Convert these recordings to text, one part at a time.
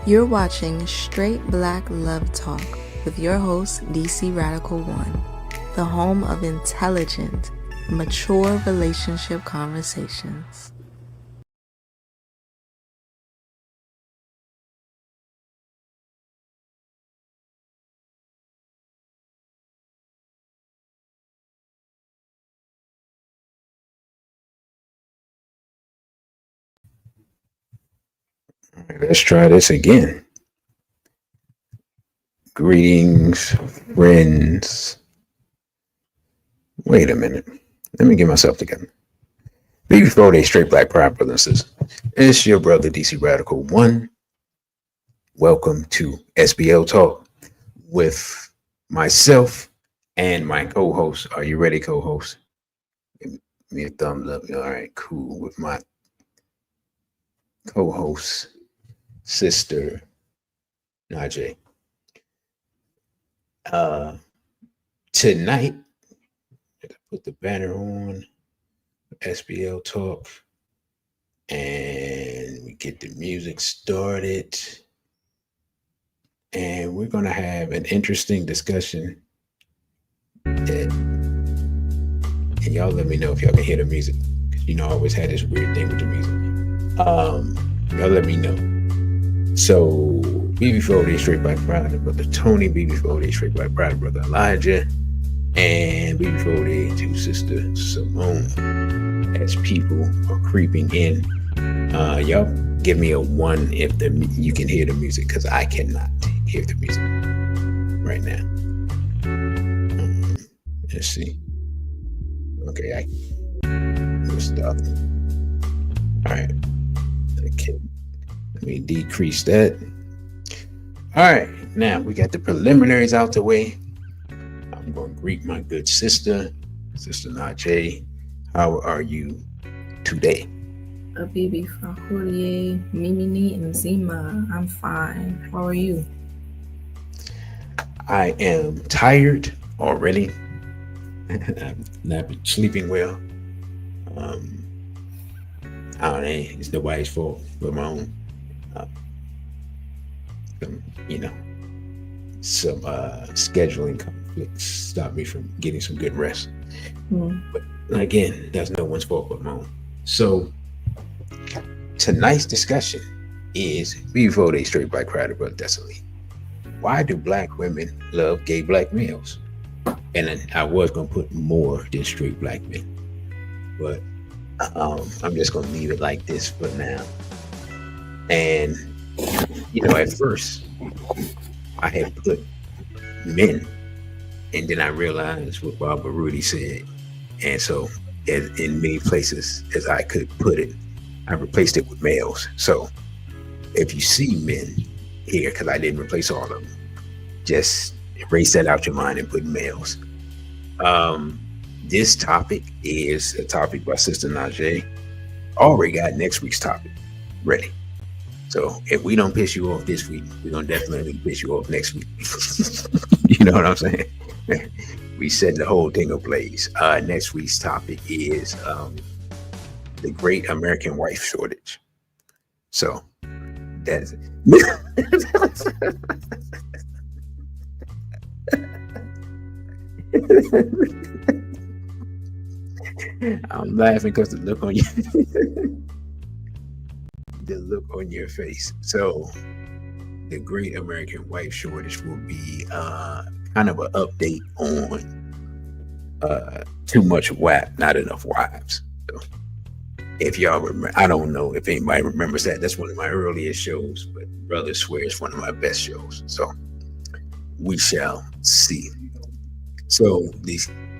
You're watching Straight Black Love Talk with your host, DC Radical One, the home of intelligent, mature relationship conversations. Let's try this again. Greetings, friends. Wait a minute. Let me get myself together. Before they straight black pride brothers and sisters, it's your brother DC Radical One. Welcome to SBL Talk with myself and my co-host. Are you ready, co-host? Give me a thumbs up. All right, cool. With my co-host, sister Najee. Tonight, I put the banner on SBL Talk and we get the music started. And we're going to have an interesting discussion. And y'all let me know if y'all can hear the music. Because, I always had this weird thing with the music. Y'all let me know. So, BB4D Straight Black Pride, Brother Tony, BB4D Straight Black Pride, Brother Elijah, and BB4D to Sister Simone. As people are creeping in, y'all give me a 1 if you can hear the music, because I cannot hear the music right now. Let's see. Okay, we'll stop. All right. Okay. Let me decrease that. All right. Now we got the preliminaries out the way. I'm going to greet my good sister, Sister Najee. How are you today? Bibi Fahurie, Mimini Mzima. I'm fine. How are you? I am tired already. I'm not been sleeping well. I don't know. It's nobody's fault but my own. Some scheduling conflicts stop me from getting some good rest. But again, that's no one's fault but my own. So tonight's discussion is before they straight black crowd about Desolate. Why do black women love gay black males? And then I was gonna put more than straight black men, but I'm just gonna leave it like this for now. And at first I had put men, and then I realized what Barbara Rudy said, and so in many places as I could put it, I replaced it with males. So if you see men here, because I didn't replace all of them, just erase that out your mind and put males. This topic is a topic by Sister Najee. Already got next week's topic ready. So if we don't piss you off this week, we're going to definitely piss you off next week. You know what I'm saying? We set the whole thing ablaze. Next week's topic is the Great American Wife Shortage. So that's I'm laughing because the look on your face. So the Great American Wife Shortage will be kind of an update on too much WAP, not enough wives. So if y'all remember, I don't know if anybody remembers that. That's one of my earliest shows, but Brother swear it's one of my best shows. So we shall see. So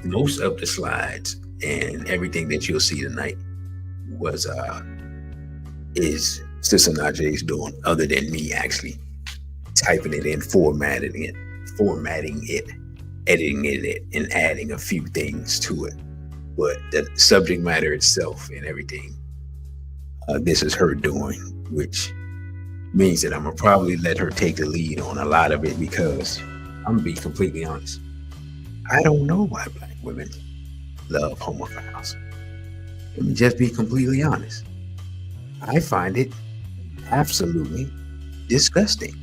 most of the slides and everything that you'll see tonight is Sister Najee's doing, other than me actually typing it in, formatting it, editing it, and adding a few things to it. But the subject matter itself and everything, this is her doing, which means that I'm gonna probably let her take the lead on a lot of it, because I'm gonna be completely honest. I don't know why black women love homophiles. Let me just be completely honest. I find it absolutely disgusting.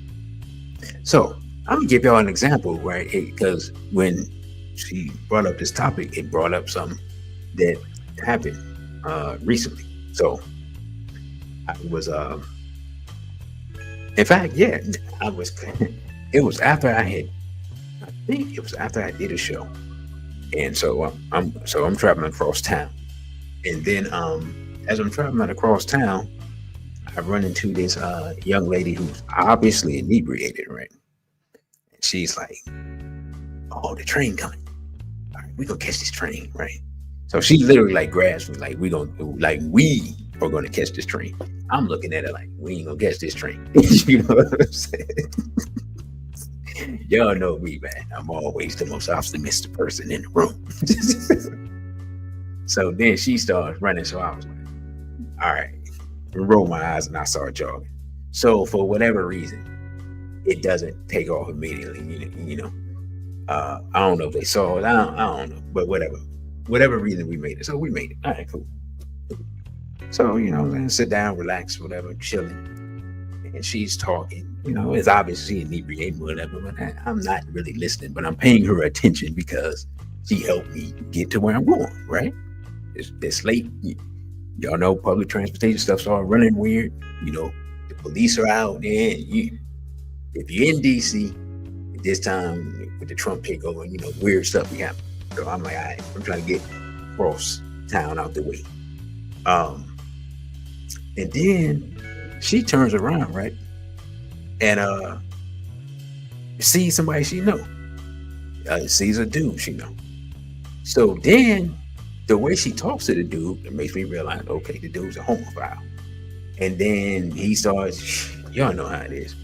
So I'm gonna give y'all an example, right? Because when she brought up this topic, it brought up something that happened recently. So I was, in fact, yeah, I was. It was after I think it was after I did a show, and so I'm traveling across town, and then as I'm traveling across town, I run into this young lady who's obviously inebriated, right? And she's like, "Oh, the train coming! All right, we gonna catch this train, right?" So she literally like grabs me, like we are gonna catch this train. I'm looking at her like we ain't gonna catch this train. You know what I'm saying? Y'all know me, man. I'm always the most optimistic person in the room. So then she starts running. So I was like, all right, roll my eyes and I start jogging. So for whatever reason, it doesn't take off immediately. You know, I don't know if they saw it. I don't know, but whatever reason we made it. So we made it. All right, cool. So, you know, sit down, relax, whatever, chilling. And she's talking, you know, it's obviously inebriated, whatever, but I'm not really listening, but I'm paying her attention because she helped me get to where I'm going, right? It's late. Y'all know public transportation stuff started running weird. You know, the police are out there. If you're in DC, this time with the Trump takeover, you know, weird stuff be happening. So I'm like, all right, I'm trying to get across town out the way. And then she turns around, right? And sees somebody she know. Sees a dude she know. So then the way she talks to the dude, it makes me realize, okay, the dude's a homophile. And then he starts, y'all know how it is.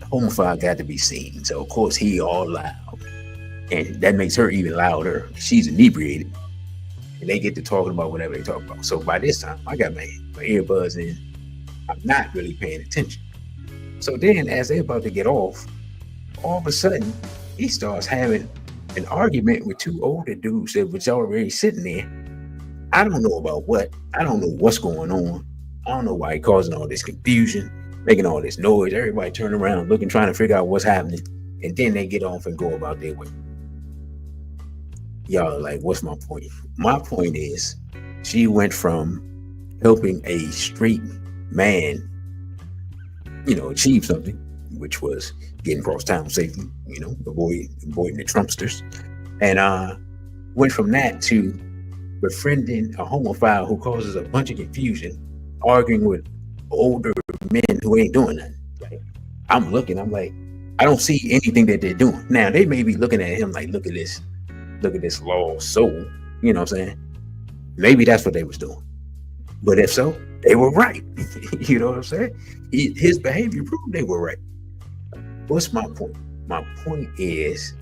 The homophile got to be seen. So of course he all loud. And that makes her even louder. She's inebriated. And they get to talking about whatever they talk about. So by this time, I got my earbuds in. I'm not really paying attention. So then as they're about to get off, all of a sudden, he starts having an argument with two older dudes that was already sitting there. I don't know about what. I don't know what's going on. I don't know why he causing all this confusion, making all this noise. Everybody turn around looking, trying to figure out what's happening. And then they get off and go about their way. Y'all are like, what's my point? My point is, she went from helping a straight man, you know, achieve something, which was getting across town safely, you know, avoiding the Trumpsters, and went from that to befriending a homophile who causes a bunch of confusion, arguing with older men who ain't doing nothing. Like, I'm like, I don't see anything that they're doing. Now they may be looking at him like, look at this lost soul, you know what I'm saying? Maybe that's what they was doing. But if so, they were right. You know what I'm saying? His behavior proved they were right. What's my point? My point is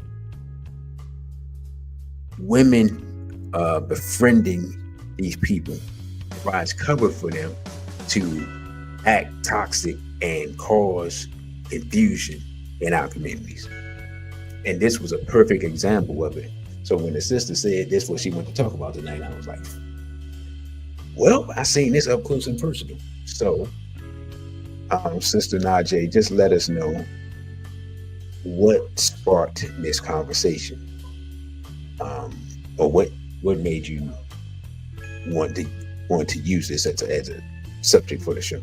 women befriending these people provides cover for them to act toxic and cause confusion in our communities. And this was a perfect example of it. So when the sister said this what she wanted to talk about tonight, I was like, well, I seen this up close and personal. So, Sister Najee, just let us know what sparked this conversation, or what made you want to use this as a subject for the show.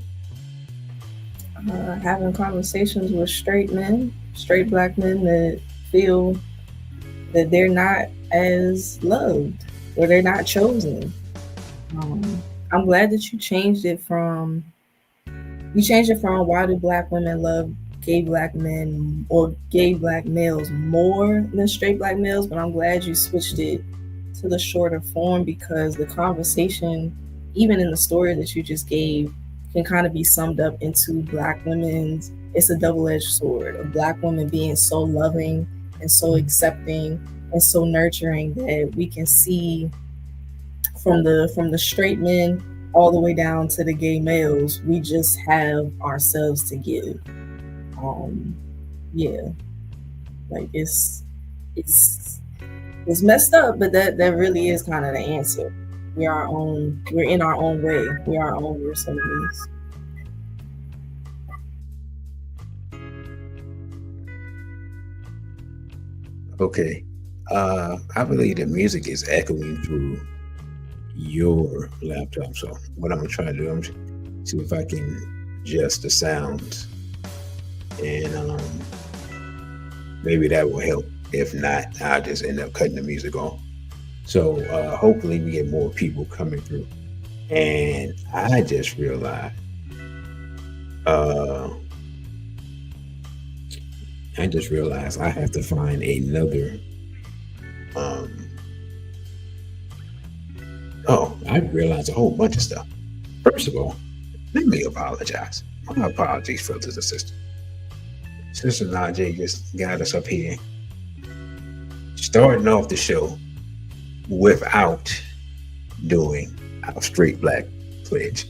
Having conversations with straight black men that feel that they're not as loved or they're not chosen. I'm glad that you changed it from why do black women love gay black men or gay black males more than straight black males, but I'm glad you switched it to the shorter form, because the conversation, even in the story that you just gave, can kind of be summed up into black women's, it's a double-edged sword of black women being so loving and so accepting and so nurturing that we can see from the straight men all the way down to the gay males, we just have ourselves to give. Like it's messed up, but that really is kind of the answer. We're in our own way. We are our own worst enemies. Okay. I believe the music is echoing through your laptop. So what I'm gonna try to do, I'm gonna see if I can adjust the sounds, and maybe that will help. If not, I'll just end up cutting the music off. So hopefully we get more people coming through. And uh, I just realized I have to find another. Um, oh, I realized a whole bunch of stuff. First of all, let me apologize. My apologies, brothers and sisters. Sister Najee just got us up here, starting off the show without doing our straight black pledge.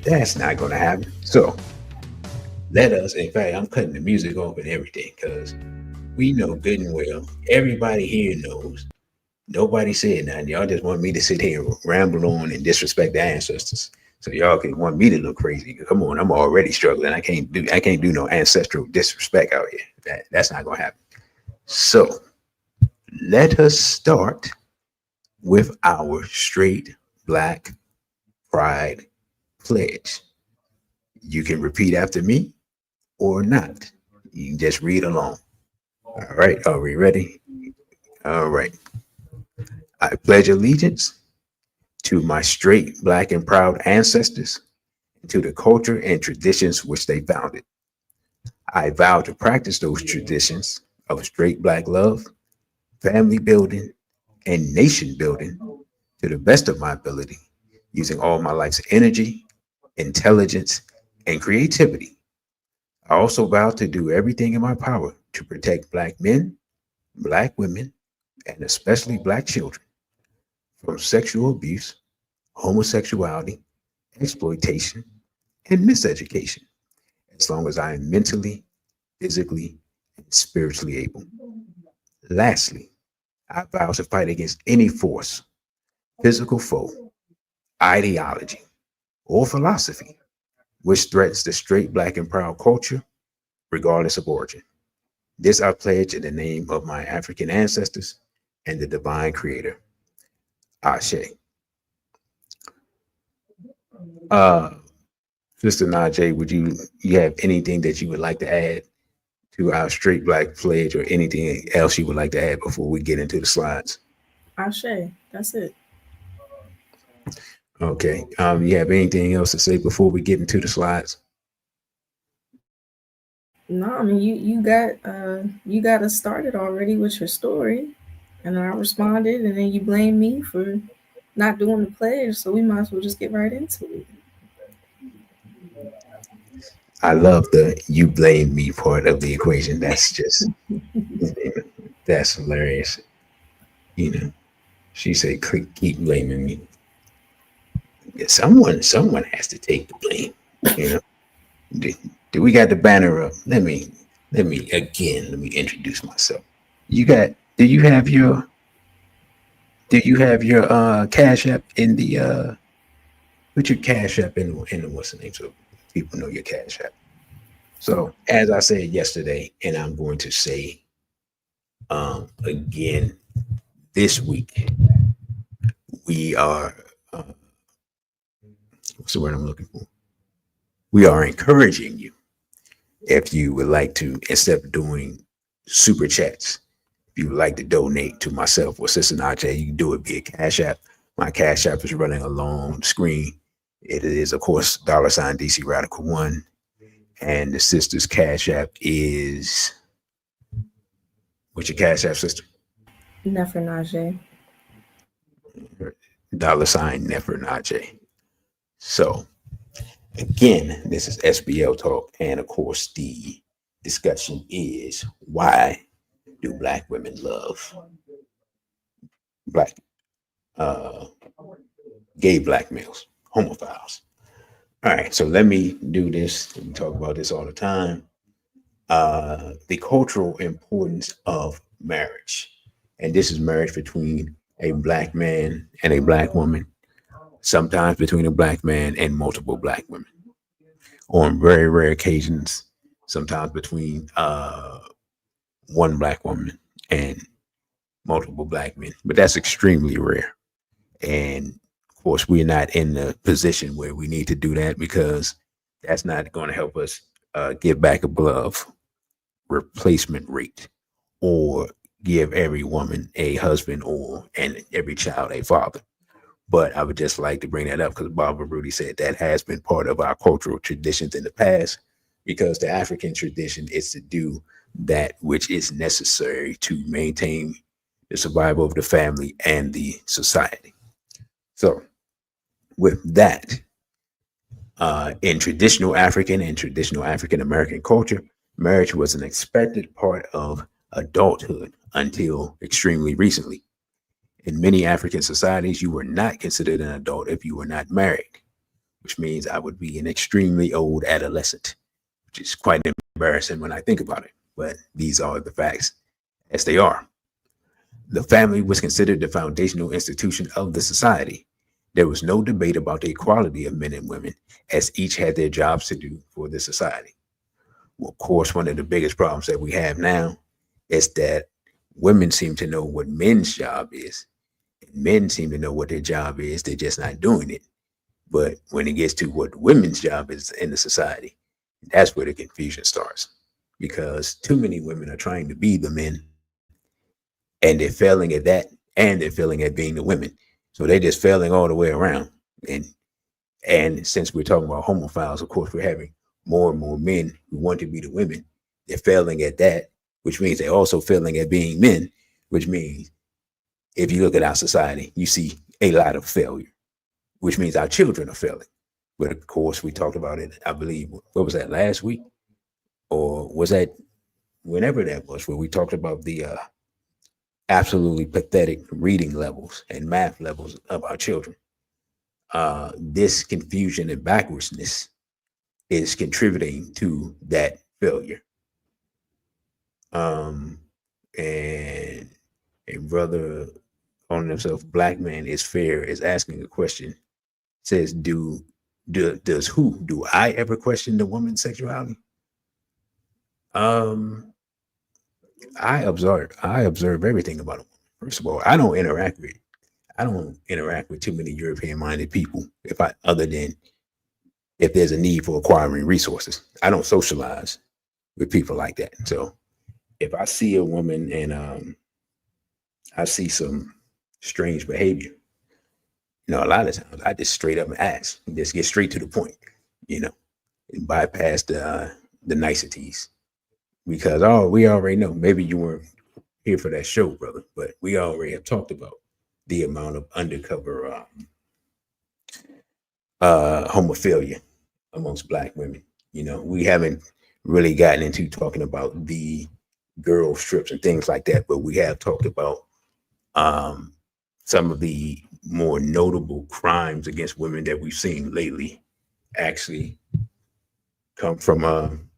That's not going to happen. So let us, in fact, I'm cutting the music off and everything because we know good and well, everybody here knows. Nobody said nothing. Y'all just want me to sit here and ramble on and disrespect the ancestors. So y'all can want me to look crazy. Come on, I'm already struggling. I can't do no ancestral disrespect out here. That's not gonna happen. So let us start with our straight black pride pledge. You can repeat after me or not. You can just read along. All right, are we ready? All right. I pledge allegiance to my straight black and proud ancestors, and to the culture and traditions which they founded. I vow to practice those traditions of straight black love, family building, and nation building to the best of my ability, using all my life's energy, intelligence, and creativity. I also vow to do everything in my power to protect Black men, Black women, and especially Black children from sexual abuse, homosexuality, exploitation, and miseducation, as long as I am mentally, physically, and spiritually able. Lastly, I vow to fight against any force, physical foe, ideology, or philosophy which threatens the straight black and proud culture, regardless of origin. This I pledge in the name of my African ancestors and the divine creator. Ashe. Uh, Sister Najee, would you have anything that you would like to add to our straight black pledge, or anything else you would like to add before we get into the slides? Ashe, that's it. Okay. You have anything else to say before we get into the slides? No, I mean you got us started already with your story, and I responded, and then you blamed me for not doing the pledge, so we might as well just get right into it. I love the "you blame me" part of the equation. That's just that's hilarious. You know, she said, "Keep blaming me." Yeah, someone has to take the blame. You know, do we got the banner up? Let me introduce myself. You got? Do you have your? Do you have your Cash App in the? Put your Cash App in the what's the name, so people know your Cash App. So as I said yesterday, and I'm going to say again this week, we are what's the word I'm looking for? We are encouraging you, if you would like to, instead of doing super chats, if you would like to donate to myself or Sister Najee, you can do it via Cash App. My Cash App is running along the screen. It is, of course, $ DC Radical One. And the sister's Cash App is, what's your Cash App, sister? Nefer Najee. $ Najee. So again, this is SBL Talk, and of course, the discussion is, why do Black women love black, uh, gay Black males, homophiles? All right, so let me do this. We talk about this all the time. The cultural importance of marriage, and this is marriage between a Black man and a Black woman, sometimes between a Black man and multiple Black women, on very rare occasions, sometimes between one Black woman and multiple black men, but that's extremely rare. And of course, we're not in the position where we need to do that, because that's not going to help us get back above replacement rate, or give every woman a husband, or and every child a father. But I would just like to bring that up because Barbara Rudy said that has been part of our cultural traditions in the past, because the African tradition is to do that which is necessary to maintain the survival of the family and the society. So with that, in traditional African and traditional African American culture, marriage was an expected part of adulthood until extremely recently. In many African societies, you were not considered an adult if you were not married, which means I would be an extremely old adolescent, which is quite embarrassing when I think about it. But these are the facts as they are. The family was considered the foundational institution of the society. There was no debate about the equality of men and women, as each had their jobs to do for the society. Well, of course, one of the biggest problems that we have now is that women seem to know what men's job is, and men seem to know what their job is. They're just not doing it. But when it gets to what women's job is in the society, that's where the confusion starts, because too many women are trying to be the men, and they're failing at that, and they're failing at being the women. So they're just failing all the way around. And since we're talking about homophiles, of course, we're having more and more men who want to be the women. They're failing at that, which means they're also failing at being men, which means if you look at our society, you see a lot of failure, which means our children are failing. But of course, we talked about it, I believe, what was that, last week? Or was that whenever that was, where we talked about the absolutely pathetic reading levels and math levels of our children? This confusion and backwardsness is contributing to that failure. And a brother calling himself Black Man is Fair is asking a question. Says, does who? Do I ever question the woman's sexuality? I observe everything about a woman. First of all, I don't interact with too many European minded people, other than if there's a need for acquiring resources. I don't socialize with people like that. So if I see a woman and I see some strange behavior, a lot of times I just straight up ask, just get straight to the point, and bypass the niceties, because we already know. Maybe you weren't here for that show, brother, but we already have talked about the amount of undercover homophilia amongst Black women. We haven't really gotten into talking about the girl strips and things like that, but we have talked about some of the more notable crimes against women that we've seen lately actually come from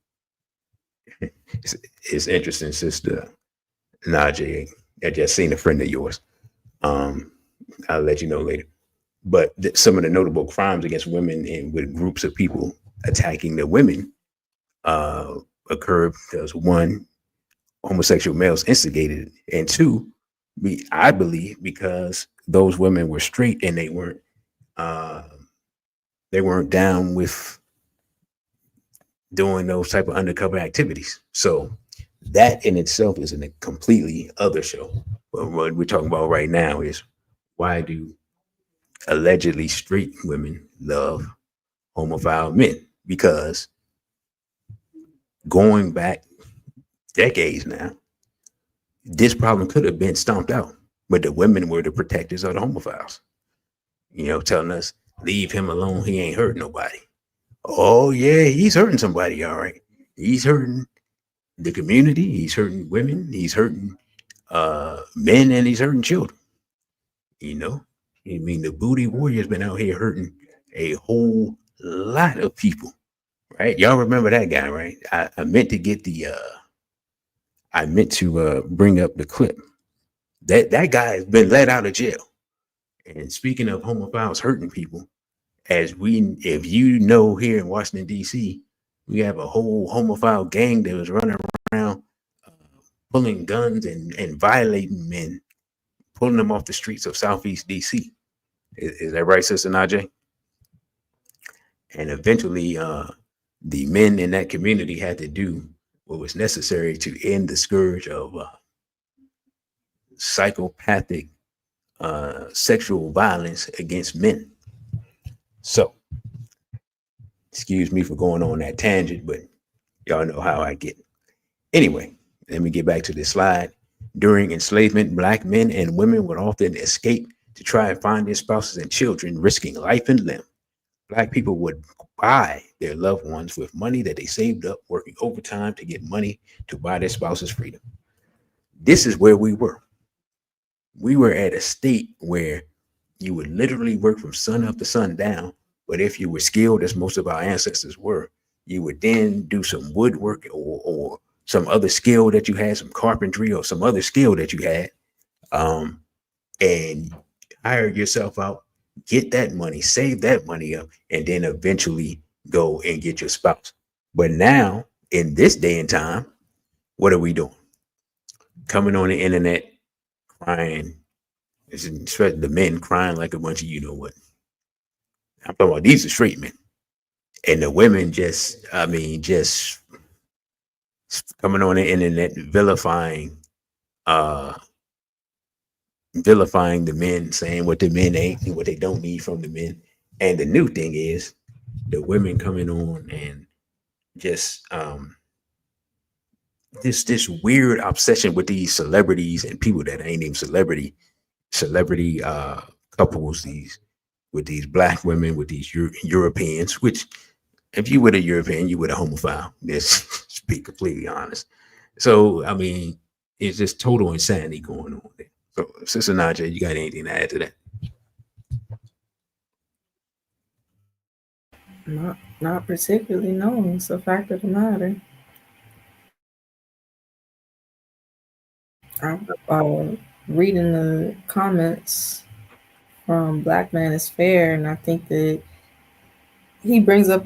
it's interesting, Sister Najee. I just seen a friend of yours. I'll let you know later. But some of the notable crimes against women and with groups of people attacking the women occurred because, one, homosexual males instigated it, and two, I believe because those women were straight and they weren't down with doing those type of undercover activities. So that in itself is a completely other show. But what we're talking about right now is, why do allegedly straight women love homophile men? Because going back decades now, this problem could have been stomped out, but the women were the protectors of the homophiles. Telling us, leave him alone, he ain't hurt nobody. Oh yeah, he's hurting somebody, all right. He's hurting the community, he's hurting women, he's hurting men, and he's hurting children. The booty warrior's been out here hurting a whole lot of people, right? Y'all remember that guy, right? I meant to get bring up the clip. That guy has been let out of jail. And speaking of homophiles hurting people, if here in Washington, D.C., we have a whole homophile gang that was running around pulling guns and violating men, pulling them off the streets of Southeast DC. Is that right, Sister Najee? And eventually, the men in that community had to do what was necessary to end the scourge of psychopathic sexual violence against men. So, excuse me for going on that tangent, but y'all know how I get. Anyway, let me get back to this slide. During enslavement, Black men and women would often escape to try and find their spouses and children, risking life and limb. Black people would buy their loved ones with money that they saved up, working overtime to get money to buy their spouse's freedom. This is where we were. We were at a state where you would literally work from sun up to sundown. But if you were skilled, as most of our ancestors were, you would then do some woodwork or some other skill that you had, some carpentry or some other skill that you had, and hire yourself out, get that money, save that money up, and then eventually go and get your spouse. But now, in this day and time, what are we doing? Coming on the internet, crying, especially the men crying like a bunch of you know what. I'm talking about these are straight men. And the women just coming on the internet vilifying the men, saying what the men ain't and what they don't need from the men. And the new thing is the women coming on and just this weird obsession with these celebrities and people that ain't even celebrity couples, these Black women with these Europeans, which if you were a European, you were a homophile. Let's be completely honest. So I mean, it's just total insanity going on there. So, Sister Najee, you got anything to add to that? Not particularly, no. It's a fact of the matter. I'm reading the comments from Black Man is Fair, and I think that he brings up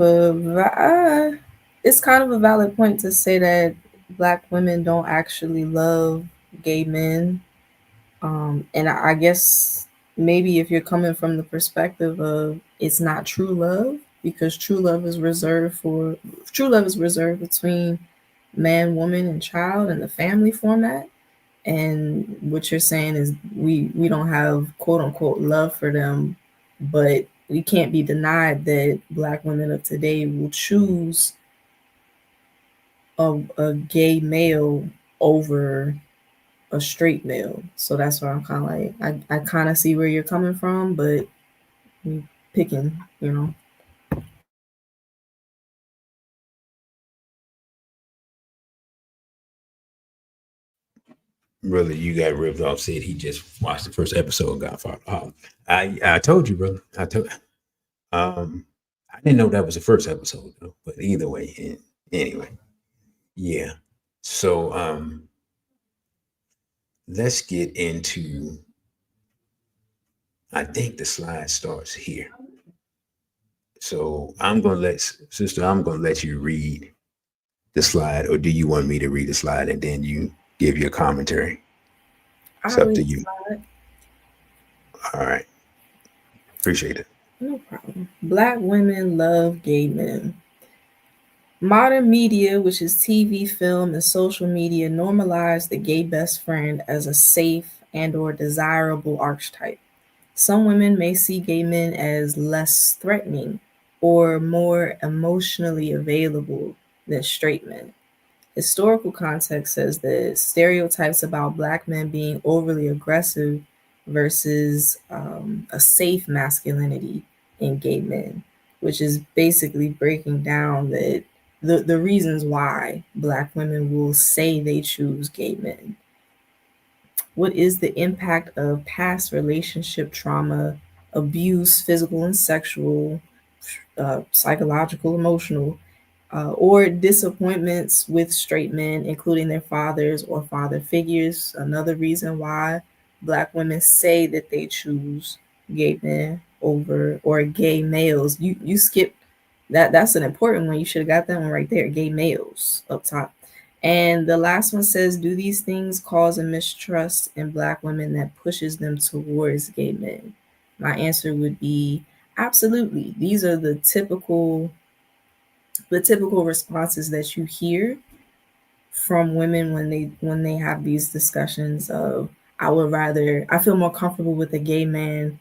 it's kind of a valid point to say that Black women don't actually love gay men. And I guess maybe if you're coming from the perspective of it's not true love, because true love is reserved between man, woman, and child in the family format. And what you're saying is we don't have quote unquote love for them, but we can't be denied that Black women of today will choose a gay male over a straight male. So that's why I'm kind of like, I kind of see where you're coming from, but we picking, you know. Brother, you got ripped off. Said he just watched the first episode and got fired. I told you, brother. I didn't know that was the first episode though. But either way, anyway, yeah. So let's get into. I think the slide starts here. So I'm gonna let you read the slide, or do you want me to read the slide and then you give your commentary? It's up to you. All right. Appreciate it. No problem. Black women love gay men. Modern media, which is TV, film, and social media, normalize the gay best friend as a safe and or desirable archetype. Some women may see gay men as less threatening or more emotionally available than straight men. Historical context says that stereotypes about Black men being overly aggressive versus a safe masculinity in gay men, which is basically breaking down that the reasons why Black women will say they choose gay men. What is the impact of past relationship trauma, abuse, physical and sexual, psychological, emotional, or disappointments with straight men, including their fathers or father figures? Another reason why Black women say that they choose gay men over or gay males. You skipped that. That's an important one. You should have got that one right there. Gay males up top. And the last one says, do these things cause a mistrust in Black women that pushes them towards gay men? My answer would be absolutely. These are the typical responses that you hear from women when they have these discussions of, I feel more comfortable with a gay man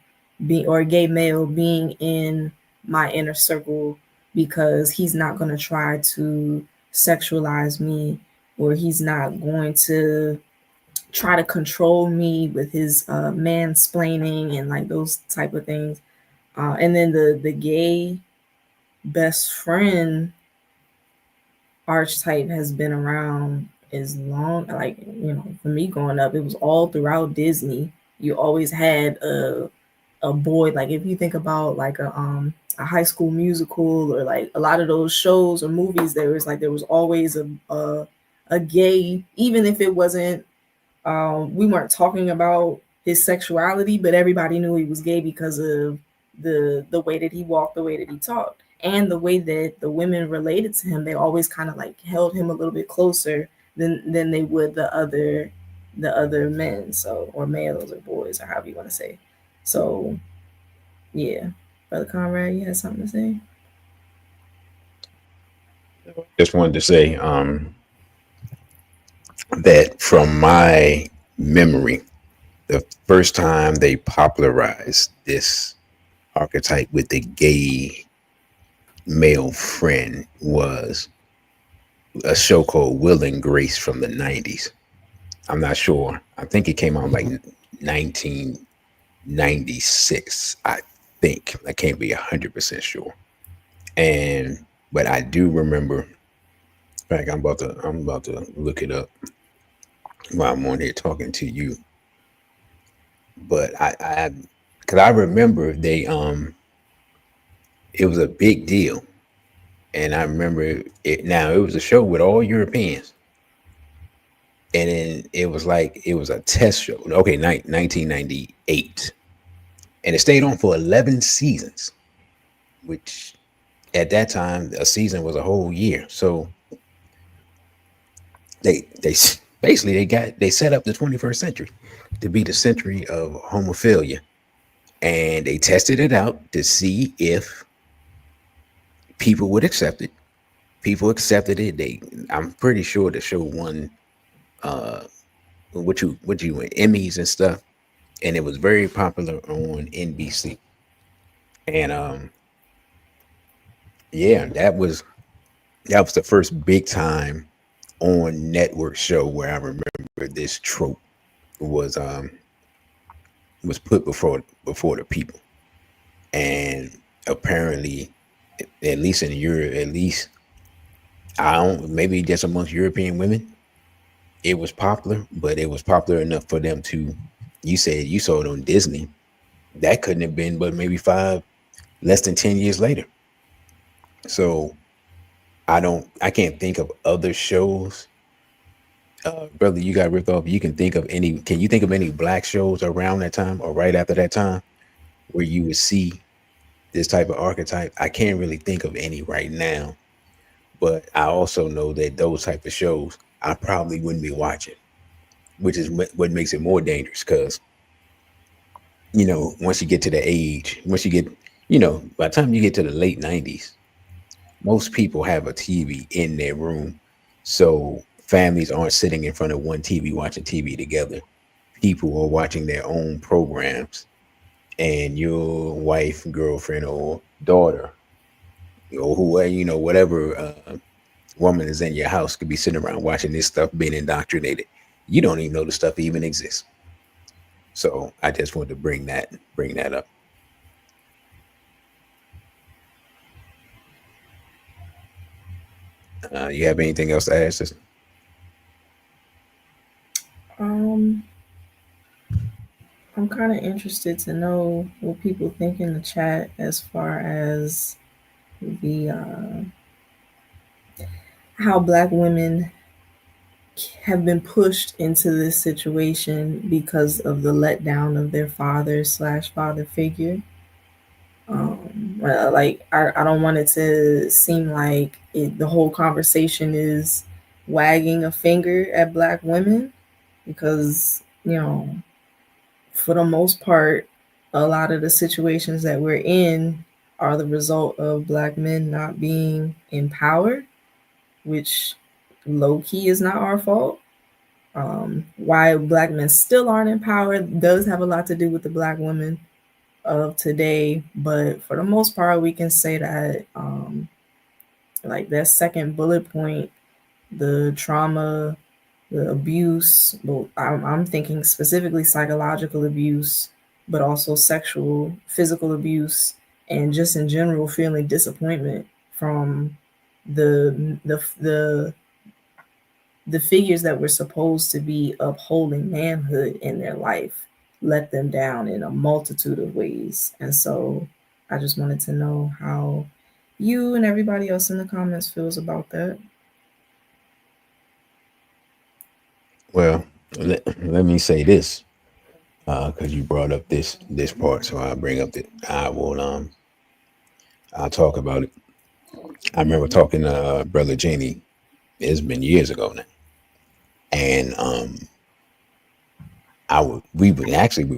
being, or a gay male being in my inner circle, because he's not going to try to sexualize me, or he's not going to try to control me with his mansplaining and like those type of things. And then the gay best friend archetype has been around as long, like, for me growing up, it was all throughout Disney. You always had a boy, like if you think about like a High School Musical, or like a lot of those shows or movies, there was always a gay, even if it wasn't, we weren't talking about his sexuality, but everybody knew he was gay because of the way that he walked, the way that he talked, and the way that the women related to him. They always kind of like held him a little bit closer than they would the other men, so, or males or boys, or however you want to say. So yeah, Brother Conrad, you had something to say? Just wanted to say that from my memory, the first time they popularized this archetype with the gay male friend was a show called Will and Grace from the 90s. I'm not sure. I think it came out like 1996, I think. I can't be 100% sure. And but I do remember, in fact, I'm about to look it up while I'm on here talking to you. But because I remember it was a big deal. And I remember it. Now it was a show with all Europeans, and then it was a test show. Okay, 1998, and it stayed on for 11 seasons, which at that time a season was a whole year. So they basically they set up the 21st century to be the century of homophilia, and they tested it out to see if people would accept it. People accepted it. I'm pretty sure the show won uh what you win Emmys and stuff, and it was very popular on NBC. And yeah, that was the first big time on network show where I remember this trope was um was put before the people. And apparently, at least in Europe, at least I don't, maybe just amongst European women, it was popular, but it was popular enough for them to, you said you saw it on Disney. That couldn't have been but maybe less than 10 years later. So I can't think of other shows. Brother, you got ripped off. Can you think of any black shows around that time or right after that time where you would see this type of archetype? I can't really think of any right now, but I also know that those type of shows I probably wouldn't be watching, which is what makes it more dangerous. Because once you get to the age, once you get, by the time you get to the late 90s, most people have a TV in their room. So families aren't sitting in front of one TV watching TV together. People are watching their own programs, and your wife, girlfriend, or daughter, or whoever, whatever woman is in your house could be sitting around watching this stuff being indoctrinated. You don't even know the stuff even exists. So I just wanted to bring that up. You have anything else to add, sister? um I'm kind of interested to know what people think in the chat as far as the how Black women have been pushed into this situation because of the letdown of their father/father figure. Like I don't want it to seem like the whole conversation is wagging a finger at Black women because, for the most part, a lot of the situations that we're in are the result of Black men not being in power, which low key is not our fault. Why Black men still aren't in power does have a lot to do with the Black women of today, but for the most part, we can say that, like that second bullet point, the trauma, the abuse. Well, I'm thinking specifically psychological abuse, but also sexual, physical abuse, and just in general feeling disappointment from the figures that were supposed to be upholding manhood in their life let them down in a multitude of ways. And so I just wanted to know how you and everybody else in the comments feels about that. Well, let me say this, because you brought up this part, so I'll bring up that I'll talk about it. I remember talking to Brother Janie. It's been years ago now, and we were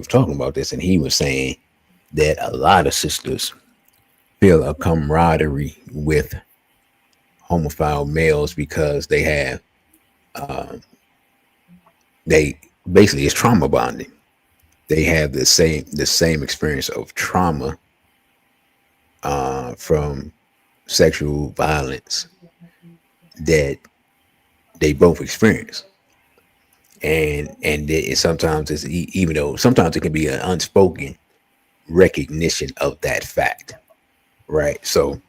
talking about this, and he was saying that a lot of sisters feel a camaraderie with homophile males because they have they basically it's trauma bonding. They have the same experience of trauma from sexual violence that they both experience, and sometimes even though sometimes it can be an unspoken recognition of that fact, right? So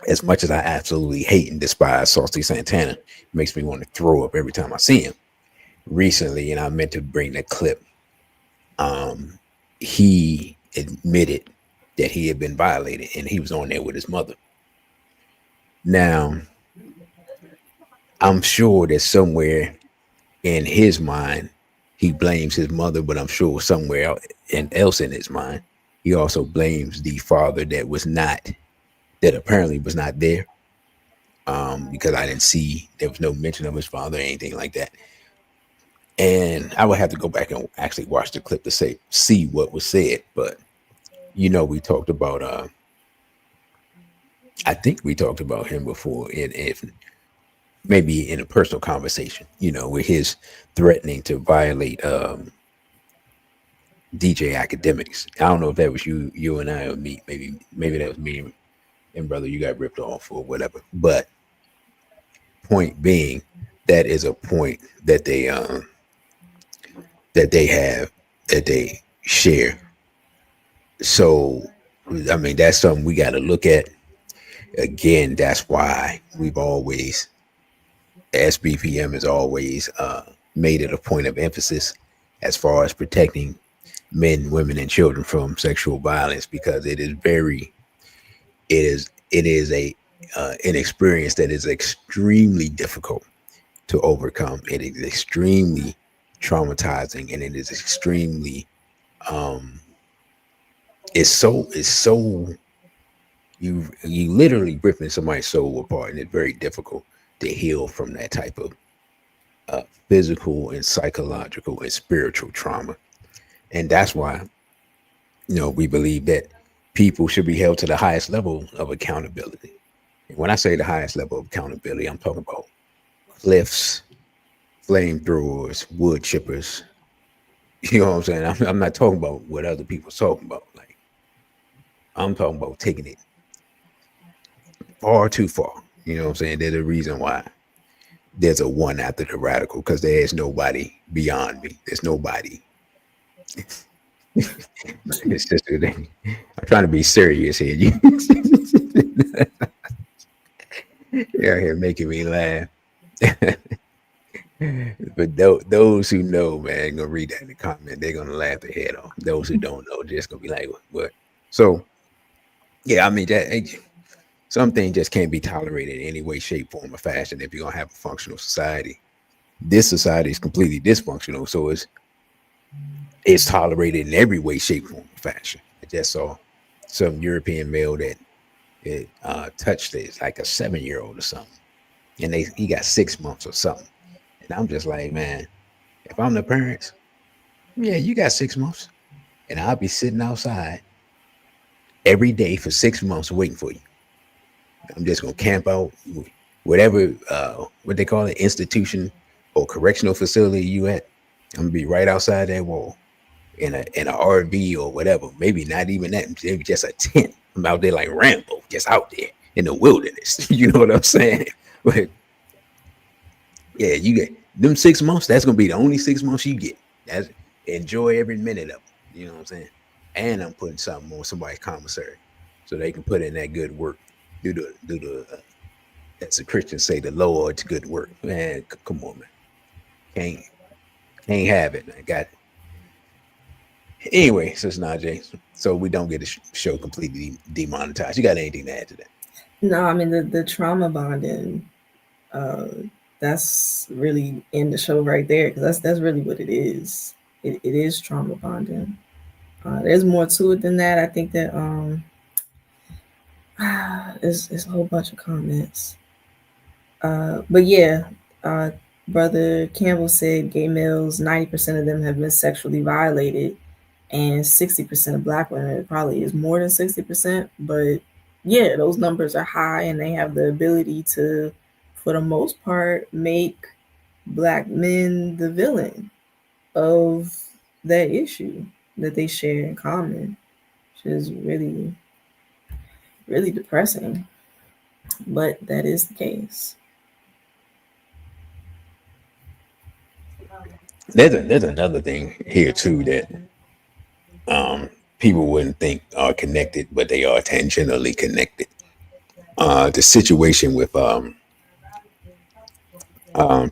as much as I absolutely hate and despise Saucy Santana, it makes me want to throw up every time I see him. Recently, and I meant to bring the clip, he admitted that he had been violated and he was on there with his mother. Now, I'm sure that somewhere in his mind, he blames his mother, but I'm sure somewhere else in his mind, he also blames the father that apparently was not there. Because I didn't see, there was no mention of his father or anything like that. And I would have to go back and actually watch the clip to see what was said. But we talked about I think we talked about him before if maybe in a personal conversation, with his threatening to violate DJ academics. I don't know if that was you and I, or me. Maybe that was me and brother, you got ripped off or whatever. But point being, that is a point that they have, that they share. So I mean, that's something we got to look at. Again, that's why we've always, SBPM has always made it a point of emphasis as far as protecting men, women, and children from sexual violence, because it is a an experience that is extremely difficult to overcome. It is extremely traumatizing, and it is extremely it's so you literally ripping somebody's soul apart, and it's very difficult to heal from that type of physical and psychological and spiritual trauma. And that's why we believe that people should be held to the highest level of accountability. And when I say the highest level of accountability, I'm talking about cliffs, flamethrowers, wood chippers. You know what I'm saying? I'm not talking about what other people's talking about. Like, I'm talking about taking it far too far. You know what I'm saying? There's a reason why there's a one after the radical, because there is nobody beyond me. There's nobody. It's just I'm trying to be serious here. You're here making me laugh. But those who know, man, gonna read that in the comment. They're gonna laugh their head off. Those who don't know, just gonna be like, "What?" So, yeah, I mean that something just can't be tolerated in any way, shape, form, or fashion if you're gonna have a functional society. This society is completely dysfunctional, so it's tolerated in every way, shape, form, or fashion. I just saw some European male that it touched it, like a 7-year-old or something. and he got 6 months or something. And I'm just like, man, if I'm the parents, yeah, you got 6 months, and I'll be sitting outside every day for 6 months waiting for you. I'm just gonna camp out, whatever what they call it, institution or correctional facility you at. I'm gonna be right outside that wall in a RV or whatever. Maybe not even that. Maybe just a tent. I'm out there like Rambo, just out there in the wilderness. You know what I'm saying? But yeah, you get them 6 months. That's gonna be the only 6 months you get. That's enjoy every minute of it. You know what I'm saying? And I'm putting something on somebody's commissary so they can put in that good work. Do the as the Christians say, the Lord's good work. Man, come on, man. Can't can't have it. I got it. Anyway, Sister Najee, so we don't get the show completely demonetized. You got anything to add to that? No, I mean the trauma bonding. Uh, that's really in the show right there because that's really what it is. It is trauma bonding. There's more to it than that. I think that there's a whole bunch of comments. But yeah, uh, Brother Campbell said gay males, 90% of them have been sexually violated, and 60% of black women. It probably is more than 60%, but yeah, those numbers are high, and they have the ability to, for the most part, make black men the villain of that issue that they share in common, which is really, really depressing. But that is the case. There's another thing here too that people wouldn't think are connected, but they are tangentially connected. The situation with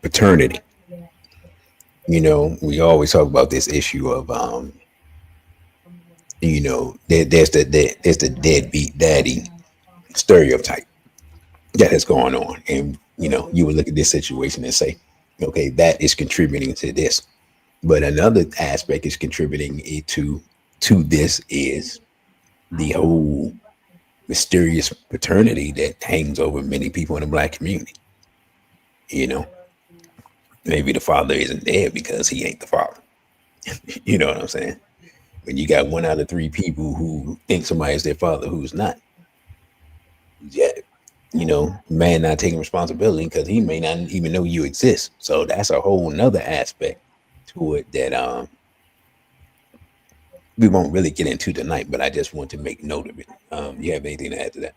paternity. You know, we always talk about this issue of there's the deadbeat daddy stereotype that is going on, and you would look at this situation and say, okay, that is contributing to this. But another aspect is contributing to this is the whole mysterious paternity that hangs over many people in the black community. You know, maybe the father isn't there because he ain't the father. You know what I'm saying? When you got 1 out of 3 people who think somebody is their father who's not, yeah, man not taking responsibility because he may not even know you exist. So that's a whole nother aspect to it that we won't really get into tonight, but I just want to make note of it. You have anything to add to that?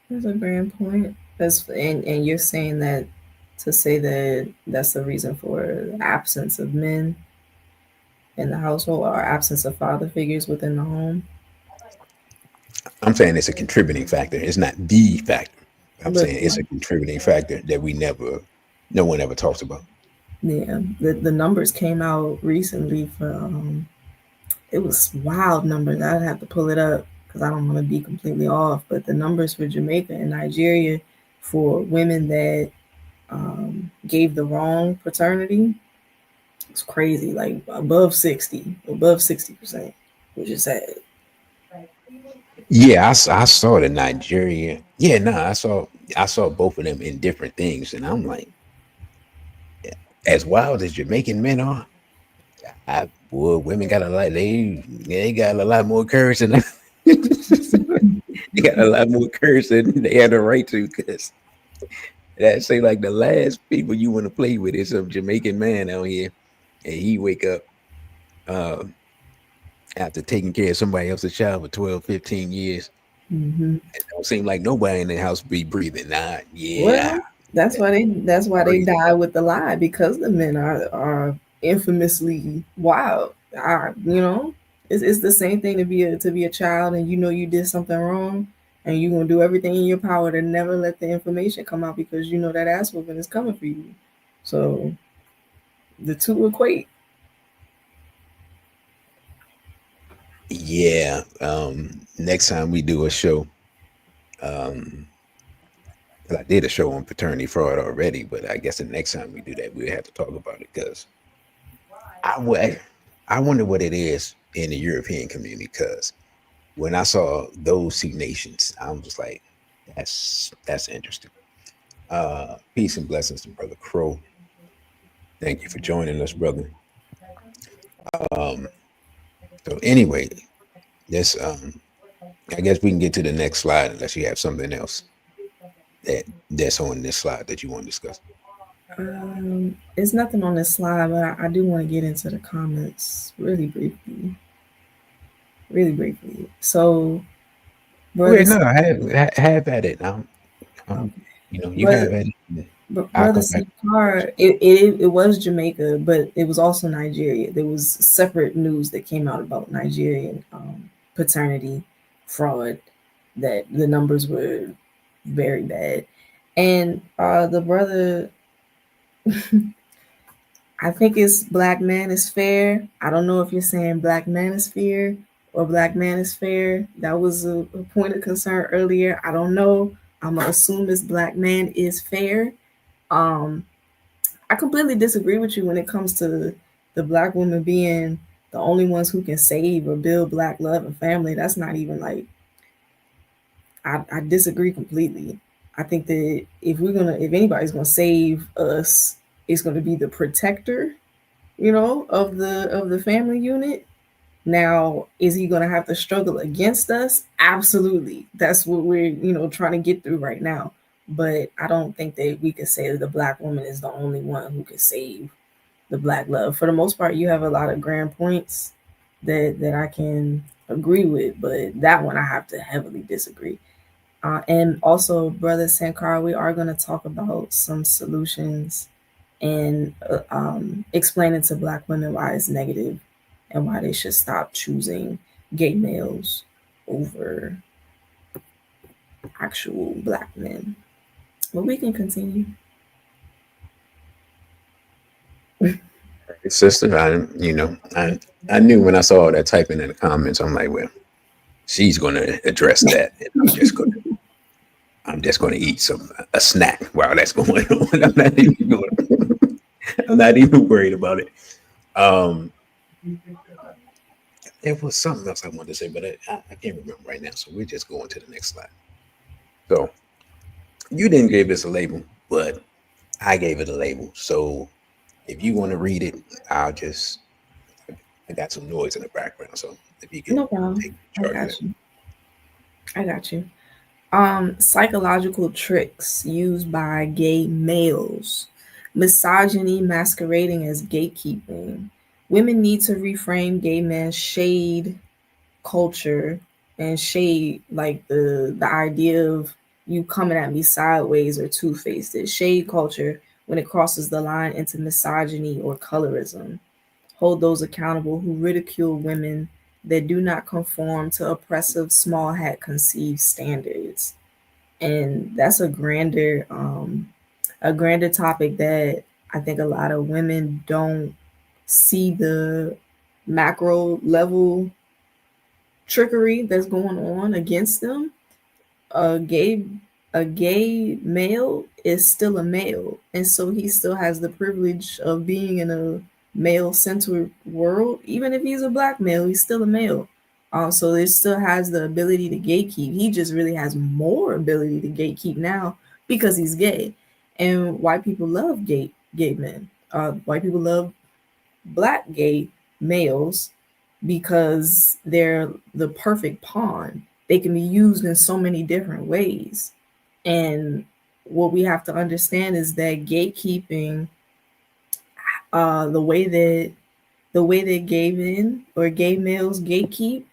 That's a grand point. And you're saying that to say that that's the reason for absence of men in the household or absence of father figures within the home. I'm saying it's a contributing factor. It's not the factor. I'm But saying it's a contributing factor that no one ever talks about. yeah, the numbers came out recently for it was wild numbers. I'd have to pull it up because I don't want to be completely off. But the numbers for Jamaica and Nigeria for women that gave the wrong paternity, it's crazy. Like above 60%, which is sad. Yeah, I saw the Nigeria. Yeah, no, I saw both of them in different things, and I'm like, as wild as Jamaican men are, women got a lot. They got a lot more courage than they got a lot more courage than they had a right to. Because that say like the last people you want to play with is some Jamaican man out here, and he wake up um, after taking care of somebody else's child for 12, 15 years. Mm-hmm. It don't seem like nobody in the house be breathing. Nah, yeah, Well, that's why they crazy. die with the lie because the men are infamously wild. It's the same thing to be a child and you know you did something wrong and you're gonna do everything in your power to never let the information come out because you know that ass whooping is coming for you. So the two equate. Yeah. Next time we do a show, 'cause I did a show on paternity fraud already, but I guess the next time we do that, we have to talk about it because I would. I wonder what it is in the European community because when I saw those two nations, I was just like, that's interesting. Peace and blessings to Brother Crow. Thank you for joining us, brother. Um, so anyway, this I guess we can get to the next slide unless you have something else that's on this slide that you want to discuss. It's nothing on this slide, but I do want to get into the comments really briefly. Really briefly. So, brother, Wait, no, have at it. okay. You have Brother, at it. I'll brother come back. Sankar, it was Jamaica, but it was also Nigeria. There was separate news that came out about Nigerian paternity fraud, that the numbers were very bad, and the brother. I think it's black man is fair. I don't know if you're saying black manosphere or black manosphere. That was a point of concern earlier. I don't know. I'm gonna assume it's black man is fair. Um, I completely disagree with you when it comes to the black women being the only ones who can save or build black love and family. That's not even like I disagree completely. I think that if anybody's gonna save us, it's gonna be the protector, of the family unit. Now, is he going to have to struggle against us? Absolutely. That's what we're, trying to get through right now. But I don't think that we could say that the black woman is the only one who could save the black love. For the most part, you have a lot of grand points that I can agree with, but that one I have to heavily disagree. And also, Brother Sankara, we are going to talk about some solutions and explaining to black women why it's negative and why they should stop choosing gay males over actual black men. But we can continue. Sister, I knew when I saw that typing in the comments, I'm like, well, she's going to address that. And I'm just going to eat a snack while that's going on. I'm not even worried about it. There was something else I wanted to say, but I can't remember right now. So we're just going to the next slide. So you didn't give this a label, but I gave it a label. So if you want to read it, I got some noise in the background. So if you can No problem. take charge of it. I got you. Psychological tricks used by gay males. Misogyny masquerading as gatekeeping. Women need to reframe gay men's shade culture and shade, like the idea of you coming at me sideways or two-faced. It's shade culture when it crosses the line into misogyny or colorism. Hold those accountable who ridicule women that do not conform to oppressive small hat conceived standards. And that's a grander topic that I think a lot of women don't see the macro level trickery that's going on against them. A gay male is still a male, and so he still has the privilege of being in a male centered world. Even if he's a black male, he's still a male. So it still has the ability to gatekeep. He just really has more ability to gatekeep now because he's gay. And white people love gay men. White people love black gay males because they're the perfect pawn. They can be used in so many different ways. And what we have to understand is that gatekeeping, the way that gay men or gay males gatekeep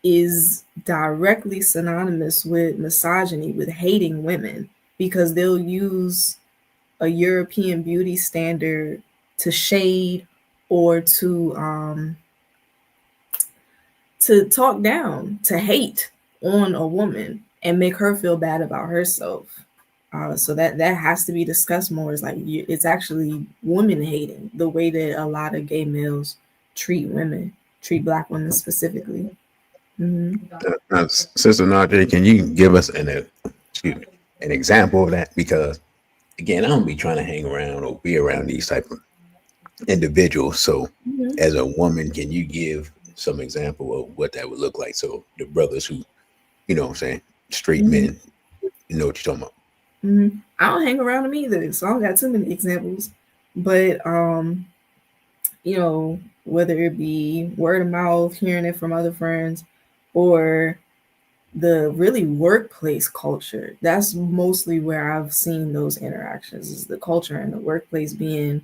is directly synonymous with misogyny, with hating women, because they'll use a European beauty standard to shade or to talk down, to hate on a woman and make her feel bad about herself. So that has to be discussed more. It's like it's actually woman hating, the way that a lot of gay males treat women, treat black women specifically. Sister Najee, can you give us an example of that? Because again, I don't be trying to hang around or be around these type of individuals. So as a woman, can you give some example of what that would look like? So the brothers who, what I'm saying, straight men, you know what you're talking about. I don't hang around them either, so I don't got too many examples. But you know, whether it be word of mouth, hearing it from other friends, or the really workplace culture, that's mostly where I've seen those interactions, is the culture in the workplace being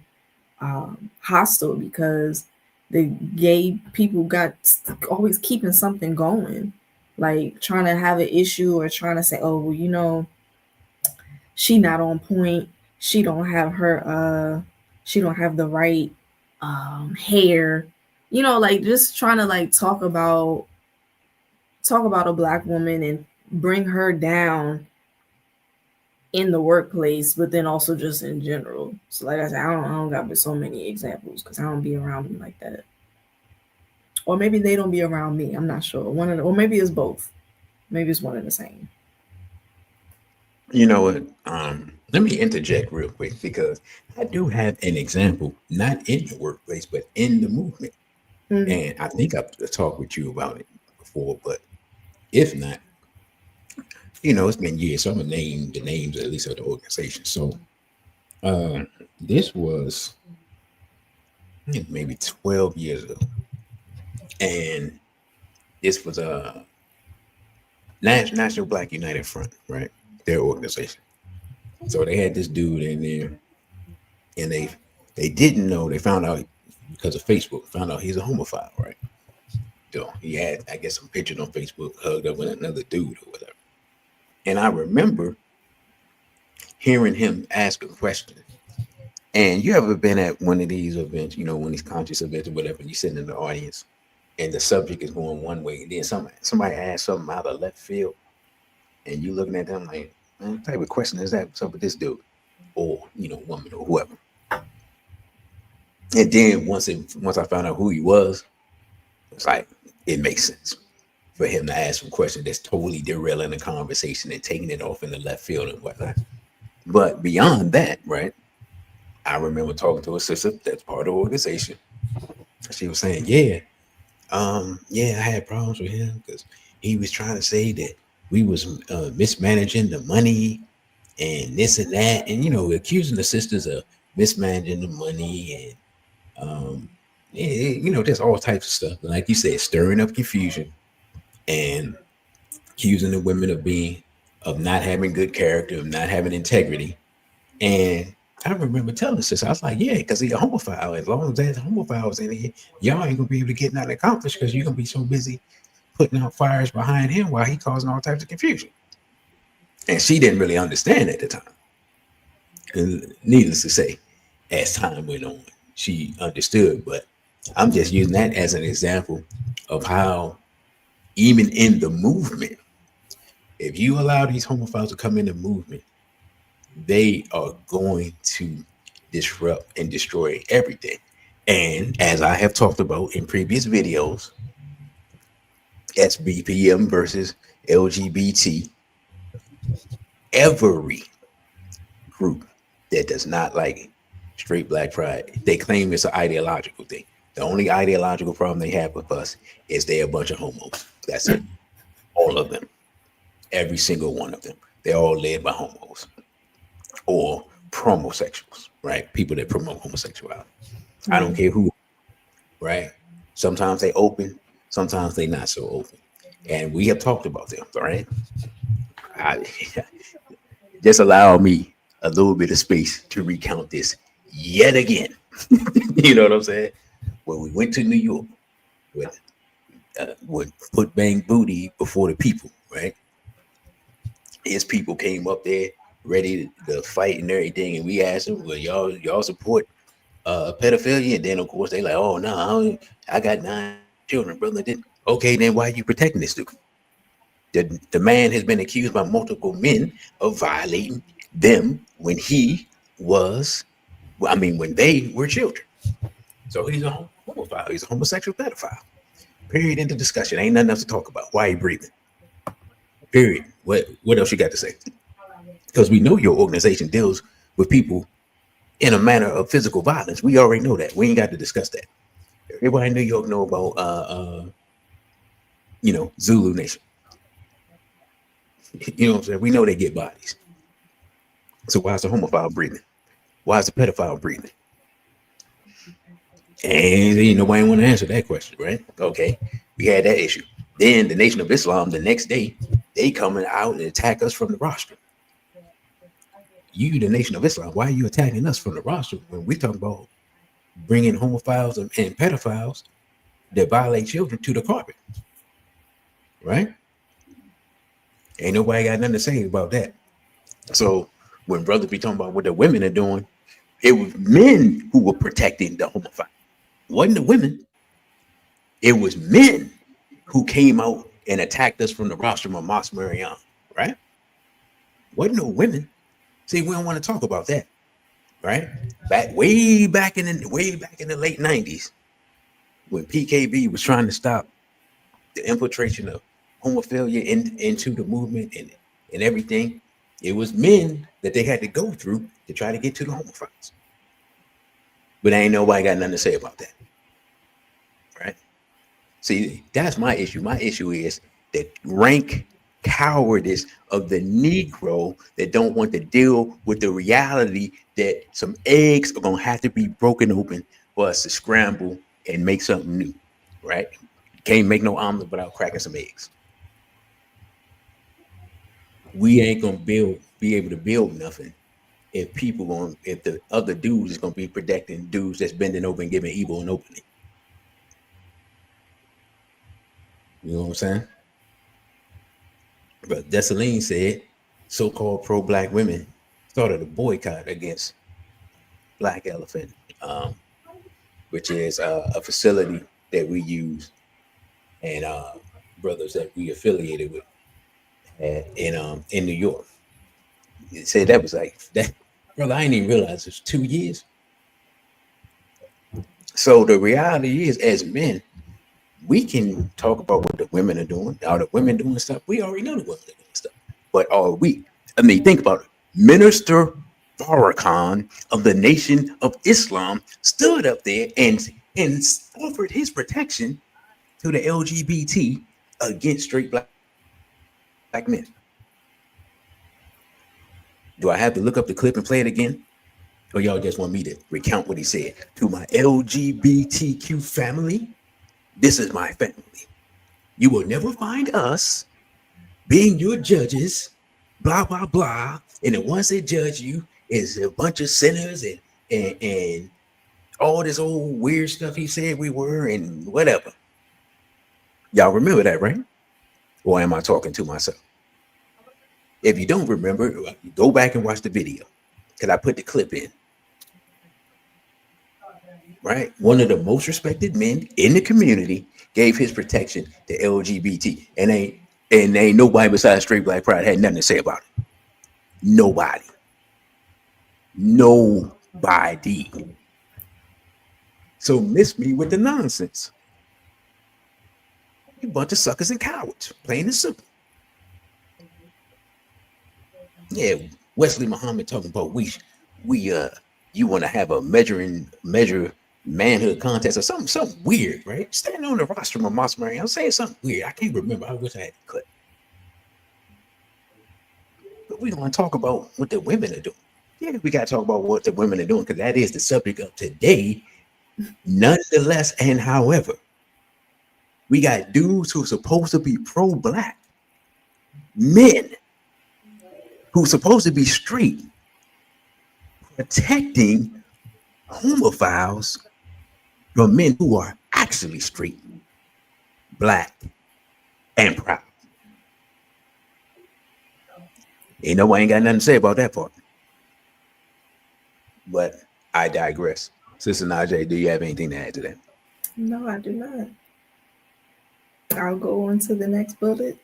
hostile because the gay people got always keeping something going, like trying to have an issue or trying to say, oh well, you know, she not on point, she don't have her she don't have the right hair, you know, like just trying to like talk about a black woman and bring her down in the workplace, but then also just in general. So like I said, I don't got so many examples because I don't be around them like that. Or maybe they don't be around me. I'm not sure. One of the, or maybe it's both. Maybe it's one and the same. You know what? Let me interject real quick because I do have an example, not in the workplace, but in the movement. Mm. And I think I've talked with you about it before, but if not, it's been years. So I'm gonna name the names at least of the organization. So this was maybe 12 years ago. And this was a National Black United Front, right? Their organization. So they had this dude in there, and they didn't know. They found out because of Facebook. Found out he's a homophile, right? So he had, I guess, some pictures on Facebook hugged up with another dude or whatever. And I remember hearing him ask a question. And you ever been at one of these events, one of these conscious events or whatever, and you sitting in the audience and the subject is going one way, and then somebody asks something out of left field, and you looking at them like, man, what type of question is that? What's up with this dude? Or, woman or whoever. And then once I found out who he was, it's like it makes sense for him to ask some question that's totally derailing the conversation and taking it off in the left field and whatnot. But beyond that, right? I remember talking to a sister that's part of the organization. She was saying, yeah, I had problems with him because he was trying to say that we was mismanaging the money and this and that, and accusing the sisters of mismanaging the money and there's all types of stuff. And like you said, stirring up confusion and accusing the women of not having good character, of not having integrity. And I remember telling sis, I was like, yeah, because he's a homophile. As long as there's homophiles in here, y'all ain't gonna be able to get nothing accomplished because you're gonna be so busy putting out fires behind him while he causing all types of confusion. And she didn't really understand at the time. And needless to say, as time went on, she understood. But I'm just using that as an example of how, even in the movement, if you allow these homophiles to come in the movement, they are going to disrupt and destroy everything. And as I have talked about in previous videos, SBPM versus LGBT, every group that does not like straight black pride, they claim it's an ideological thing. The only ideological problem they have with us is they're a bunch of homos. That's it. All of them. Every single one of them. They're all led by homos or promosexuals, right? People that promote homosexuality. Mm-hmm. I don't care who, right? Sometimes they open, sometimes they not so open. And we have talked about them, all right? Just allow me a little bit of space to recount this yet again. You know what I'm saying? When we went to New York, would put bang booty before the people, right? His people came up there ready to fight and everything, and we asked them, well, y'all support pedophilia? And then of course they like, oh no, I got 9 children, brother. Okay, then why are you protecting this dude? The man has been accused by multiple men of violating them when when they were children. So he's a homophile. He's a homosexual pedophile. Period. End of discussion. Ain't nothing else to talk about. Why are you breathing? Period. What else you got to say? Because we know your organization deals with people in a manner of physical violence. We already know that. We ain't got to discuss that. Everybody in New York know about Zulu Nation. You know what I'm saying? We know they get bodies. So why is the homophile breathing? Why is the pedophile breathing? And nobody want to answer that question, right? Okay, we had that issue. Then the Nation of Islam, the next day, they coming out and attack us from the rostrum. You, the Nation of Islam, why are you attacking us from the rostrum when we talk about bringing homophiles and pedophiles that violate children to the carpet, right? Ain't nobody got nothing to say about that. So when brothers be talking about what the women are doing, it was men who were protecting the homophile. It wasn't the women. It was men who came out and attacked us from the rostrum of Mosque Mariam, right? Wasn't no women. See, we don't want to talk about that, right? Way back in the late 90s, when PKB was trying to stop the infiltration of homophilia into the movement and everything, it was men that they had to go through to try to get to the homophiles. But ain't nobody got nothing to say about that, right? See, that's my issue. My issue is the rank cowardice of the Negro that don't want to deal with the reality that some eggs are gonna have to be broken open for us to scramble and make something new, right? Can't make no omelet without cracking some eggs. We ain't gonna be able to build nothing if if the other dudes is gonna be protecting dudes that's bending over and giving evil an opening. You know what I'm saying? But Dessalines said so-called pro-black women started a boycott against Black Elephant, which is a facility that we use and brothers that we affiliated with in New York. He said that was like that, brother. I didn't even realize it was 2 years. So the reality is, as men, we can talk about what the women are doing. Are the women doing stuff? We already know the women are doing stuff. But are we? I mean, think about it. Minister Farrakhan of the Nation of Islam stood up there and offered his protection to the LGBT against straight black men. Do I have to look up the clip and play it again? Or y'all just want me to recount what he said? To my LGBTQ family, this is my family. You will never find us being your judges, blah, blah, blah. And the ones that judge you is a bunch of sinners and all this old weird stuff he said we were and whatever. Y'all remember that, right? Or am I talking to myself? If you don't remember, go back and watch the video because I put the clip in. Right? One of the most respected men in the community gave his protection to LGBT. And ain't nobody besides straight black pride had nothing to say about it. Nobody. So miss me with the nonsense. You bunch of suckers and cowards, plain and simple. Yeah, Wesley Muhammad talking about you want to have a measure manhood contest or something weird, right? Standing on the rostrum of Mosque Mariam, I'm saying something weird. I can't remember. I wish I had the clip. But we want to talk about what the women are doing. Yeah, we got to talk about what the women are doing because that is the subject of today. Nonetheless, and however, we got dudes who are supposed to be pro-black, men who are supposed to be straight, protecting homophiles from men who are actually straight, black, and proud. Ain't nobody ain't got nothing to say about that part. But I digress. Sister Najee, do you have anything to add to that? No, I do not. I'll go on to the next bullet.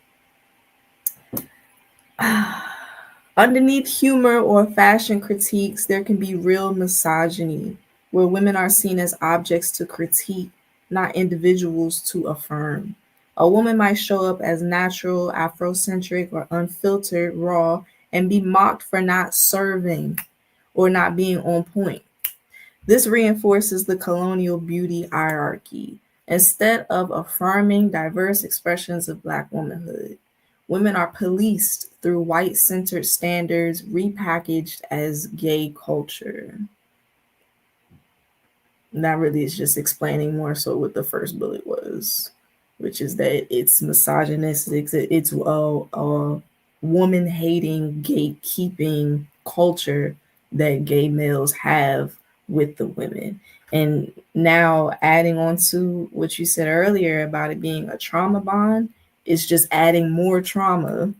Underneath humor or fashion critiques, there can be real misogyny, where women are seen as objects to critique, not individuals to affirm. A woman might show up as natural, Afrocentric, or unfiltered, raw, and be mocked for not serving or not being on point. This reinforces the colonial beauty hierarchy instead of affirming diverse expressions of Black womanhood. Women are policed through white-centered standards repackaged as gay culture. And that really is just explaining more so what the first bullet was, which is that it's misogynistic, it's a woman-hating, gatekeeping culture that gay males have with the women. And now adding on to what you said earlier about it being a trauma bond, it's just adding more trauma.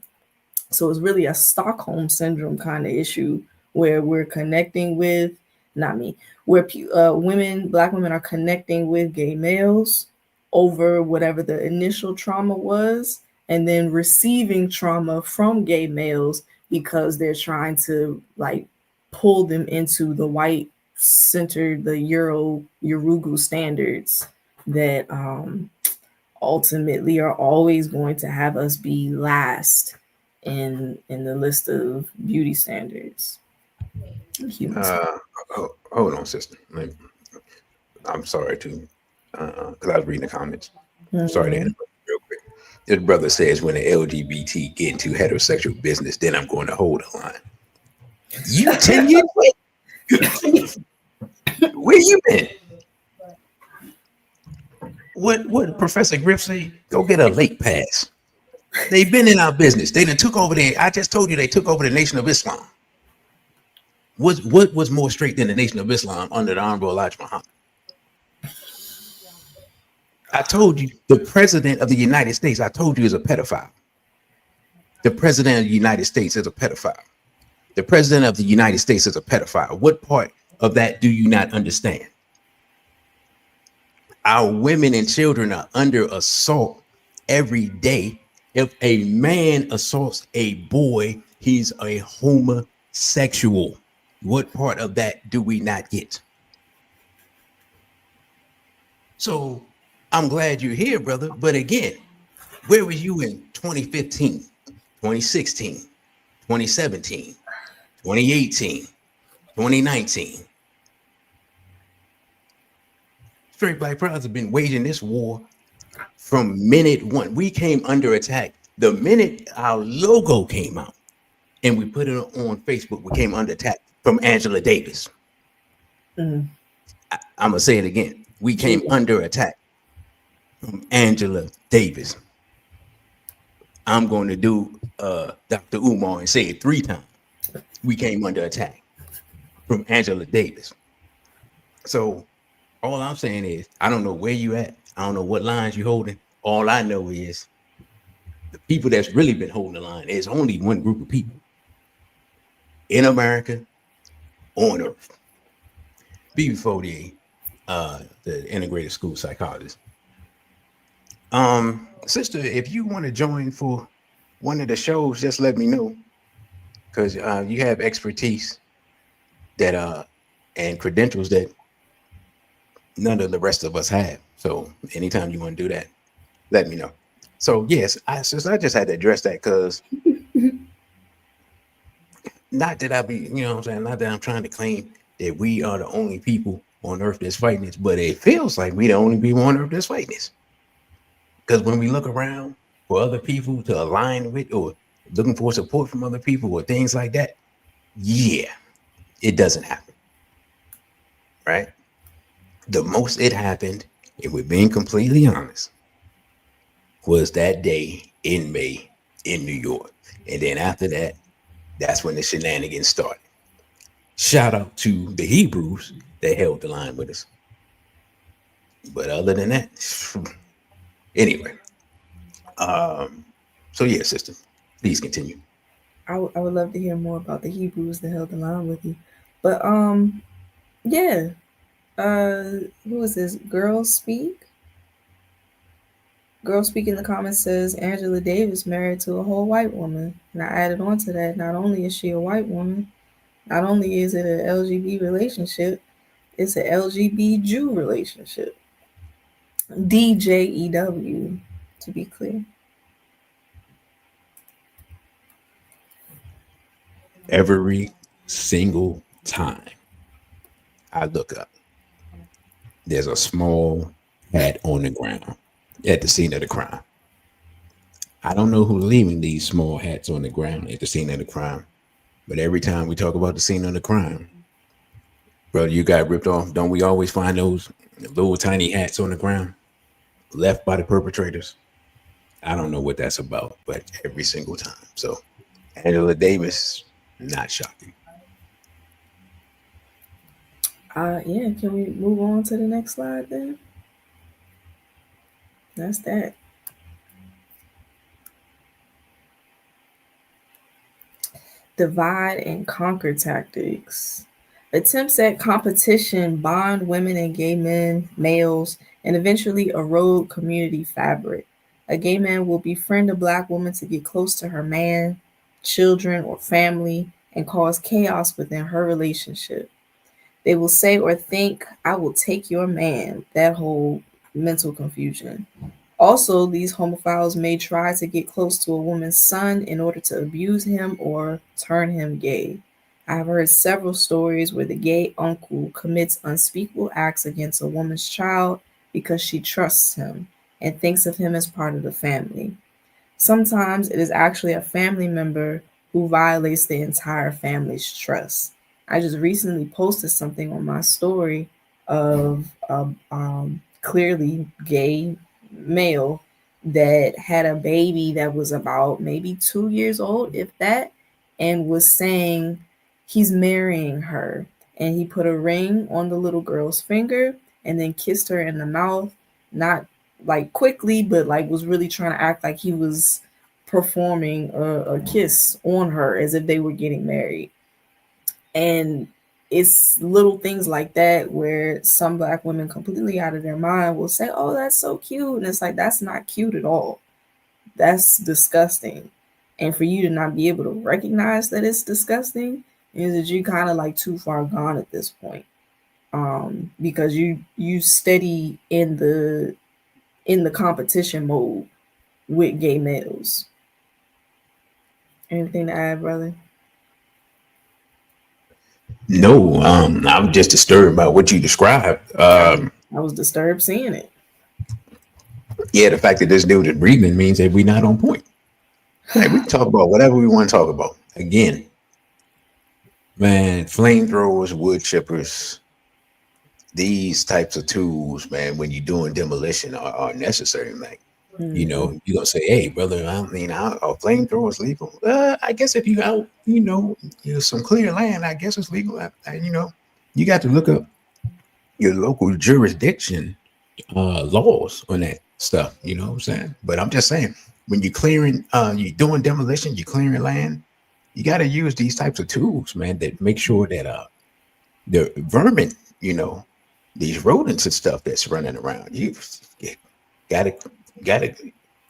So it's really a Stockholm syndrome kind of issue where we're connecting with, not me, where black women are connecting with gay males over whatever the initial trauma was, and then receiving trauma from gay males because they're trying to like pull them into the white centered, the Yurugu standards that ultimately are always going to have us be last in the list of beauty standards. Hold on, sister. I'm sorry to, because I was reading the comments. Sorry to interrupt real quick. This brother says when the LGBT get into heterosexual business, then I'm going to hold the line. You 10 years late? Where you been? What Professor Griff say? Go get a late pass. They've been in our business. They done took over there. I just told you they took over the Nation of Islam. What was more straight than the Nation of Islam under the Honorable Elijah Muhammad? I told you the president of the United States, I told you, is a pedophile. The president of the United States is a pedophile. The president of the United States is a pedophile. What part of that do you not understand? Our women and children are under assault every day. If a man assaults a boy, he's a homosexual. What part of that do we not get? So I'm glad you're here, brother. But again, where were you in 2015, 2016, 2017, 2018, 2019? Straight Black Proud's have been waging this war from minute one. We came under attack the minute our logo came out and we put it on Facebook. We came under attack from Angela Davis. I'm gonna say it again. We came under attack from Angela Davis. I'm going to do Dr. Umar and say it 3 times. We came under attack from Angela Davis. So all I'm saying is, I don't know where you at. I don't know what lines you're holding. All I know is the people that's really been holding the line is only one group of people in America on Earth. B40, the integrated school psychologist. Sister, if you want to join for one of the shows, just let me know, because you have expertise that and credentials that none of the rest of us have. So anytime you want to do that, let me know. So yes, I just had to address that, because not that I be, you know what I'm saying, not that I'm trying to claim that we are the only people on earth that's fighting this, but it feels like we the only people on earth that's fighting this. Because when we look around for other people to align with, or looking for support from other people or things like that, yeah, it doesn't happen. Right? The most it happened, if we're being completely honest, was that day in May in New York. And then after that, that's when the shenanigans started. Shout out to the Hebrews that held the line with us. But other than that, anyway. So yeah, sister, please continue. I would love to hear more about the Hebrews that held the line with you. But yeah. Who is this? Girl Speak? Girl Speak in the comments says Angela Davis married to a whole white woman. And I added on to that, not only is she a white woman, not only is it an LGBT relationship, it's an LGBT Jew relationship. DJEW, to be clear. Every single time I look up, there's a small hat on the ground at the scene of the crime. I don't know who's leaving these small hats on the ground at the scene of the crime, but every time we talk about the scene of the crime, brother, you got ripped off. Don't we always find those little tiny hats on the ground left by the perpetrators? I don't know what that's about, but every single time. So, Angela Davis, not shocking. Yeah, can we move on to the next slide then? That's that. Divide and conquer tactics. Attempts at competition bond women and gay men, males, and eventually erode community fabric. A gay man will befriend a black woman to get close to her man, children, or family and cause chaos within her relationship. They will say or think, I will take your man. That whole mental confusion. Also, these homophiles may try to get close to a woman's son in order to abuse him or turn him gay. I have heard several stories where the gay uncle commits unspeakable acts against a woman's child because she trusts him and thinks of him as part of the family. Sometimes it is actually a family member who violates the entire family's trust. I just recently posted something on my story of a clearly gay male that had a baby that was about maybe 2 years old, if that, and was saying he's marrying her. And he put a ring on the little girl's finger and then kissed her in the mouth, not like quickly, but like was really trying to act like he was performing a kiss on her as if they were getting married. And it's little things like that where some black women completely out of their mind will say, oh, that's so cute. And it's like, that's not cute at all. That's disgusting. And for you to not be able to recognize that it's disgusting is that you kind of like too far gone at this point. Because you steady in the competition mode with gay males. Anything to add, brother? No, I'm just disturbed by what you described. I was disturbed seeing it. Yeah, the fact that this dude is breathing means that we're not on point. Like, we can talk about whatever we want to talk about. Again, man, flamethrowers, wood chippers, these types of tools, man, when you're doing demolition are necessary, man. Mm-hmm. You know, you're going to say, hey, brother, I mean, are flamethrowers legal? I guess if you out, some clear land, I guess it's legal. You got to look up your local jurisdiction laws on that stuff. You know what I'm saying? But I'm just saying, when you're clearing, you're doing demolition, you're clearing land, you got to use these types of tools, man, that make sure that the vermin, these rodents and stuff that's running around, you gotta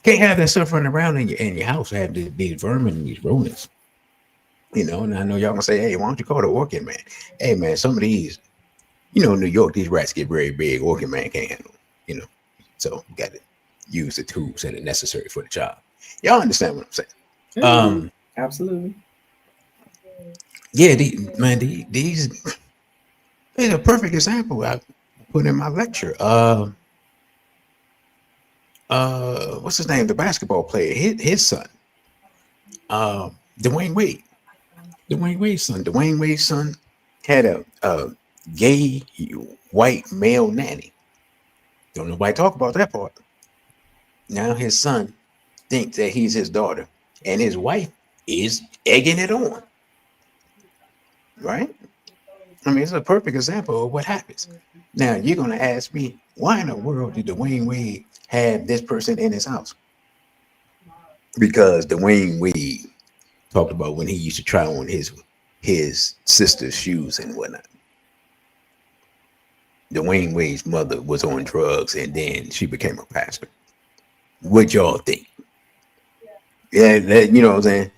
can't have that stuff running around in your house. Have these vermin and these rodents, And I know y'all gonna say, hey, why don't you call the orchid man? Hey, man, some of these, New York, these rats get very big. Orchid man can't handle them, So you got to use the tools that are necessary for the job. Y'all understand what I'm saying? Mm-hmm. Absolutely. Yeah, these is a perfect example I put in my lecture. What's his name? The basketball player, his son, Dwayne Wade. Dwayne Wade's son had a gay white male nanny. Don't nobody talk about that part. Now his son thinks that he's his daughter, and his wife is egging it on. Right? I mean, it's a perfect example of what happens. Now you're gonna ask me, why in the world did Dwayne Wade have this person in his house? Because Dwayne Wade talked about when he used to try on his sister's shoes and whatnot. Dwayne Wade's mother was on drugs, and then she became a pastor. What y'all think? Yeah, you know what I'm saying?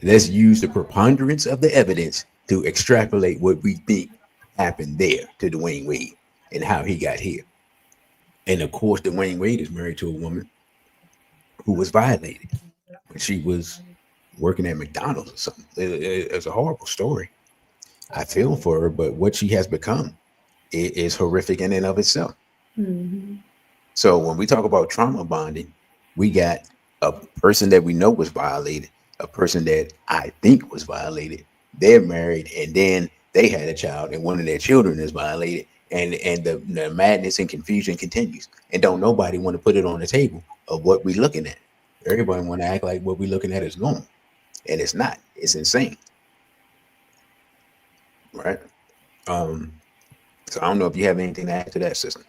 Let's use the preponderance of the evidence to extrapolate what we think happened there to Dwayne Wade and how he got here. And of course, Dwayne Wade is married to a woman who was violated when she was working at McDonald's or something. It's a horrible story. I feel for her, but what she has become is horrific in and of itself. Mm-hmm. So when we talk about trauma bonding, we got a person that we know was violated, a person that I think was violated. They're married, and then they had a child, and one of their children is violated, and the madness and confusion continues. And don't nobody want to put it on the table of what we're looking at. Everybody want to act like what we're looking at is normal, and it's not. It's insane, right? Um, so I don't know if you have anything to add to that, sister.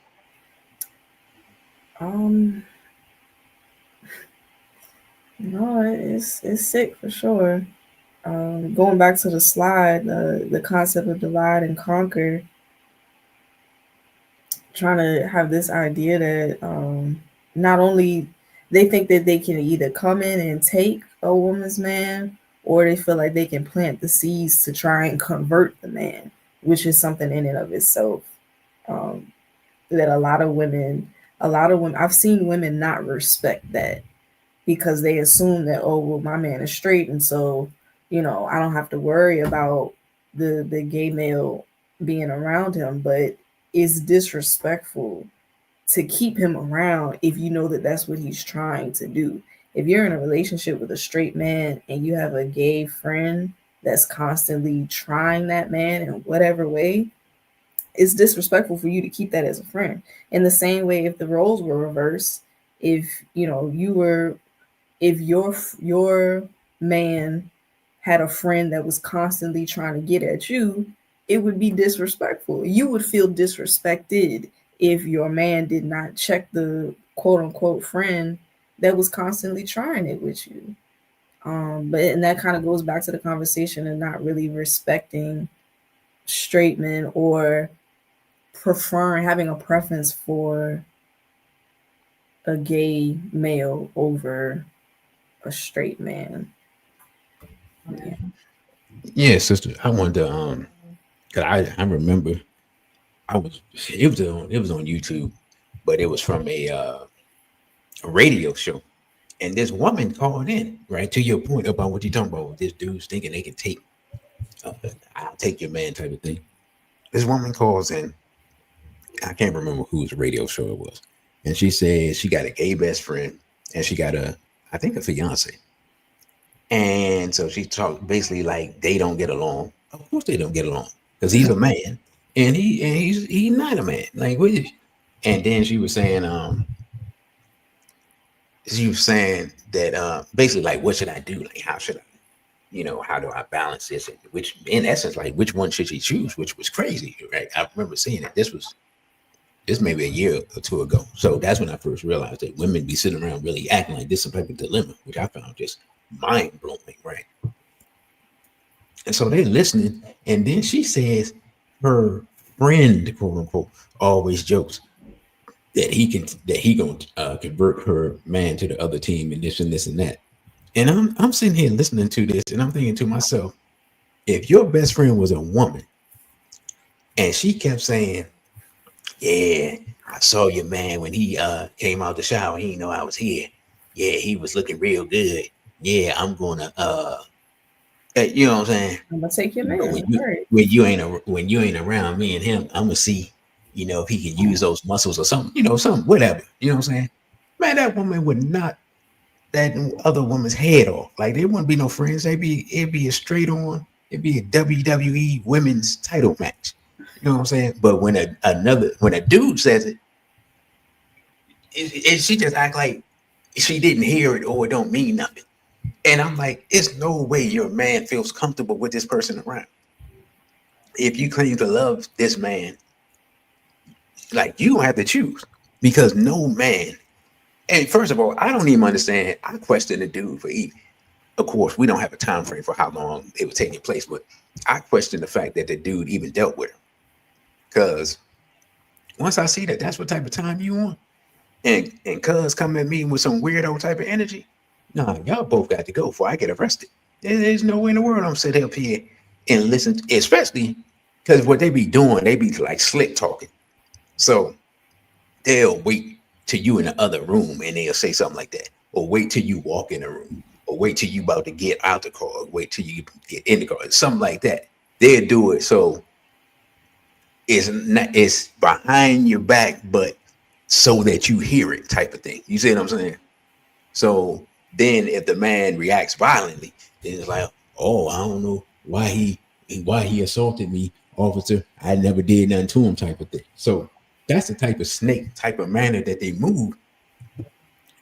Um, no, it's sick for sure. Going back to the slide, the concept of divide and conquer, trying to have this idea that not only they think that they can either come in and take a woman's man, or they feel like they can plant the seeds to try and convert the man, which is something in and of itself. Um, that a lot of women, I've seen women not respect that because they assume that, oh well, my man is straight, and so I don't have to worry about the gay male being around him. But it's disrespectful to keep him around if you know that that's what he's trying to do. If you're in a relationship with a straight man and you have a gay friend that's constantly trying that man in whatever way, it's disrespectful for you to keep that as a friend. In the same way, if the roles were reversed, if you were if your man had a friend that was constantly trying to get at you, it would be disrespectful. You would feel disrespected if your man did not check the quote unquote friend that was constantly trying it with you. But and that kind of goes back to the conversation and not really respecting straight men, or preferring, having a preference for a gay male over a straight man. Yeah. Yeah, sister. I wanted to cause I remember it was on YouTube, but it was from a radio show. And this woman called in, right? To your point about what you're talking about, this dude's thinking they can take I'll take your man type of thing. This woman calls in, I can't remember whose radio show it was. And she says she got a gay best friend and she got I think a fiance. And so she talked basically like they don't get along. Of course they don't get along because he's a man and he's not a man. Like what is, and then she was saying that basically like what should I do? Like how should I, how do I balance this? Which in essence, like which one should she choose? Which was crazy, right? I remember seeing it. This maybe a year or two ago. So that's when I first realized that women be sitting around really acting like this is some type of dilemma, which I found just mind blowing, right? And so they're listening, and then she says her friend, quote unquote, always jokes that he gonna convert her man to the other team and this and that. And I'm sitting here listening to this, and I'm thinking to myself, if your best friend was a woman, and she kept saying, "Yeah, I saw your man when he came out the shower. He didn't know I was here. Yeah, he was looking real good. Yeah, I'm gonna you know what I'm saying? I'm gonna take your man. When you ain't around me and him, I'm gonna see, if he can use those muscles or something, something, whatever. You know what I'm saying? Man, that woman would knock that other woman's head off. Like there wouldn't be no friends. It'd be a straight on. It'd be a WWE women's title match. You know what I'm saying? But when a dude says it, she just act like she didn't hear it or it don't mean nothing. And I'm like, it's no way your man feels comfortable with this person around. If you claim to love this man, like you don't have to choose because no man. And first of all, I don't even understand. I question the dude for eating. Of course, we don't have a time frame for how long it was taking place, but I question the fact that the dude even dealt with her. Because once I see that that's what type of time you want, and cuz come at me with some weirdo type of energy, nah, y'all both got to go before I get arrested. There's no way in the world I'm sitting up here and listen, especially because what they be doing, they be like slick talking. So they'll wait till you in the other room and they'll say something like that, or wait till you walk in the room, or wait till you about to get out the car, or wait till you get in the car, something like that. They'll do it so it's behind your back, but so that you hear it type of thing. You see what I'm saying? So Then if the man reacts violently, then it's like, oh, I don't know why he assaulted me, officer. I never did nothing to him, type of thing. So that's the type of snake type of manner that they move.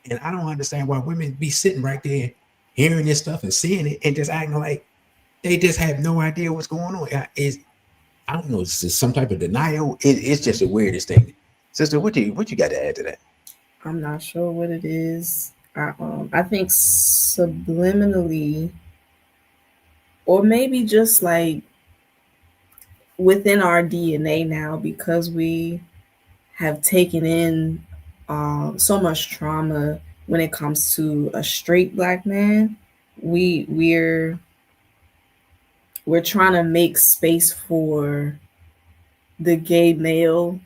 And I don't understand why women be sitting right there hearing this stuff and seeing it and just acting like they just have no idea what's going on. I don't know, it's just some type of denial. It's just the weirdest thing. Sister, what you got to add to that? I'm not sure what it is. I think subliminally, or maybe just like within our DNA now, because we have taken in so much trauma when it comes to a straight black man. We're trying to make space for the gay male,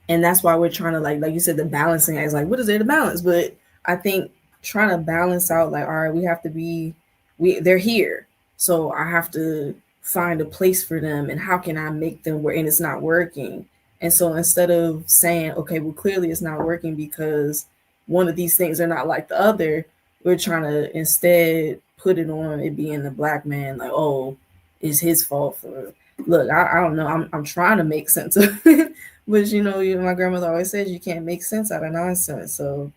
and that's why we're trying to like you said, the balancing act is like, what is there to balance? But I think trying to balance out, like, all right, we have to be, they're here, so I have to find a place for them, and how can I make them work, and it's not working. And so instead of saying, okay, well, clearly it's not working because one of these things are not like the other, we're trying to instead put it on it being the black man, like, oh, it's his fault for, look, I don't know, I'm trying to make sense of it. But my grandmother always says you can't make sense out of nonsense. So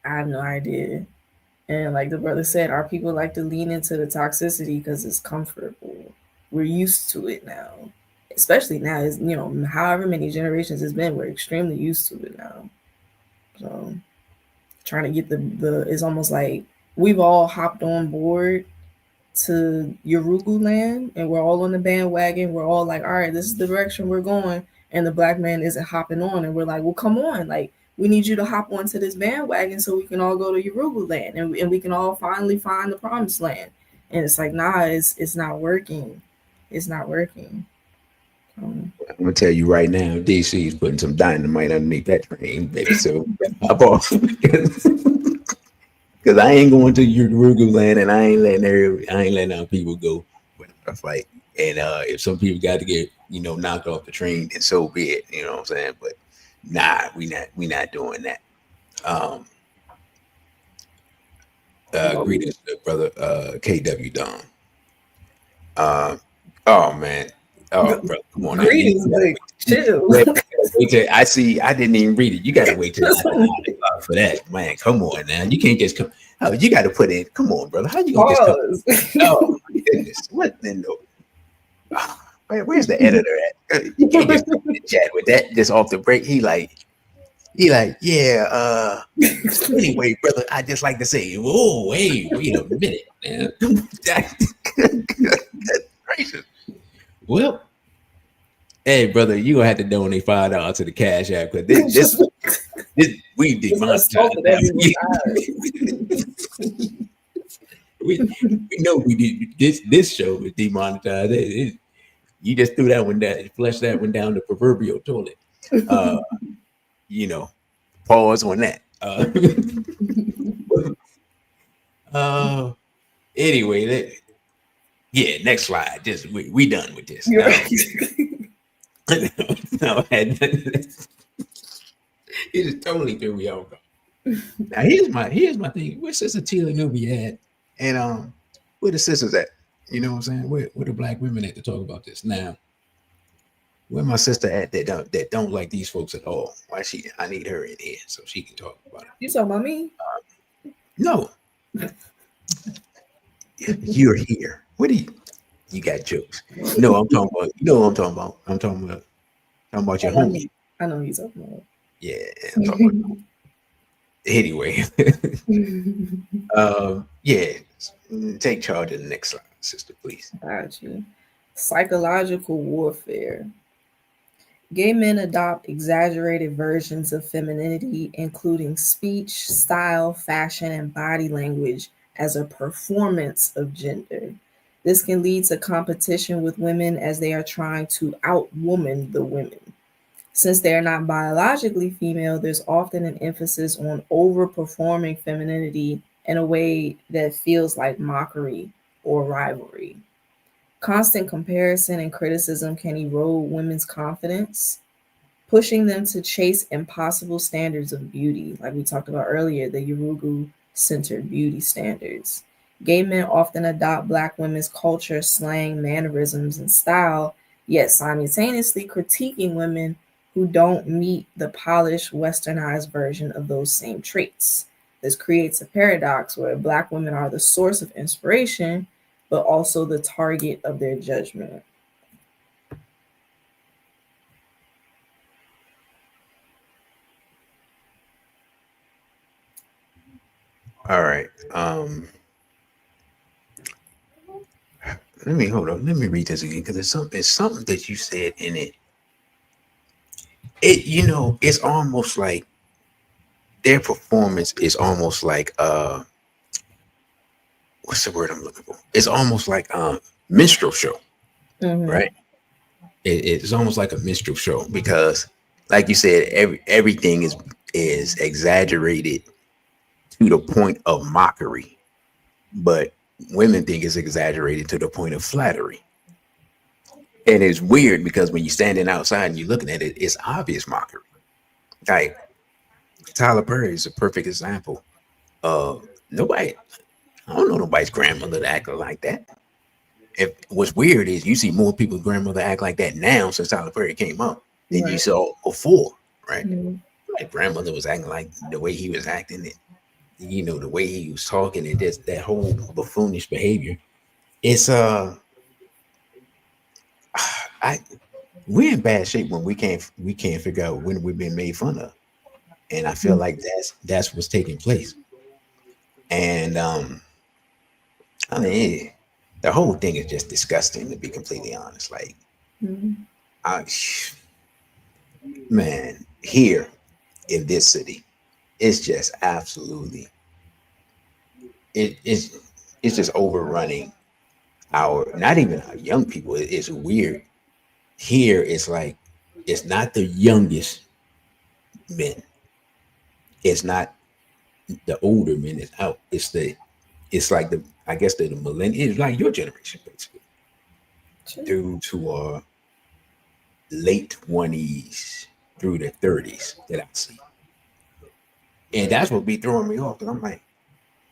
I have no idea. And like the brother said, our people like to lean into the toxicity because it's comfortable. We're used to it now. Especially now, is however many generations it's been, we're extremely used to it now. So trying to get the it's almost like we've all hopped on board to Yorugu land, and we're all on the bandwagon. We're all like, all right, this is the direction we're going. And the black man isn't hopping on. And we're like, well, come on. Like, we need you to hop onto this bandwagon so we can all go to Yorugu land, and we can all finally find the promised land. And it's like, nah, it's not working. It's not working. I'm gonna tell you right now, DC is putting some dynamite underneath that train, baby. So hop off, because I ain't going to Urugu land, and I ain't letting our people go with a fight. And if some people got to get knocked off the train, then so be it. You know what I'm saying? But nah, we not doing that. Greetings, brother KW Don. Oh man. Oh, brother, come on. Greetings, like, chill. Wait till I see. I didn't even read it. You got to wait till for that, man. Come on now. You can't just come. Oh, you got to put in. Come on, brother. How you gonna just come? Oh my goodness. What then? No. Oh, where's the editor at? You can't just chat with that just off the break. He like, yeah. Anyway, brother, I just like to say, whoa, wait a minute, man. That's gracious. Well, hey, brother, you gonna have to donate $5 to the Cashapp, because this we demonetized. we know we did this show was demonetized. You just threw that one down, flushed that one down the proverbial toilet. Pause on that. Anyway, yeah, next slide. Just we done with this. No, it just totally threw me off. Now here's my thing. Where's Sister Tila Newby at? And where the sisters at? You know what I'm saying? Where the black women at to talk about this? Now, where my sister at that don't like these folks at all? Why I need her in here so she can talk about it. You talking about me? No. You're here. What do you got jokes? No, I'm talking about, what I'm talking about. I'm talking about your homie. I know he's talking about. Yeah, I'm talking about. Anyway. Yeah. Take charge of the next slide, sister, please. Got you. Psychological warfare. Gay men adopt exaggerated versions of femininity, including speech, style, fashion, and body language, as a performance of gender. This can lead to competition with women as they are trying to out-woman the women. Since they are not biologically female, there's often an emphasis on overperforming femininity in a way that feels like mockery or rivalry. Constant comparison and criticism can erode women's confidence. pushing them to chase impossible standards of beauty, like we talked about earlier, the Yurugu centered beauty standards. Gay men often adopt Black women's culture, slang, mannerisms, and style, yet simultaneously critiquing women who don't meet the polished, westernized version of those same traits. This creates a paradox where Black women are the source of inspiration, but also the target of their judgment. All right. Let me hold on. Let me read this again because it's something that you said in it. It's almost like their performance is almost like what's the word I'm looking for? It's almost like a minstrel show, right? It's almost like a minstrel show because, like you said, everything is exaggerated to the point of mockery, but women think it's exaggerated to the point of flattery. And it's weird because when you're standing outside and you're looking at it, it's obvious mockery. Like Tyler Perry is a perfect example of nobody. I don't know nobody's grandmother that act like that. If what's weird is you see more people's grandmother act like that now since Tyler Perry came up than you saw before, right? Like grandmother was acting like the way he was acting, the way he was talking, and just that whole buffoonish behavior. It's I we're in bad shape when we can't figure out when we've been made fun of, and I feel like that's what's taking place. And I mean, the whole thing is just disgusting, to be completely honest. Like, I, man, here in this city, it's just absolutely it's just overrunning our not even our young people. It's weird. Here, it's like it's not the youngest men. It's not the older men. It's out. It's like the I guess the millennial. It's like your generation basically, through to late 20s through the 30s that I see. And that's what be throwing me off because I'm like,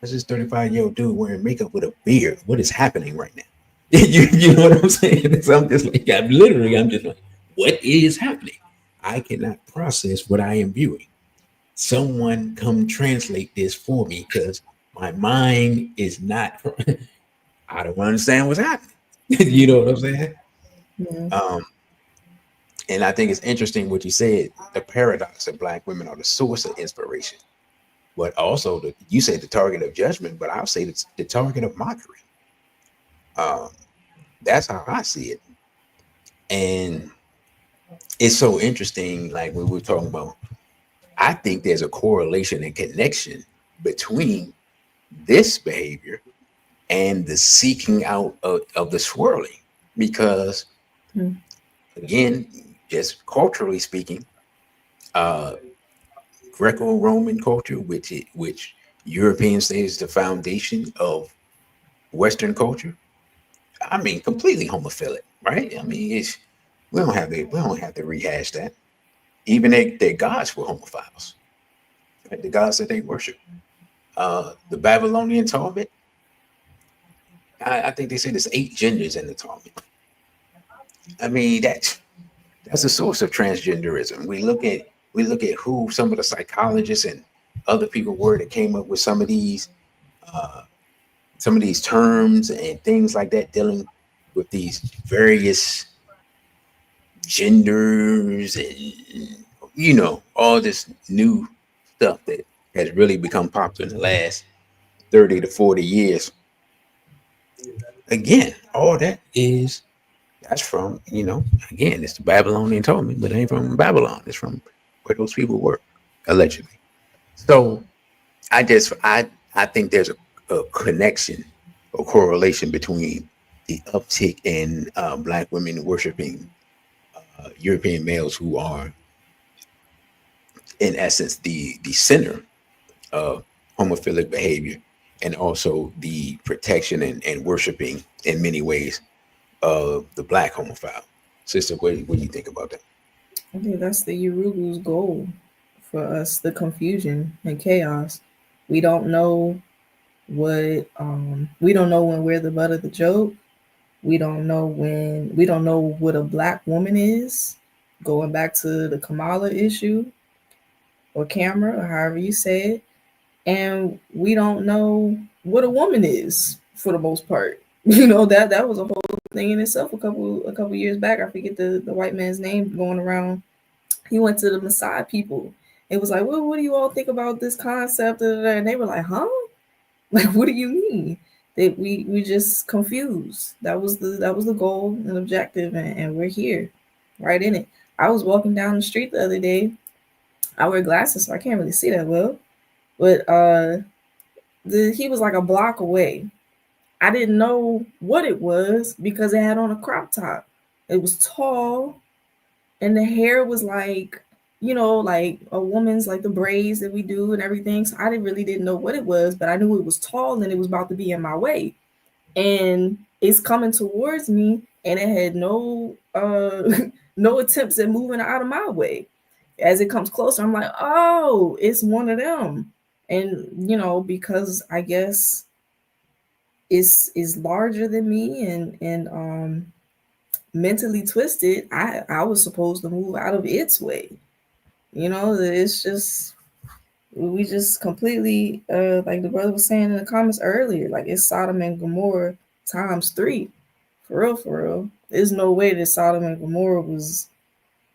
this is 35-year-old dude wearing makeup with a beard. What is happening right now? you know what I'm saying? So I'm just like, I'm just like, what is happening? I cannot process what I am viewing. Someone come translate this for me because my mind is not, I don't understand what's happening. You know what I'm saying? Um, and I think it's interesting what you said, the paradox of Black women are the source of inspiration, but also you say the target of judgment, but I'll say it's the target of mockery. Um, that's how I see it. And it's so interesting, like when we were talking about, I think there's a correlation and connection between this behavior and the seeking out of the swirling. Because again, just culturally speaking, uh, Greco-Roman culture, which Europeans say is the foundation of Western culture. I mean, completely homophilic, right? I mean, we don't have to rehash that. Even their gods were homophiles, right? The gods that they worship. The Babylonian Talmud, I think they say there's 8 genders in the Talmud. I mean, that's a source of transgenderism. We look at who some of the psychologists and other people were that came up with uh, some of these terms and things like that, dealing with these various genders and all this new stuff that has really become popular in the last 30 to 40 years. Again, all that's from, again, it's the Babylonian Talmud, but it ain't from Babylon. It's from where those people were, allegedly. So I think there's a connection, a correlation between the uptick in Black women worshiping European males who are, in essence, the center of homophilic behavior, and also the protection and worshiping in many ways of the Black homophile. Sister, what do you think about that? I think that's the Urugu's goal for us, the confusion and chaos. We don't know we don't know when we're the butt of the joke. We don't know what a black woman is. Going back to the Kamala issue or camera or however you say it. And we don't know what a woman is for the most part. You know, that was a whole thing in itself a couple years back. I forget the white man's name going around. He went to the Maasai people. It was like, well, what do you all think about this concept? And they were like, huh? Like, what do you mean? That we just confused. That was the goal and objective, and we're here, right in it. I was walking down the street the other day. I wear glasses, so I can't really see that well. But he was like a block away. I didn't know what it was because it had on a crop top. It was tall, and the hair was like, like a woman's, like the braids that we do and everything. So I didn't know what it was, but I knew it was tall and it was about to be in my way. And it's coming towards me, and it had no no attempts at moving out of my way. As it comes closer, I'm like, oh, it's one of them. And because I guess is larger than me and mentally twisted, I was supposed to move out of its way. It's just we just completely like the brother was saying in the comments earlier, like it's Sodom and Gomorrah times three. For real, for real. There's no way that Sodom and Gomorrah was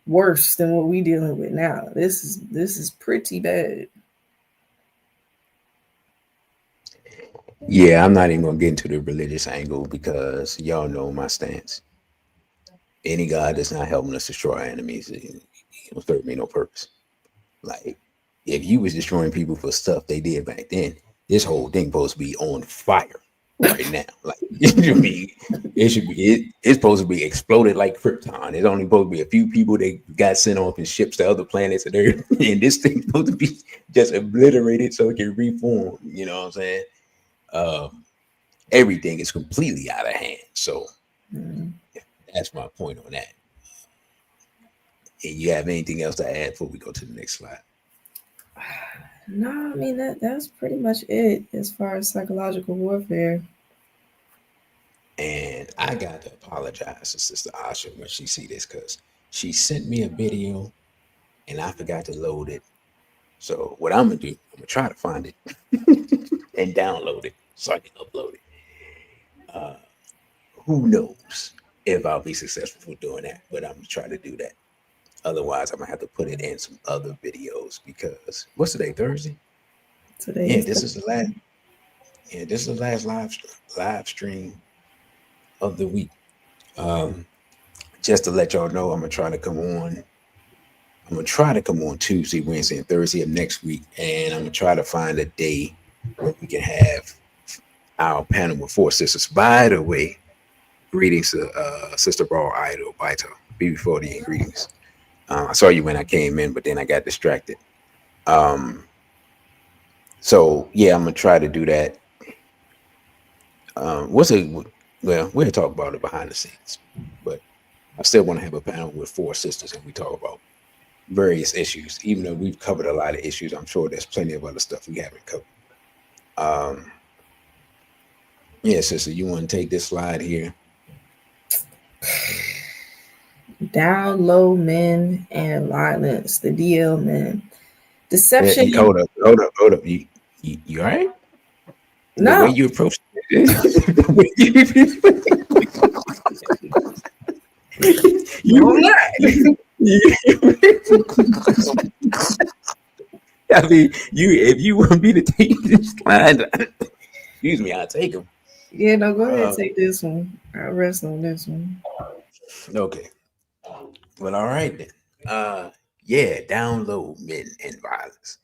worse than what we dealing with now. This is pretty bad. Yeah, I'm not even gonna get into the religious angle because y'all know my stance. Any God that's not helping us destroy our enemies, it will serve me no purpose. Like, if you was destroying people for stuff they did back then, this whole thing supposed to be on fire right now. Like, you know what I mean? It should be. It's supposed to be exploded like Krypton. It's only supposed to be a few people that got sent off in ships to other planets, and and this thing's supposed to be just obliterated so it can reform. You know what I'm saying? Um, Everything is completely out of hand. So Mm. that's my point on that. And you have anything else to add before we go to the next slide? No, I mean that's pretty much it as far as psychological warfare. And I got to apologize to Sister Asha when she see this because she sent me a video and I forgot to load it. So what I'm gonna do, I'm gonna try to find it and download it so I can upload it. Uh, who knows if I'll be successful for doing that, but I'm gonna try to do that. Otherwise, I'm gonna have to put it in some other videos because what's today? Thursday? Today Yeah, is this is the last. Yeah, this is the last live stream of the week. Um, just to let y'all know, I'm gonna try to come on. I'm gonna try to come on Tuesday, Wednesday, and Thursday of next week, and I'm gonna try to find a day where we can have our panel with four sisters. By the way, greetings to Sister Ball Idol Baito. Before the greetings. I saw you when I came in, but then I got distracted. Um, so yeah, I'm gonna try to do that. What's it? Well, we'll talk about it behind the scenes, but I still want to have a panel with four sisters and we talk about various issues. Even though we've covered a lot of issues, I'm sure there's plenty of other stuff we haven't covered. Um, yeah, sister, you want to take this slide here? down low men and violence, the DL men. Deception. Hold up. You all right? The way No. you approach the way No, I'm you, not. I mean, if you want me to take this slide, excuse me, I'll take them. Yeah, no, go ahead, Uh, take this one. I'll rest on this one. okay. Well, all right then. Yeah, down low men and violence.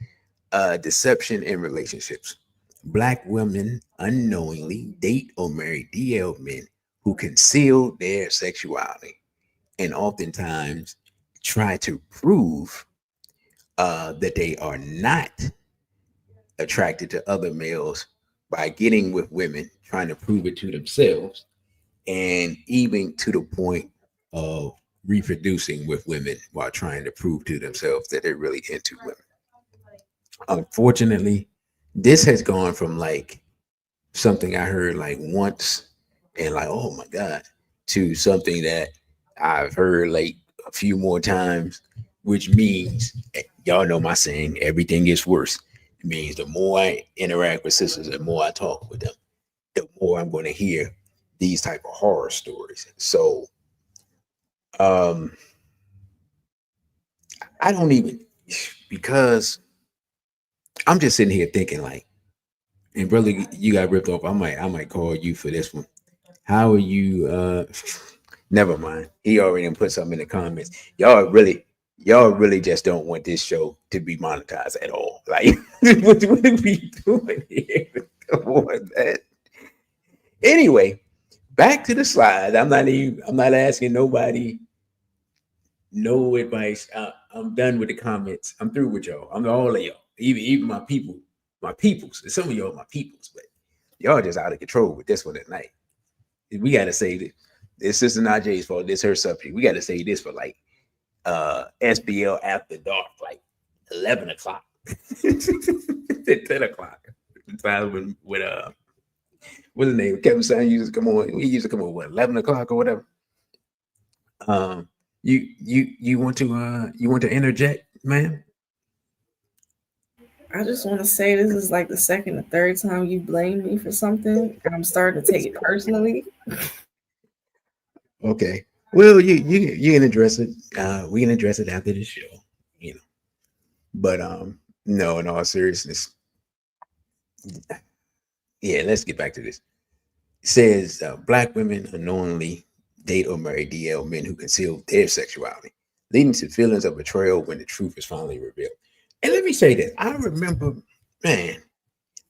Deception in relationships. Black women unknowingly date or marry DL men who conceal their sexuality and oftentimes try to prove that they are not attracted to other males by getting with women, trying to prove it to themselves, and even to the point of reproducing with women while trying to prove to themselves that they're really into women. Unfortunately, this has gone from like something I heard like once and like, oh my God, to something that I've heard like a few more times, which means y'all know my saying, everything gets worse. It means the more I interact with sisters, the more I talk with them, the more I'm going to hear these type of horror stories. So um I don't even, because I'm just sitting here thinking like, and brother, you got ripped off. I might call you for this one. How are you? Never mind. He already put something in the comments. Y'all really just don't want this show to be monetized at all. Like, what are we doing here? Come on, man. Anyway, back to the slide. I'm not asking nobody no advice. I'm done with the comments. I'm through with y'all. I'm all of y'all. Even my people, my peoples. Some of y'all my peoples, but y'all just out of control with this one at night. We gotta say that this is Najee's fault. This is her subject. We gotta say this for like SBL after dark, like 11 o'clock. 10 o'clock. The time when what's the name? Kevin Stein used to come on. He used to come on what 11 o'clock or whatever. You want to interject, man? I just want to say this is like the second or third time you blame me for something. I'm starting to take it personally. Okay. Well, you can address it. We can address it after the show, you know. But no, in all seriousness, yeah. Let's get back to this. It says black women unknowingly date or marry DL men who conceal their sexuality, leading to feelings of betrayal when the truth is finally revealed. And let me say this: I remember, man,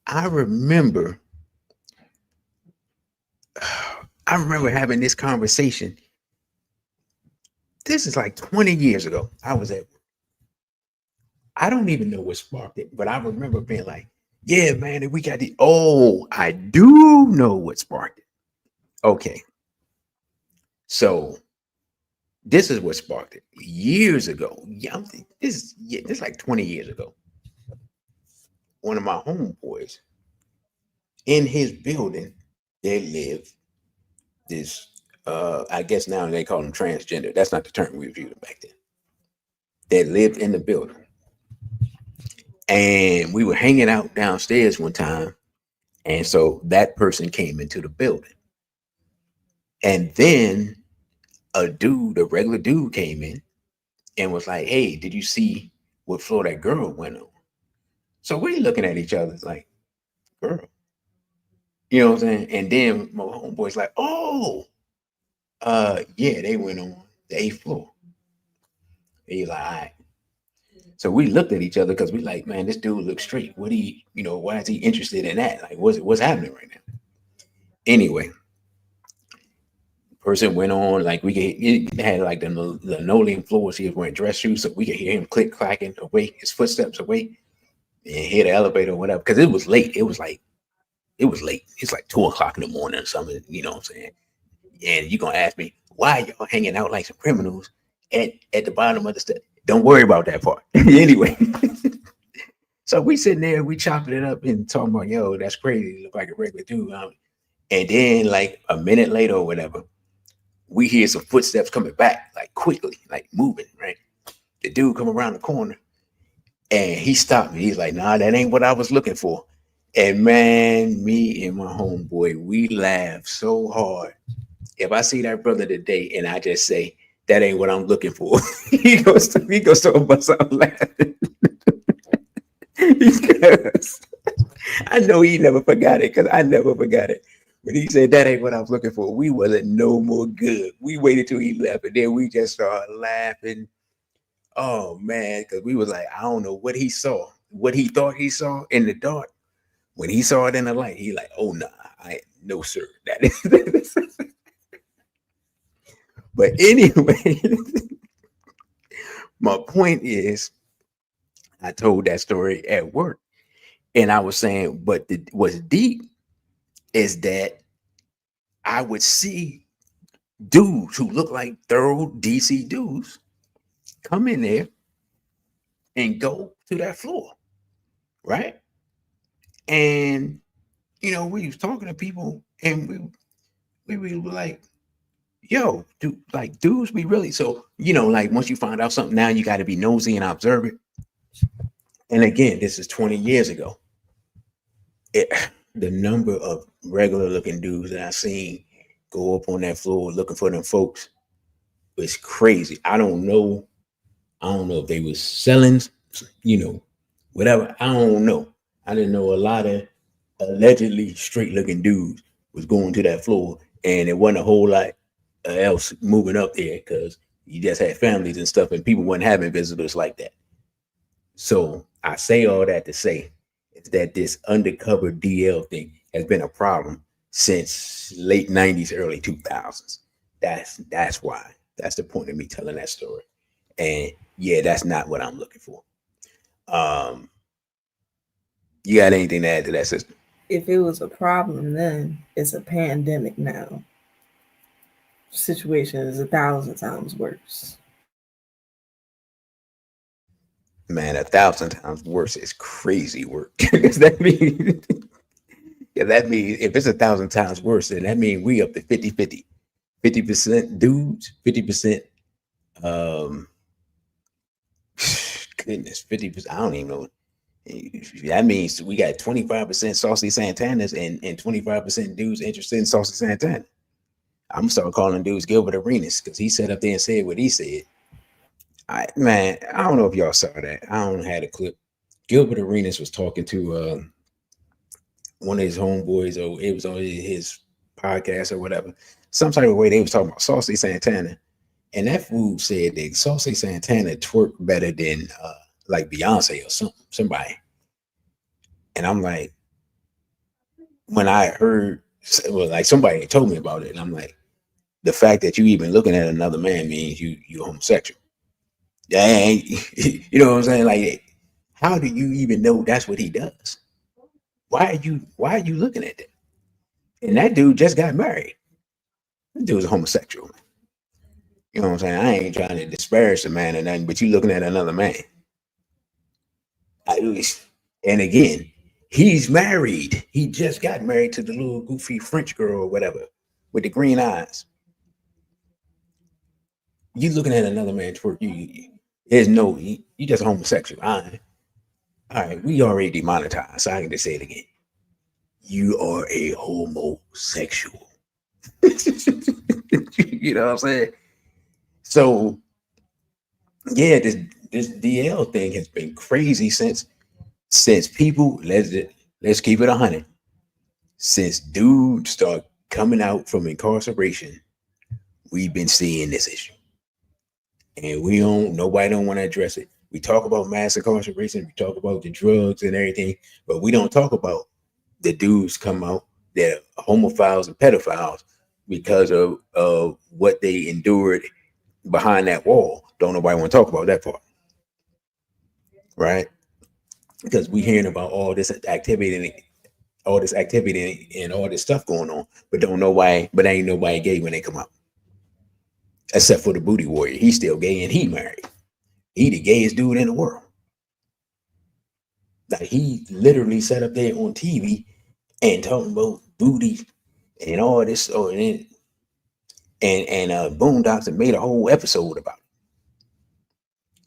I remember, I remember having this conversation. This is like 20 years ago. I don't even know what sparked it, but I remember being like, yeah, man, we got the, oh, I do know what sparked it. Okay. So this is what sparked it. Years ago. Yeah, this is like 20 years ago. One of my homeboys, in his building, there lived this, I guess now they call them transgender. That's not the term we viewed back then. That lived in the building. And we were hanging out downstairs one time. And so that person came into the building. And then a regular dude came in and was like, hey, did you see what floor that girl went on? So we're looking at each other like, girl. You know what I'm saying? And then my homeboy's like, oh, yeah, they went on the 8th floor. And he's like, all right. So we looked at each other because we like, man, this dude looks straight. What why is he interested in that? Like, what's happening right now? Anyway, person went on, like it had like the linoleum floors. He was wearing dress shoes, so we could hear him click clacking away, his footsteps away, and hear the elevator or whatever. Because it was late. It was late. It's like 2 o'clock in the morning or something. You know what I'm saying? And you're gonna ask me why y'all hanging out like some criminals at the bottom of the step? Don't worry about that part. Anyway. So we sitting there, we chopping it up and talking about, yo, that's crazy. You look like a regular dude. And then like a minute later or whatever, we hear some footsteps coming back, like quickly, like moving, right? The dude come around the corner and he stopped me. He's like, nah, that ain't what I was looking for. And man, me and my homeboy, we laugh so hard. If I see that brother today and I just say, that ain't what I'm looking for, he goes to bust out laughing. Because I know he never forgot it, because I never forgot it. When he said that ain't what I was looking for, we wasn't no more good. We waited till he left, and then we just started laughing. Oh man, because we was like, I don't know what he saw, what he thought he saw in the dark. When he saw it in the light, he like, oh nah, no sir. That is but anyway, my point is, I told that story at work, and I was saying, but what's deep is that I would see dudes who look like thorough DC dudes come in there and go to that floor, right? And we was talking to people, and we were like, "Yo, like dudes, we really so like once you find out something now, you got to be nosy and observant." And again, this is 20 years ago. The number of regular looking dudes that I seen go up on that floor looking for them folks was crazy. I don't know if they was selling, whatever. I don't know. I didn't know a lot of allegedly straight looking dudes was going to that floor, and it wasn't a whole lot else moving up there because you just had families and stuff, and people weren't having visitors like that. So I say all that to say is that this undercover DL thing has been a problem since late 90s, early 2000s. That's why. That's the point of me telling that story. And yeah, that's not what I'm looking for. You got anything to add to that, sister? If it was a problem then, it's a pandemic now. Situation is 1,000 times worse. Man, 1,000 times worse is crazy work. that means that means if it's 1,000 times worse, then that means we up to 50-50. 50% dudes, 50% goodness, 50%. I don't even know. That means we got 25% Saucy Santanas and 25% dudes interested in Saucy Santana. I'm gonna start calling dudes Gilbert Arenas because he sat up there and said what he said. I don't know if y'all saw that. I don't have a clip. Gilbert Arenas was talking to one of his homeboys, or it was on his podcast or whatever. Some type of way they was talking about Saucy Santana, and that fool said that Saucy Santana twerk better than like Beyonce or somebody. And I'm like, when I heard, well, like somebody told me about it, and I'm like, the fact that you even looking at another man means you're homosexual. Dang, you know what I'm saying? Like, how do you even know that's what he does? Why are you looking at that? And that dude just got married. That dude's a homosexual. You know what I'm saying? I ain't trying to disparage the man or nothing, but you looking at another man. And again, he's married. He just got married to the little goofy French girl or whatever with the green eyes. You looking at another man twerk, there's no, you just a homosexual. All right, we already demonetized, so I can just say it again. You are a homosexual. You know what I'm saying? So, yeah, this DL thing has been crazy since people, let's keep it 100. Since dudes start coming out from incarceration, we've been seeing this issue. And nobody don't want to address it. We talk about mass incarceration, we talk about the drugs and everything, but we don't talk about the dudes come out that are homophiles and pedophiles because of what they endured behind that wall. Don't nobody want to talk about that part, right? Because we hearing about all this activity and all this stuff going on, but don't know why. But ain't nobody gay when they come out, except for the booty warrior. He's still gay and he married. He the gayest dude in the world. Like he literally sat up there on TV and talking about booty and all this, and Boondocks and made a whole episode about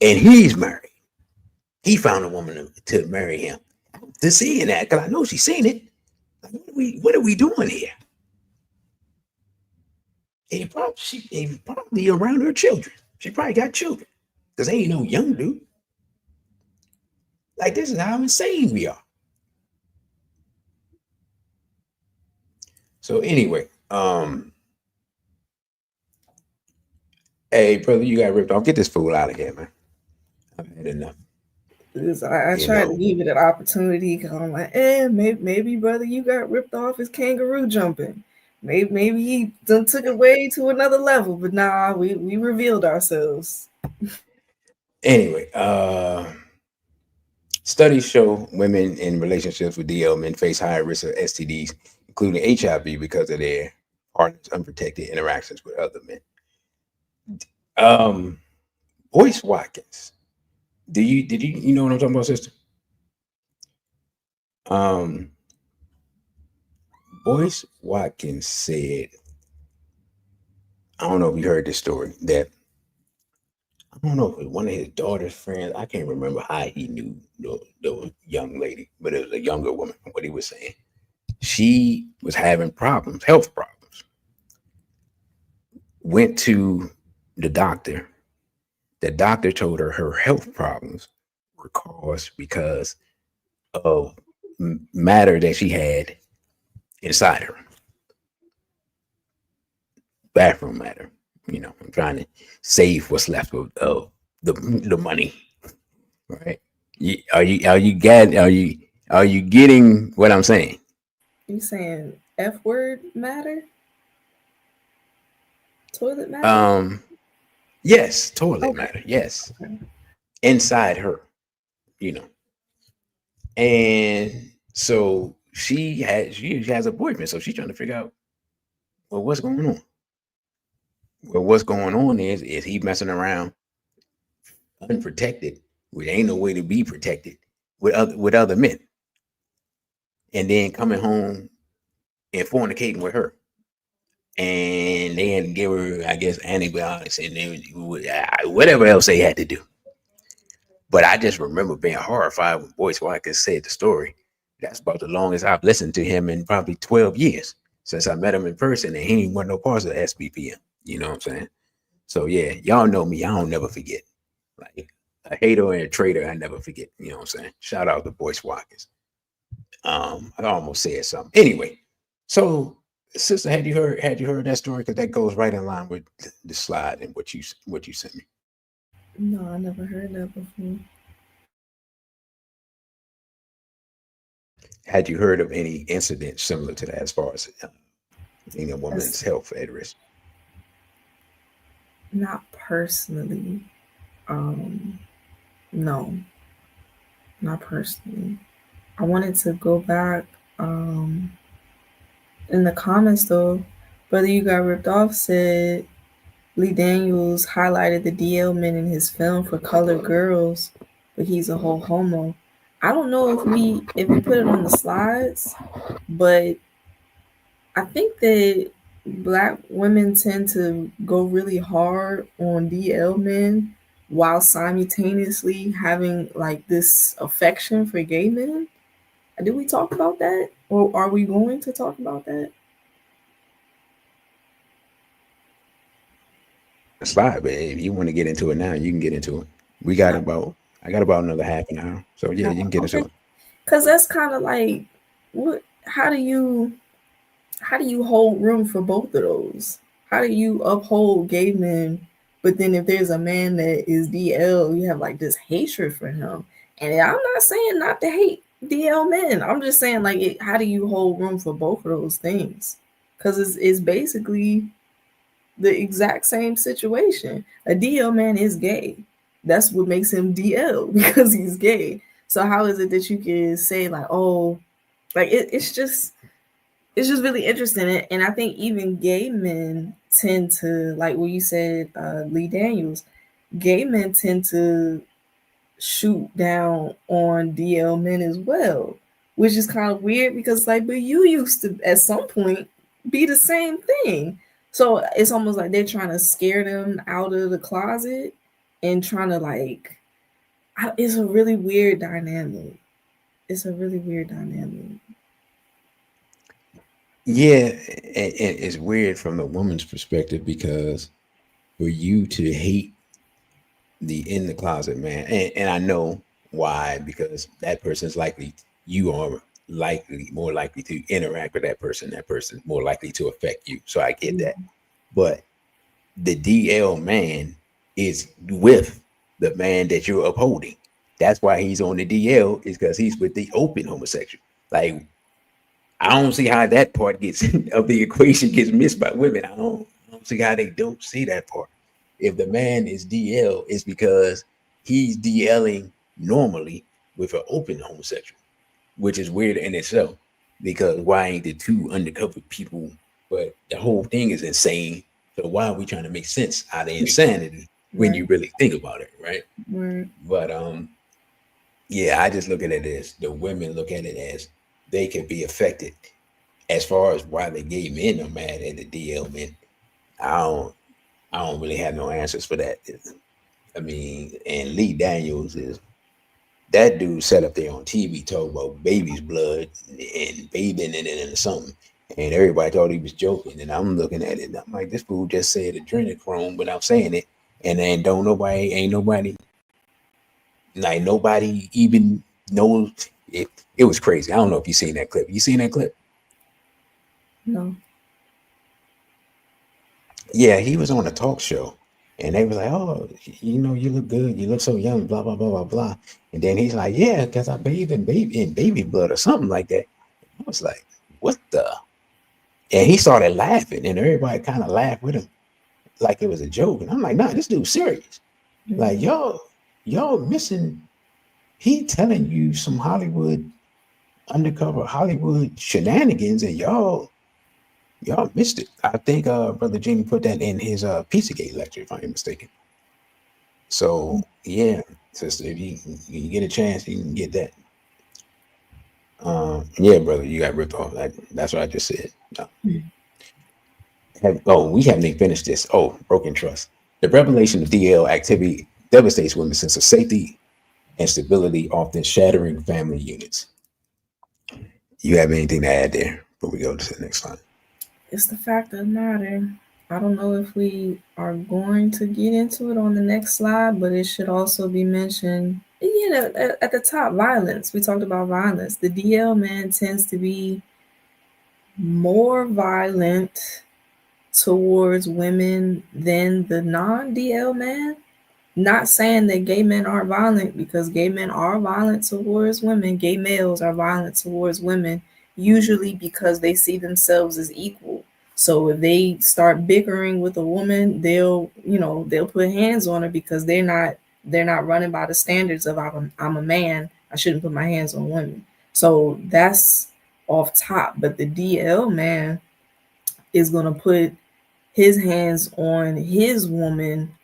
it. And he's married. He found a woman to marry him. To seeing that, because I know she's seen it. Like, what are we doing here? And probably around her children. She probably got children. Because they ain't no young dude. Like, this is how insane we are. So anyway, hey brother, you got ripped off. Get this fool out of here, man. I've had enough. I tried to give it an opportunity because I'm like, maybe brother, you got ripped off as kangaroo jumping. Maybe he done took it way to another level, but nah, we revealed ourselves. Anyway, studies show women in relationships with DL men face higher risk of STDs, including HIV, because of their partners' unprotected interactions with other men. Um, Boyce Watkins. You know what I'm talking about, sister? Um, Boyce Watkins said, I don't know if you heard this story, that I don't know if it was one of his daughter's friends. I can't remember how he knew the young lady, but it was a younger woman, what he was saying. She was having problems, health problems. Went to the doctor. The doctor told her her health problems were caused because of matter that she had inside her, bathroom matter. You know, I'm trying to save what's left of the money, right? Are you getting what I'm saying? You saying F word matter? Toilet matter? Yes, toilet matter. Yes, Okay. inside her, you know, and so she has a boyfriend, so she's trying to figure out, well, what's going on. Well, what's going on is he messing around unprotected, which ain't no way to be protected with other men, and then coming home and fornicating with her. And they had to give her, I guess, antibiotics and whatever else they had to do. But I just remember being horrified when Boyce Watkins said the story. That's about the longest I've listened to him in probably 12 years since I met him in person, and he ain't want no parts of SBPM. You know what I'm saying? So yeah, y'all know me. I don't never forget. Like a hater and a traitor, I never forget. You know what I'm saying? Shout out to Boyce Watkins. I almost said something. Anyway, so sister, had you heard that story? Because that goes right in line with the slide and what you sent me. No, I never heard that before. Had you heard of any incident similar to that as far as being a woman's health at risk? Not personally. No, not personally. I wanted to go back in the comments though. Brother You Got Ripped Off said Lee Daniels highlighted the DL men in his film for colored girls, but he's a whole homo. I don't know if we put it on the slides, but I think that black women tend to go really hard on DL men while simultaneously having like this affection for gay men. Did we talk about that? Or are we going to talk about that? Slide, but if you want to get into it now, you can get into it. I got about another half an hour. So yeah, you can get into it. Because that's kind of like, what? How do you hold room for both of those? How do you uphold gay men, but then if there's a man that is DL, you have like this hatred for him? And I'm not saying not to hate DL men. I'm just saying like, how do you hold room for both of those things? Because it's basically the exact same situation. A DL man is gay. That's what makes him DL because he's gay. So how is it that you can say like, oh, like it's just really interesting. And I think even gay men tend to, like what you said, Lee Daniels, gay men tend to shoot down on DL men as well, which is kind of weird because like, but you used to at some point be the same thing. So it's almost like they're trying to scare them out of the closet and trying to like, it's a really weird dynamic. It's a really weird dynamic. Yeah, and it's weird from the woman's perspective because for you to hate the in the closet man, and I know why, because that person's likely, you are likely more likely to interact with that person more likely to affect you, so I get that. But the DL man is with the man that you're upholding. That's why he's on the DL, is because he's with the open homosexual. Like, I don't see how that part gets of the equation gets missed by women. I don't see how they don't see that part. If the man is DL, it's because he's DLing normally with an open homosexual, which is weird in itself. Because why ain't the two undercover people but the whole thing is insane. So why are we trying to make sense out of insanity when you really think about it, right? Right. But yeah, I just look at it as the women look at it as they can be affected. As far as why the gay men are mad at the DL men, I don't I don't really have no answers for that. I mean, and Lee Daniels is that dude sat up there on TV talking about baby's blood and bathing in it and something. And everybody thought he was joking. And I'm looking at it. And I'm like, this fool just said adrenochrome without saying it. And then ain't nobody, like nobody even knows it. It was crazy. I don't know if you seen that clip. You seen that clip? No. Yeah, he was on a talk show. And they was like, oh, you look good. You look so young, blah, blah, blah, blah, blah. And then he's like, yeah, because I bathe in baby blood or something like that. I was like, what the? And he started laughing, and everybody kind of laughed with him like it was a joke. And I'm like, nah, this dude's serious. Like, y'all missing. He telling you some undercover Hollywood shenanigans, and y'all missed it. I think Brother Jamie put that in his Pizzagate lecture, if I'm not mistaken. So yeah, sister, if you get a chance, you can get that. Yeah, brother, you got ripped off. That's what I just said. No. We haven't even finished this. Oh, broken trust. The revelation of DL activity devastates women's sense of safety and stability, often shattering family units. You have anything to add there before we go to the next slide? It's the fact of the matter. I don't know if we are going to get into it on the next slide, but it should also be mentioned. At the top, violence. We talked about violence. The DL man tends to be more violent towards women than the non-DL man. Not saying that gay men aren't violent, because gay men are violent towards women. Gay males are violent towards women, usually because they see themselves as equal. So if they start bickering with a woman, they'll put hands on her because they're not running by the standards of I'm a man, I shouldn't put my hands on women. So that's off top. But the DL man is gonna put his hands on his woman.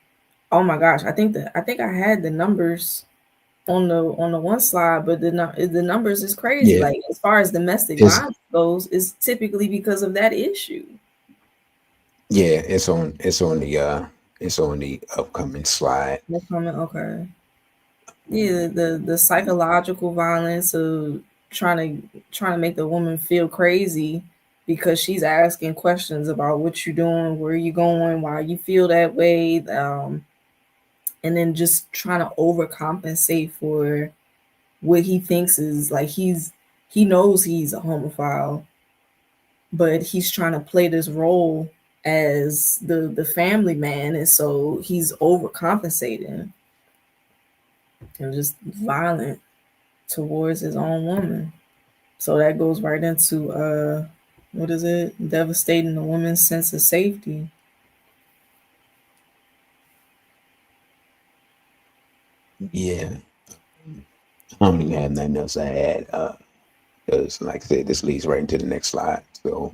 Oh my gosh, I had the numbers on the one slide, but the numbers is crazy. Yeah, Like, as far as domestic it's violence goes, is typically because of that issue. yeah, it's on the upcoming slide. No comment. Okay. Yeah, the psychological violence of trying to make the woman feel crazy because she's asking questions about what you're doing, where you going, why you feel that way, and then just trying to overcompensate for what he thinks is like he knows he's a homophile, but he's trying to play this role as the family man, and so he's overcompensating and just violent towards his own woman. So that goes right into what is it? Devastating the woman's sense of safety. Yeah, I don't even have nothing else to add. Because like I said, this leads right into the next slide. So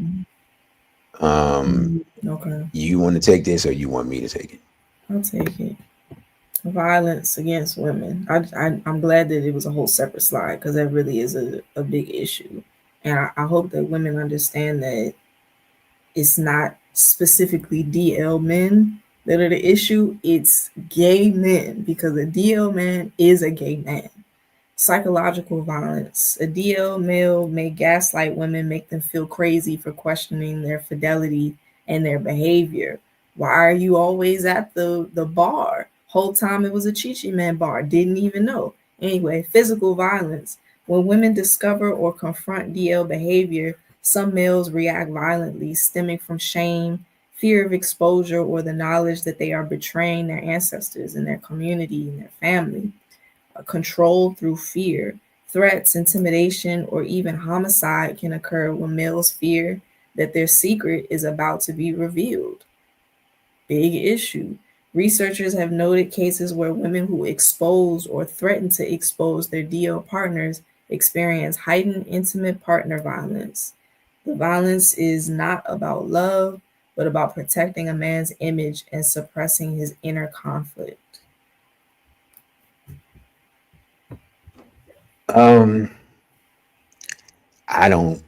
Okay, you want to take this or you want me to take it? I'll take it. Violence against women. I'm glad that it was a whole separate slide, because that really is a big issue. And I hope that women understand that it's not specifically DL men that are the issue, it's gay men, because a DL man is a gay man. Psychological violence. A DL male may gaslight women, make them feel crazy for questioning their fidelity and their behavior. Why are you always at the bar? Whole time it was a Chi Man bar. Didn't even know. Anyway, physical violence. When women discover or confront DL behavior, some males react violently, stemming from shame, fear of exposure, or the knowledge that they are betraying their ancestors and their community and their family. Control through fear. Threats, intimidation, or even homicide can occur when males fear that their secret is about to be revealed. Big issue. Researchers have noted cases where women who expose or threaten to expose their DL partners experience heightened intimate partner violence. The violence is not about love, but about protecting a man's image and suppressing his inner conflict. Um, I don't.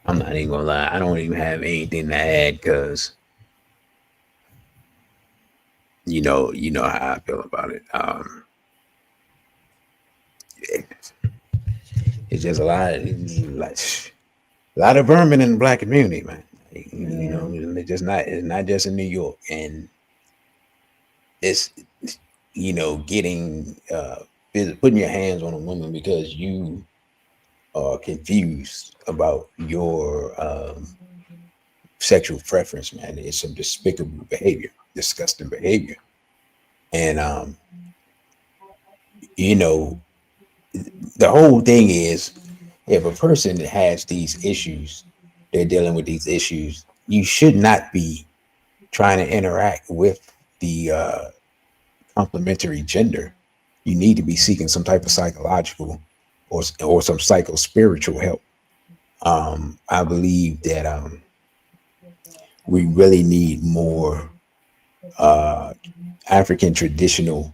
I'm not even gonna lie. I don't even have anything to add because you know how I feel about it. It's just a lot of vermin in the black community, man. Yeah. It's not just in New York, and it's getting putting your hands on a woman because you are confused about your sexual preference, man. It's some despicable behavior, disgusting behavior, and you know the whole thing is if a person has these issues, they're dealing with these issues, you should not be trying to interact with the complementary gender. You need to be seeking some type of psychological or some psycho spiritual help. I believe that we really need more uh, African traditional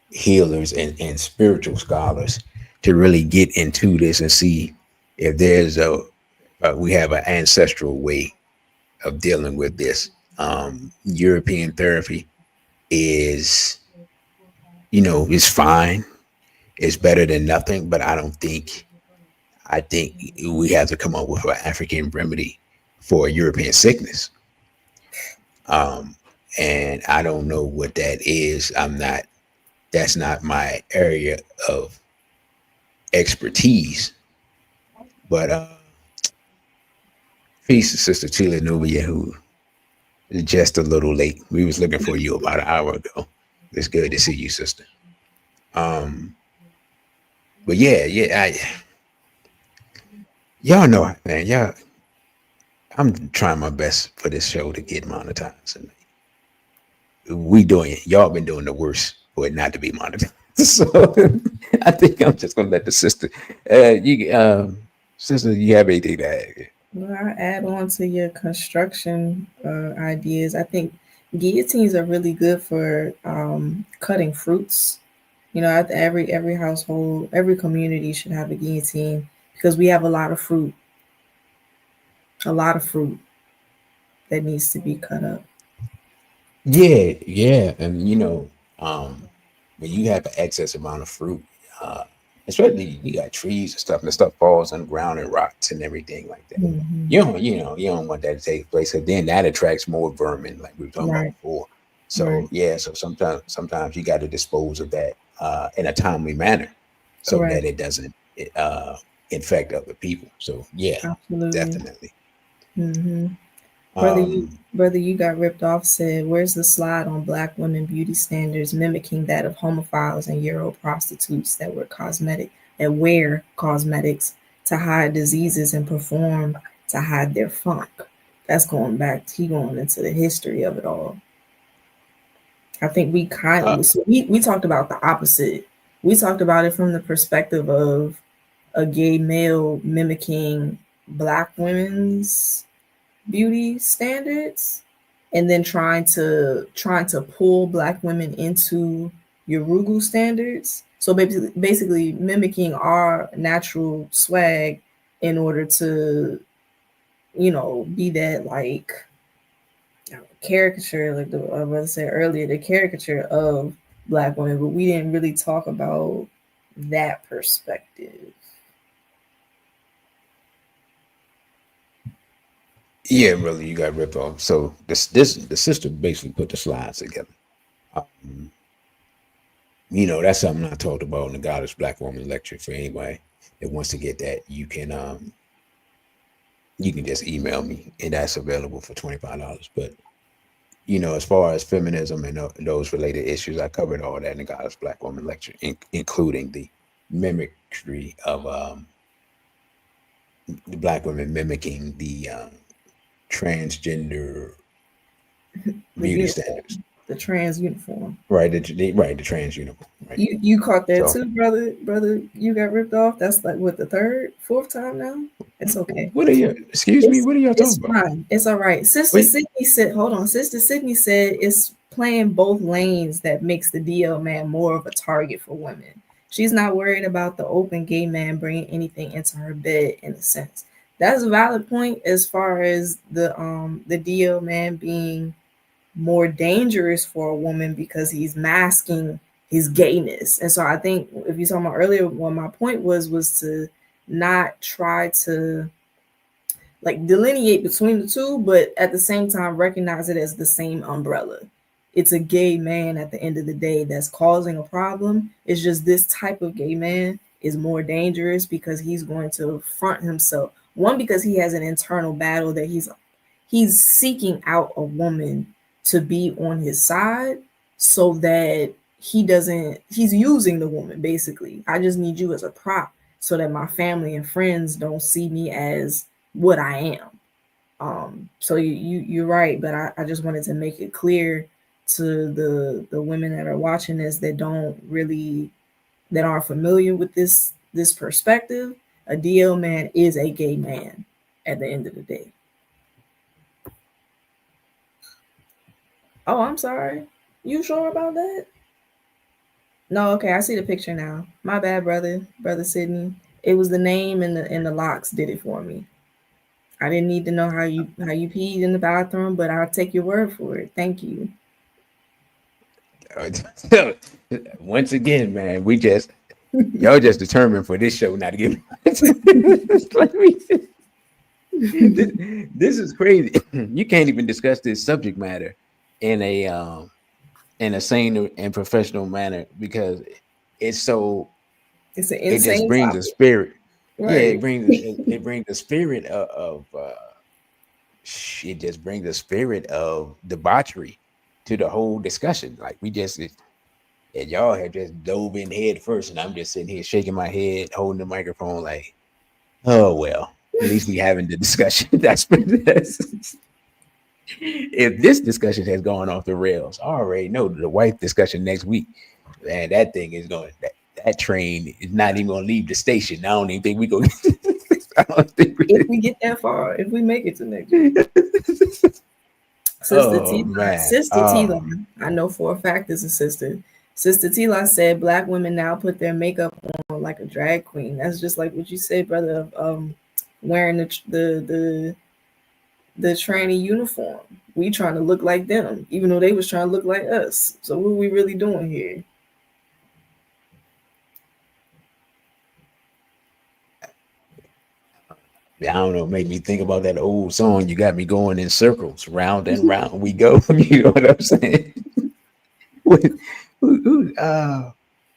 healers and spiritual scholars to really get into this and see if there's we have an ancestral way of dealing with this. European therapy is, is fine. It's better than nothing, but I think we have to come up with an African remedy for a European sickness. Um, and I don't know what that is. That's not my area of expertise. But peace to Sister Chila Nubia, who is just a little late. We was looking for you about an hour ago. It's good to see you, sister. Um, but yeah, y'all know, man. I'm trying my best for this show to get monetized, and we doing it. Y'all been doing the worst for it not to be monetized. So I think I'm just gonna let the sister. Sister, you have anything to add? Well, I add on to your construction ideas. I think guillotines are really good for cutting fruits. You know, every household, every community should have a guillotine because we have a lot of fruit that needs to be cut up. Yeah, and when you have an excess amount of fruit, uh, especially you got trees and stuff, and the stuff falls on the ground and rots and everything like that. Hmm. You don't want that to take place. So then that attracts more vermin, like we were talking about Right, before. So right, yeah, so sometimes you got to dispose of that in a timely manner, so that correct. it doesn't infect other people. So yeah, Absolutely. definitely. Hmm. Um, Brother, you got ripped off. Said, "Where's the slide on black women beauty standards mimicking that of homophiles and Euro prostitutes that wear cosmetics to hide diseases and perform to hide their funk?" That's going back. He going into the history of it all. I think uh, we talked about the opposite. We talked about it from the perspective of a gay male mimicking black women's beauty standards and then trying to pull black women into Yorugu standards. So basically mimicking our natural swag in order to, be that like caricature, like I was said earlier, the caricature of black women, but we didn't really talk about that perspective. yeah, really, you got ripped off. So this the sister basically put the slides together. Um, that's something I talked about in the Goddess Black Woman lecture. For anybody that wants to get that, you can just email me, and that's available for $25. But as far as feminism and those related issues, I covered all that in the Goddess Black Woman lecture, including the mimicry of the black women mimicking the transgender The beauty uniform, standards. the trans uniform. Right, the trans uniform. Right. You caught that So too, brother. Brother, you got ripped off. That's like what, the third, fourth time now. It's okay. What are you? Excuse me. What are y'all It's talking about? fine. It's all right. Sister Wait. Sydney said, hold on. Sister Sydney said it's playing both lanes that makes the DL man more of a target for women. She's not worried about the open gay man bringing anything into her bed in a sense. That's a valid point as far as the DL man being more dangerous for a woman because he's masking his gayness. And so I think if you saw my earlier, what my point was to not try to like delineate between the two, but at the same time recognize it as the same umbrella. It's a gay man at the end of the day that's causing a problem. It's just this type of gay man is more dangerous because he's going to front himself. One, because he has an internal battle that he's seeking out a woman to be on his side so that he's using the woman basically. I just need you as a prop so that my family and friends don't see me as what I am. So you're right, but I just wanted to make it clear to the women that are watching this that aren't familiar with this perspective. A DL man is a gay man at the end of the day. Oh, I'm sorry. You sure about that? No, okay, I see the picture now. My bad, brother Sydney. It was the name and the locks did it for me. I didn't need to know how you peed in the bathroom, but I'll take your word for it. Thank you. Once again, man, y'all just determined for this show not to give. This is crazy. You can't even discuss this subject matter in a sane and professional manner because it's an insane it just brings topic. a spirit. Right. Yeah, it brings the spirit of it just brings a spirit of debauchery to the whole discussion. Like and y'all have just dove in head first, and I'm just sitting here shaking my head, holding the microphone, like, oh well, at least we having the discussion. That's if this discussion has gone off the rails, I already know the wife discussion next week. Man, that thing is going. That train is not even going to leave the station. I don't even think we go. I don't think if we get that far, if we make it to next week. Sister Tila, I know for a fact is a sister. Sister Tila said black women now put their makeup on like a drag queen. That's just like what you said, brother, of wearing the tranny uniform. We trying to look like them, even though they was trying to look like us. So what are we really doing here? I don't know, make me think about that old song. You got me going in circles, round and round we go. You know what I'm saying?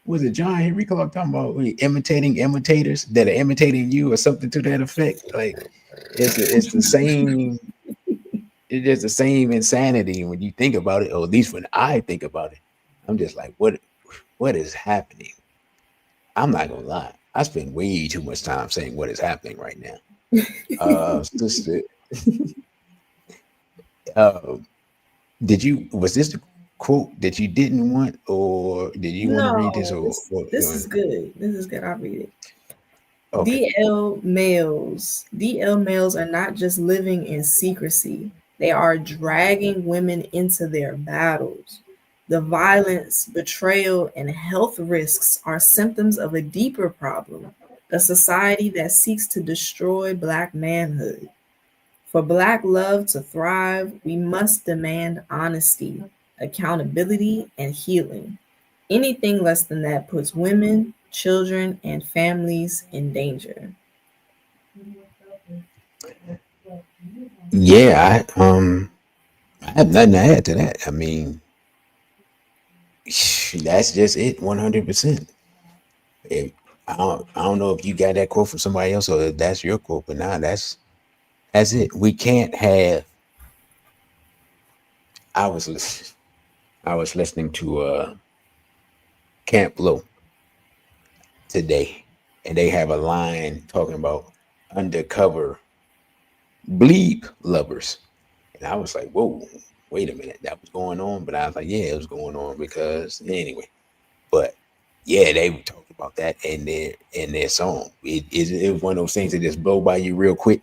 Was it John Henry Clark talking about imitating imitators that are imitating you or something to that effect? Like it's the same. It is the same insanity when you think about it, or at least when I think about it. I'm just like, what is happening? I'm not gonna lie. I spend way too much time saying what is happening right now. Sister, was this the quote that you didn't want, or did you want to read this? No, this is good. This is good. I'll read it. Okay. DL males are not just living in secrecy. They are dragging women into their battles. The violence, betrayal, and health risks are symptoms of a deeper problem, a society that seeks to destroy Black manhood. For Black love to thrive, we must demand honesty, accountability, and healing. Anything less than that puts women, children, and families in danger. Yeah, I have nothing to add to that. I mean, that's just it, 100%. I don't know if you got that quote from somebody else or if that's your quote, but nah, that's it. We can't have. I was listening to Camp Low today, and they have a line talking about undercover bleep lovers, and I was like, whoa, wait a minute, that was going on. But I was like, yeah, it was going on because anyway. But yeah, they talked about that in their song. It was one of those things that just blow by you real quick.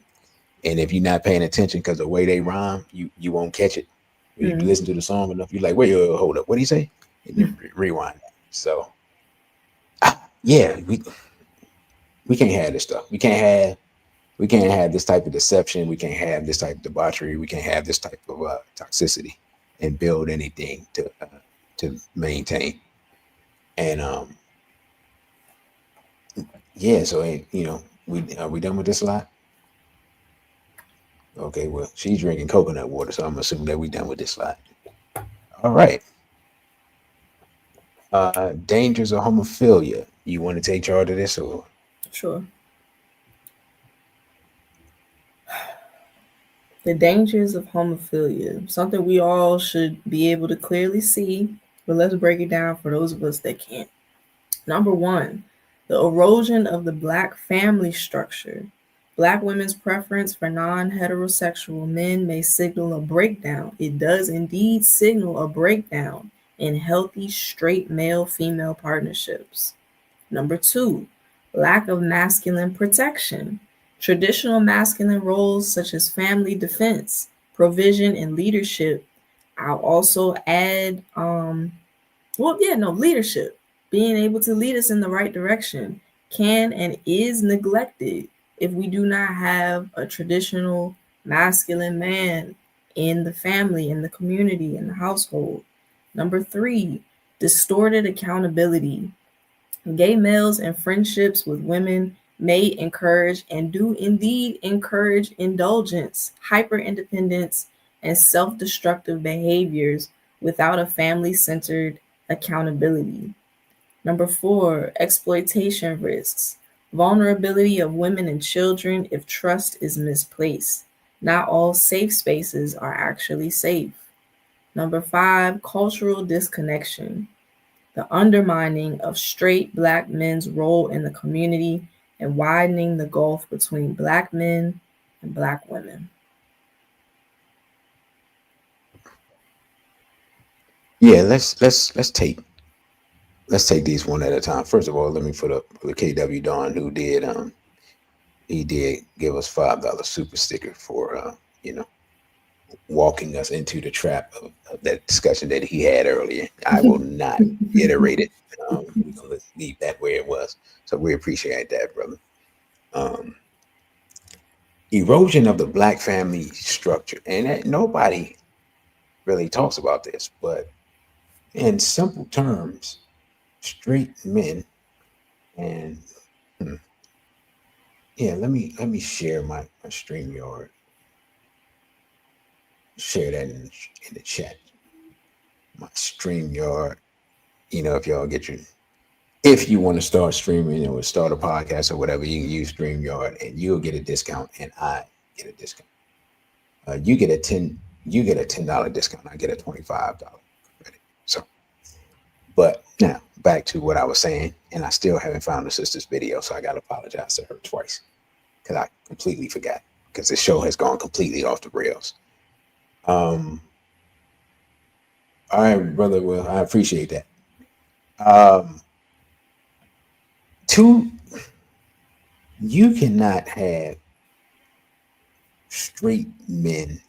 And if you're not paying attention because the way they rhyme, you won't catch it. When you listen to the song enough, you're like, wait, hold up, what do you say? And then rewind that. So yeah, we can't have this stuff. We can't have this type of deception. We can't have this type of debauchery. We can't have this type of toxicity and build anything to maintain. And yeah, so we are we done with this lot? Okay, well, she's drinking coconut water, so I'm assuming that we done with this lot. All right. Dangers of homophilia. You want to take charge of this, or? Sure. The dangers of homophilia, something we all should be able to clearly see, but let's break it down for those of us that can't. Number one, the erosion of the Black family structure. Black women's preference for non-heterosexual men may signal a breakdown. It does indeed signal a breakdown in healthy straight male-female partnerships. Number two, lack of masculine protection. Traditional masculine roles such as family defense, provision, and leadership. I'll also add, leadership. Being able to lead us in the right direction can and is neglected if we do not have a traditional masculine man in the family, in the community, in the household. Number three, distorted accountability. Gay males and friendships with women may encourage and do indeed encourage indulgence, hyper independence, and self destructive behaviors without a family centered accountability. Number four, exploitation risks. Vulnerability of women and children if trust is misplaced. Not all safe spaces are actually safe. Number five, cultural disconnection. The undermining of straight Black men's role in the community and widening the gulf between Black men and Black women. Yeah, let's take these one at a time. First of all, let me put up the KW Don, who did he did give us $5 super sticker for walking us into the trap of that discussion that he had earlier. I will not iterate it. We're gonna leave that where it was. So we appreciate that, brother. Erosion of the Black family structure, and nobody really talks about this, but in simple terms, straight men and let me share my StreamYard. Share that in the chat. My StreamYard. If you want to start streaming or start a podcast or whatever, you can use StreamYard and you'll get a discount, and I get a discount. You get a $10 discount. I get a $25 credit. So, but now back to what I was saying, and I still haven't found the sister's video, so I got to apologize to her twice because I completely forgot, because the show has gone completely off the rails. All right, brother. Well, I appreciate that. You cannot have straight men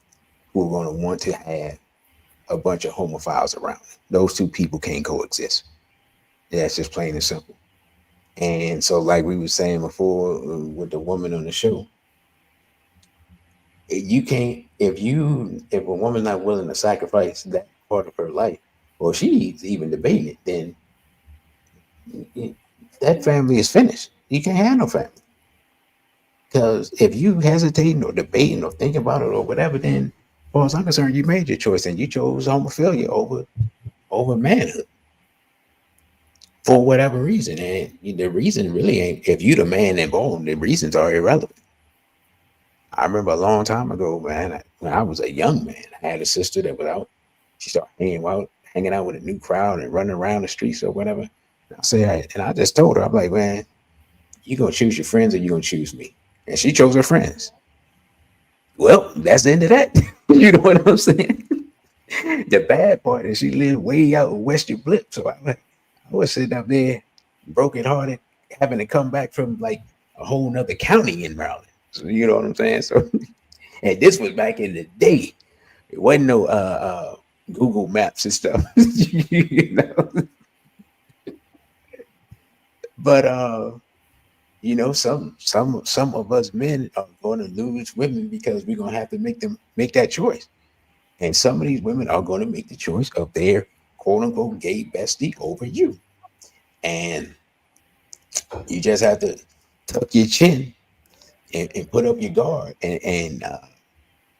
who are going to want to have a bunch of homophiles around. Those two people can't coexist. That's just plain and simple. And so, like we were saying before with the woman on the show, you can't, if a woman's not willing to sacrifice that part of her life, or she's even debating it, then that family is finished. You can't have no family. Because if you hesitating or debating or thinking about it or whatever, then as far as I'm concerned, you made your choice and you chose homophilia over manhood for whatever reason. And the reason really ain't, if you the man involved, the reasons are irrelevant. I remember a long time ago, man, when I was a young man, I had a sister that was out. She started hanging out with a new crowd and running around the streets or whatever. And I just told her, I'm like, man, you gonna choose your friends or you gonna choose me? And she chose her friends. Well, that's the end of that. You know what I'm saying? The bad part is she lived way out in Western Blip. So I was sitting up there broken hearted, having to come back from like a whole nother county in Maryland. So you know what I'm saying? So and this was back in the day. It wasn't no Google Maps and stuff. You know? But you know, some of us men are going to lose women because we're gonna have to make them make that choice. And some of these women are going to make the choice of their quote unquote gay bestie over you. And you just have to tuck your chin and put up your guard and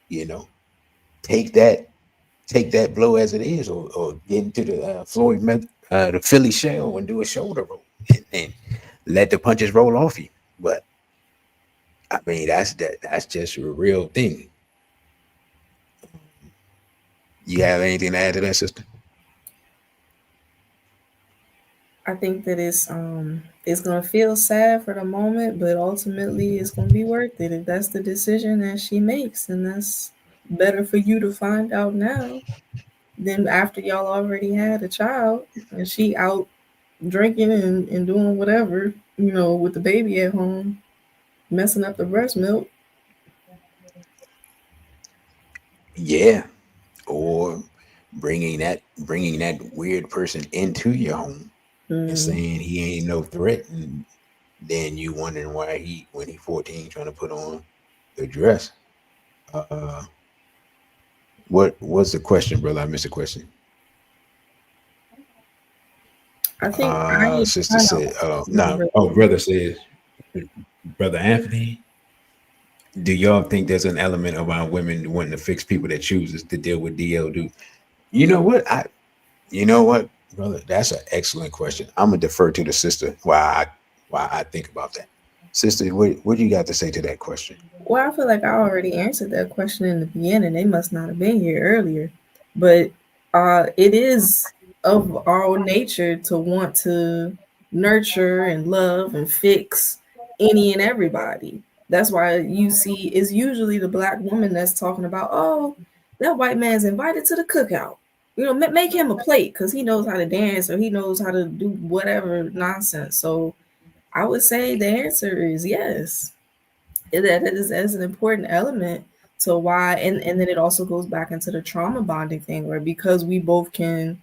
you know, take that blow as it is, or get into the the Philly shell and do a shoulder roll and let the punches roll off you. But I mean, that's just a real thing. You have anything to add to that, sister? I think that it's gonna feel sad for the moment, but ultimately it's gonna be worth it if that's the decision that she makes, and that's better for you to find out now than after y'all already had a child and she out drinking and doing whatever, with the baby at home, messing up the breast milk. Yeah, or bringing that weird person into your home and Mm. saying he ain't no threat, and then you wondering why when he 14 trying to put on the dress. Uh, what was the question, brother? I missed the question. I think I Sister kind of said, no. Oh, brother says, brother Anthony, do y'all think there's an element of our women wanting to fix people that chooses to deal with DL? You know what? You know what, brother? That's an excellent question. I'm gonna defer to the sister while I think about that. Sister, what do you got to say to that question? Well, I feel like I already answered that question in the beginning. They must not have been here earlier. But it is of our nature to want to nurture and love and fix any and everybody. That's why you see it's usually the black woman that's talking about, oh, that white man's invited to the cookout. Make him a plate because he knows how to dance or he knows how to do whatever nonsense. So I would say the answer is yes. That is an important element to why, and then it also goes back into the trauma bonding thing, where because we both can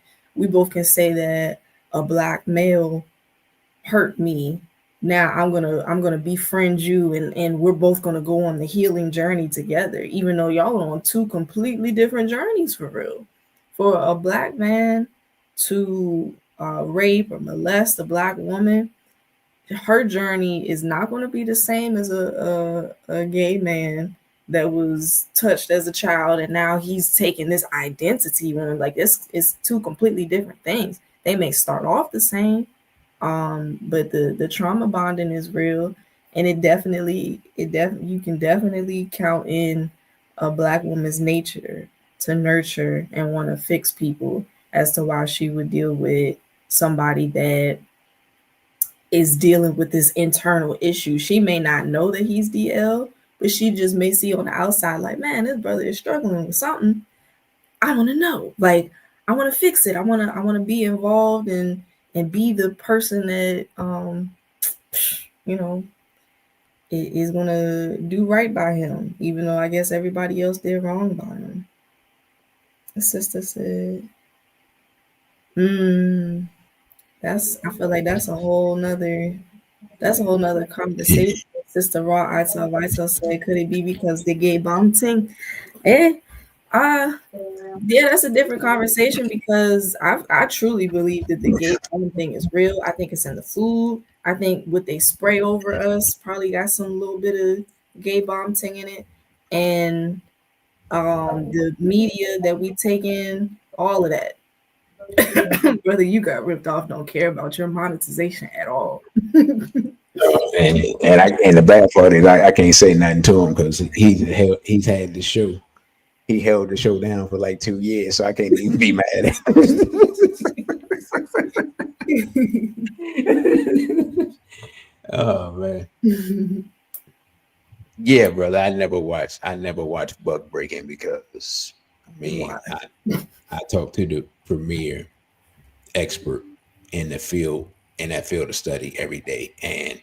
say that a black male hurt me. Now I'm gonna befriend you, and we're both gonna go on the healing journey together, even though y'all are on two completely different journeys for real. For a black man to rape or molest a black woman, her journey is not going to be the same as a gay man that was touched as a child and now he's taking this identity on. Like, this is two completely different things. They may start off the same, but the trauma bonding is real, and you can definitely count in a black woman's nature to nurture and want to fix people as to why she would deal with somebody that is dealing with this internal issue. She may not know that he's DL, but she just may see on the outside, like, man, this brother is struggling with something. I want to know. Like, I want to fix it. I want to be involved and be the person that you know is gonna do right by him, even though I guess everybody else did wrong by him. The sister said, hmm, I feel like that's a whole nother conversation. Sister Raw Itel said, could it be because they gave bounting? Eh, uh, yeah, that's a different conversation because I truly believe that the gay bomb thing is real. I think it's in the food. I think what they spray over us probably got some little bit of gay bomb thing in it. And the media that we take in, all of that. Brother, you got ripped off, don't care about your monetization at all. And the bad part is I can't say nothing to him because he's had the show. He held the show down for like 2 years, so I can't even be mad at him. Oh man. Yeah, brother. I never watched Buck Breaking because I talked to the premier expert in the field in that field of study every day, and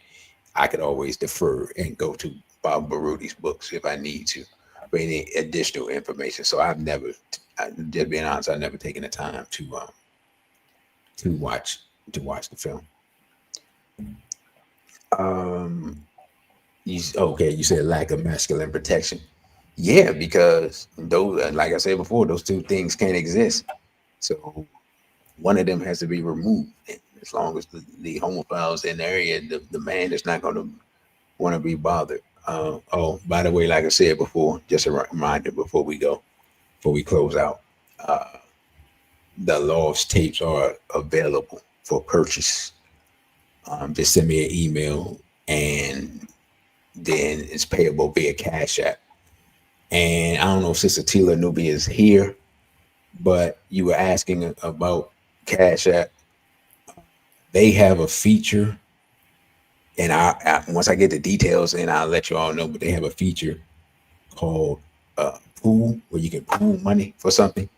I could always defer and go to Bob Barudi's books if I need to for any additional information. So just being honest, I've never taken the time to watch to watch the film. You said lack of masculine protection. Yeah, because those, like I said before, those two things can't exist. So one of them has to be removed. And as long as the homophiles in the area, the man is not going to want to be bothered. By the way, like I said before, just a reminder before we close out, the Lost tapes are available for purchase. Just send me an email, and then it's payable via Cash App. And I don't know if Sister Tila Nubia is here, but you were asking about Cash App. They have a feature, and once I get the details, and I'll let you all know. But they have a feature called pool, where you can pool money for something.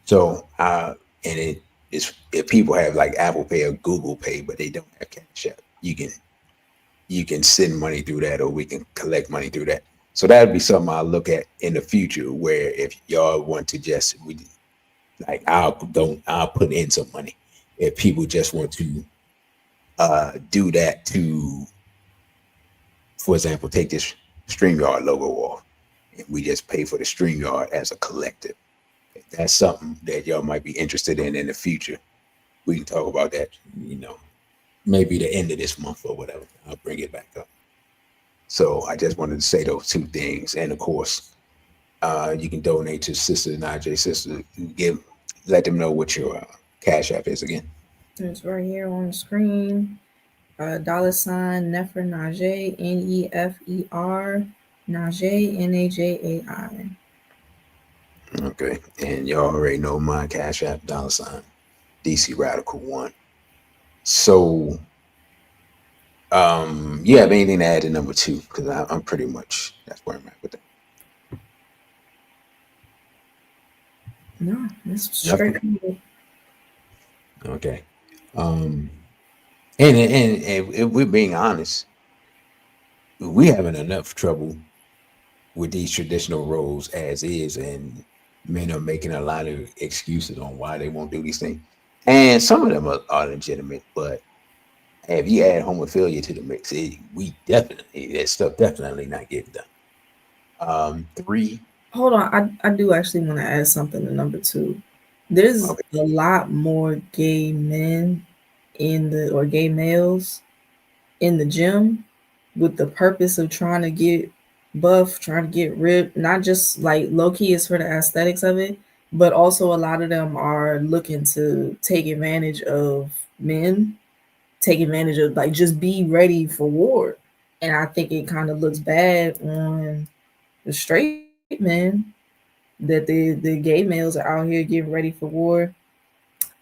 So, and it is, if people have like Apple Pay or Google Pay, but they don't have Cash App, you can send money through that, or we can collect money through that. So that'd be something I'll look at in the future, where if y'all want to just I'll put in some money if people just want to do that to, for example, take this StreamYard logo off, and we just pay for the StreamYard as a collective. If that's something that y'all might be interested in the future, we can talk about that, maybe the end of this month or whatever. I'll bring it back up. So I just wanted to say those two things. And of course, you can donate to Sister Najee. Sister, let them know what your Cash App is again. It's right here on the screen. $sign Nefer Najee, Nefer Najee, Najai. Okay, and y'all already know my Cash App, $sign DC Radical 1. So, you have anything to add to number 2? Because I'm pretty much, that's where I'm at with that. No, it's straight. Okay. And if we're being honest, we having enough trouble with these traditional roles as is, and men are making a lot of excuses on why they won't do these things. And some of them are legitimate, but if you add homophilia to the mix, that stuff definitely not getting done. 3. Hold on, I do actually want to add something to number 2. There's a lot more gay men or gay males in the gym with the purpose of trying to get buff, trying to get ripped, not just like low key is for the aesthetics of it, but also a lot of them are looking to take advantage of men, take advantage of like just be ready for war. And I think it kind of looks bad on the straight men that the gay males are out here getting ready for war,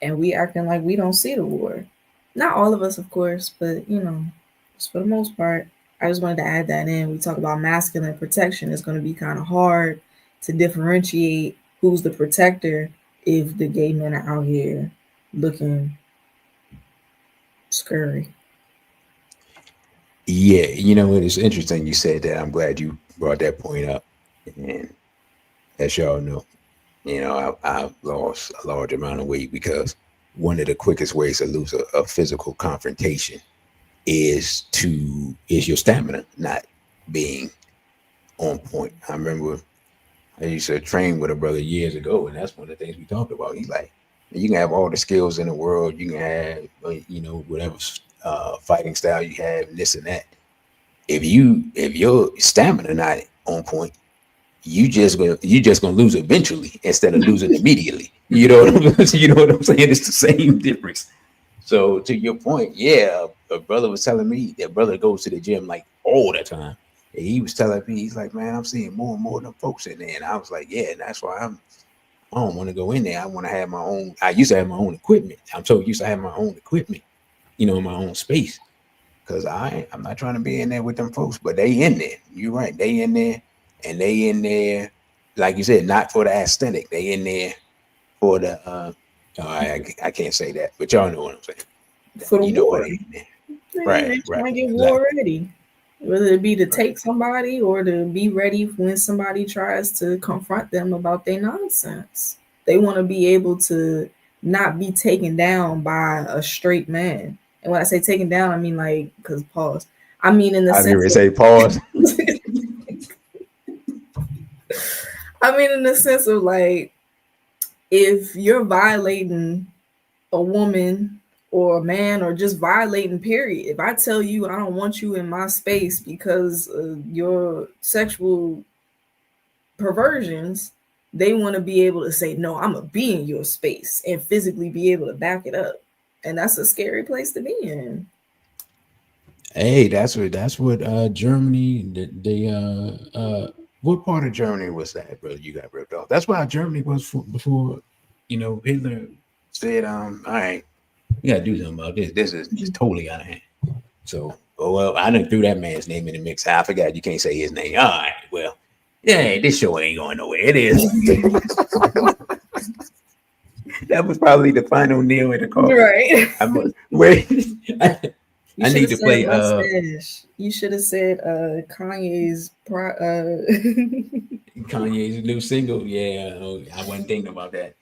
and we acting like we don't see the war. Not all of us, of course, but just for the most part. I just wanted to add that in. We talk about masculine protection. It's going to be kind of hard to differentiate who's the protector if the gay men are out here looking scurry. Yeah, it's interesting you said that. I'm glad you brought that point up. And as y'all know, I've lost a large amount of weight because one of the quickest ways to lose a physical confrontation is your stamina not being on point. I remember I used to train with a brother years ago, and that's one of the things we talked about. He's like, you can have all the skills in the world, you can have whatever fighting style you have, and this and that. If your stamina not on point, you just gonna lose eventually instead of losing immediately. You know what I'm saying? It's the same difference. So to your point, yeah, a brother was telling me that brother goes to the gym like all the time. And he was telling me, he's like, man, I'm seeing more and more of them folks in there. And I was like, yeah, and that's why I don't want to go in there. I want to have my own. I used to have my own equipment. I'm so used to having my own equipment, in my own space. Because I'm not trying to be in there with them folks, but they in there. You're right. They in there, and they in there, like you said, not for the aesthetic. They in there for the I can't say that, but y'all know what I'm saying. for the You know war. what? They're trying to get war ready. Whether it be to take somebody or to be ready when somebody tries to confront them about their nonsense. They want to be able to not be taken down by a straight man. And when I say taken down, I mean like, because pause. I mean in the I sense hear it say pause. I mean in the sense of like, if you're violating a woman or a man or just violating period, if I tell you I don't want you in my space because of your sexual perversions, they want to be able to say no, I'm gonna be in your space and physically be able to back it up, and that's a scary place to be in. Hey, that's what Germany, what part of Germany was that, brother? You got ripped off. That's why Germany was before, Hitler said, all right, we gotta do something about this. This is totally out of hand. So, oh well, I done threw that man's name in the mix. I forgot you can't say his name. All right, well, yeah, this show ain't going nowhere. It is. That was probably the final nail in the coffin. Right. I must wait. I need to play. You should have said Kanye's Kanye's new single. Yeah, I wasn't thinking about that.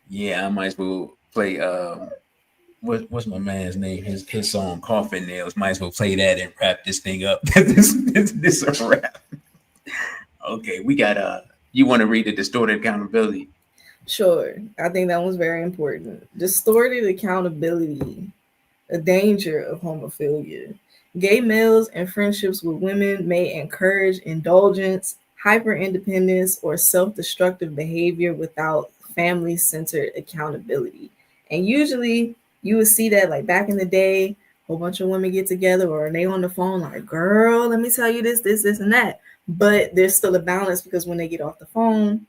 Yeah, I might as well play. What's my man's name? His song "Coffin Nails." Might as well play that and wrap this thing up. this is a wrap. Okay, we got. You want to read the distorted accountability? Sure, I think that was very important. Distorted accountability. A danger of homophilia. Gay males and friendships with women may encourage indulgence, hyper independence, or self destructive behavior without family centered accountability. And usually you would see that like back in the day, a whole bunch of women get together or they on the phone like, girl, let me tell you this, and that. But there's still a balance because when they get off the phone,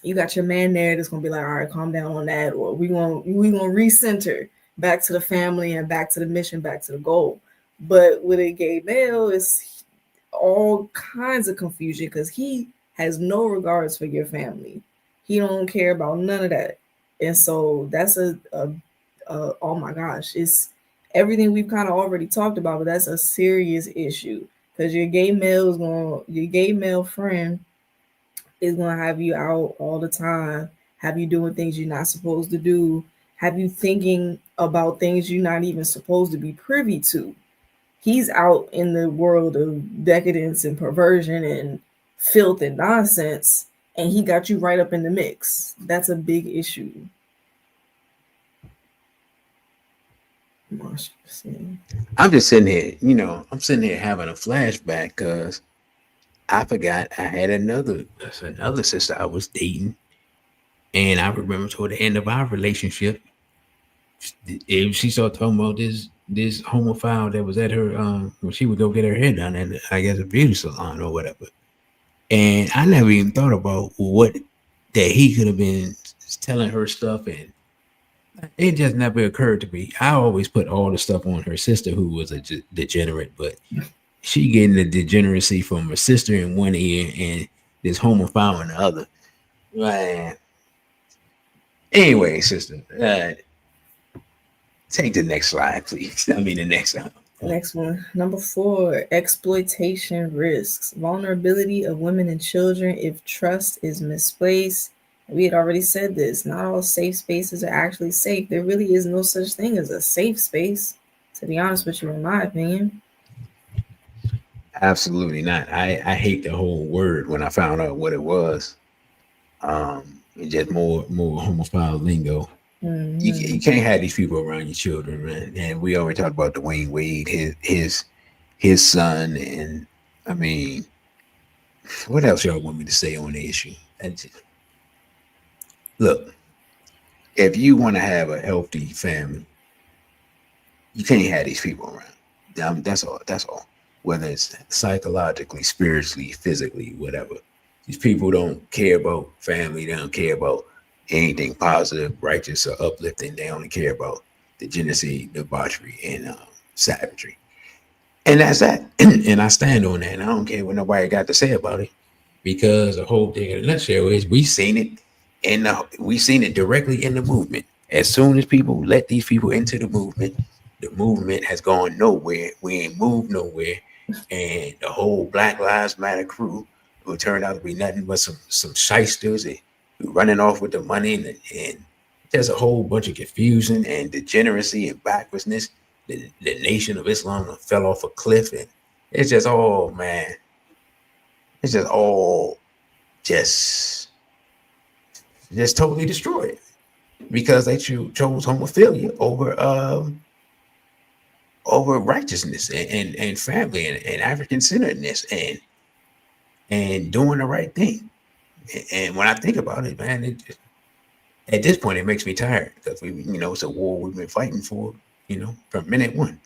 you got your man there that's gonna be like, all right, calm down on that, or we gonna recenter back to the family and back to the mission, back to the goal. But with a gay male, it's all kinds of confusion because he has no regards for your family. He don't care about none of that, and so that's a oh my gosh, it's everything we've kind of already talked about, but that's a serious issue because your gay male friend is going to have you out all the time, have you doing things you're not supposed to do, have you thinking about things you're not even supposed to be privy to. He's out in the world of decadence and perversion and filth and nonsense, and he got you right up in the mix. That's a big issue. I'm just sitting here, I'm sitting here having a flashback because I forgot I had another sister I was dating, and I remember toward the end of our relationship, she started talking about this homophile that was at her when she would go get her hair done at, I guess, a beauty salon or whatever. And I never even thought about what that he could have been telling her stuff, and it just never occurred to me. I always put all the stuff on her sister, who was a degenerate, but she getting the degeneracy from her sister in one ear and this homophile in the other. Man. Anyway, sister, take the next slide, please. I mean, the next one. Next one. Number 4, exploitation risks. Vulnerability of women and children if trust is misplaced. We had already said this. Not all safe spaces are actually safe. There really is no such thing as a safe space, to be honest with you, in my opinion. Absolutely not. I hate the whole word when I found out what it was. Just more homophile lingo. Mm-hmm. You can't have these people around your children, man. And we already talked about Dwayne Wade, his son, and I mean, what else y'all want me to say on the issue? Look, if you want to have a healthy family, you can't have these people around. That's all. That's all. Whether it's psychologically, spiritually, physically, whatever. These people don't care about family. They don't care about anything positive, righteous, or uplifting. They only care about degeneracy, debauchery, and savagery. And that's that. And I stand on that. And I don't care what nobody got to say about it, because the whole thing in a nutshell is we seen it, and we seen it directly in the movement. As soon as people let these people into the movement has gone nowhere. We ain't moved nowhere. And the whole Black Lives Matter crew will turn out to be nothing but some shysters who running off with the money and there's a whole bunch of confusion and degeneracy and backwardsness. The Nation of Islam fell off a cliff, and it's just all, man. It's just all just totally destroyed because they chose homophilia over righteousness and family and African centeredness and doing the right thing. And when I think about it, man, at this point it makes me tired because it's a war we've been fighting for, from minute one.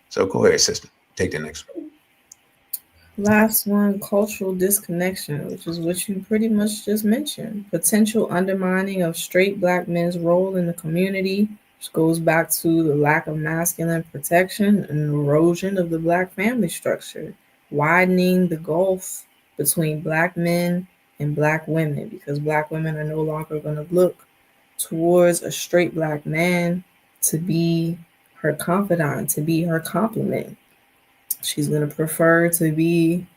So go ahead, sister, take the next one. Last one, cultural disconnection, which is what you pretty much just mentioned. Potential undermining of straight Black men's role in the community, which goes back to the lack of masculine protection and erosion of the Black family structure, widening the gulf between Black men and Black women, because Black women are no longer going to look towards a straight Black man to be her confidant, to be her complement. She's going to prefer to be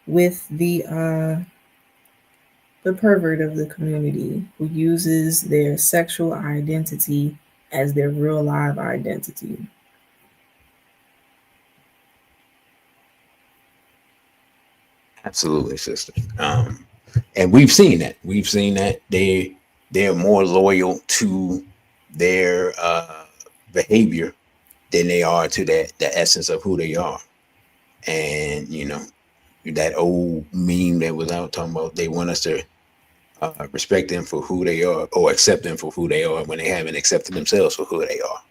with the pervert of the community who uses their sexual identity as their real live identity. Absolutely, sister. And we've seen that. We've seen that they're more loyal to their behavior than they are to the essence of who they are. And that old meme that was out talking about they want us to respect them for who they are or accept them for who they are when they haven't accepted themselves for who they are.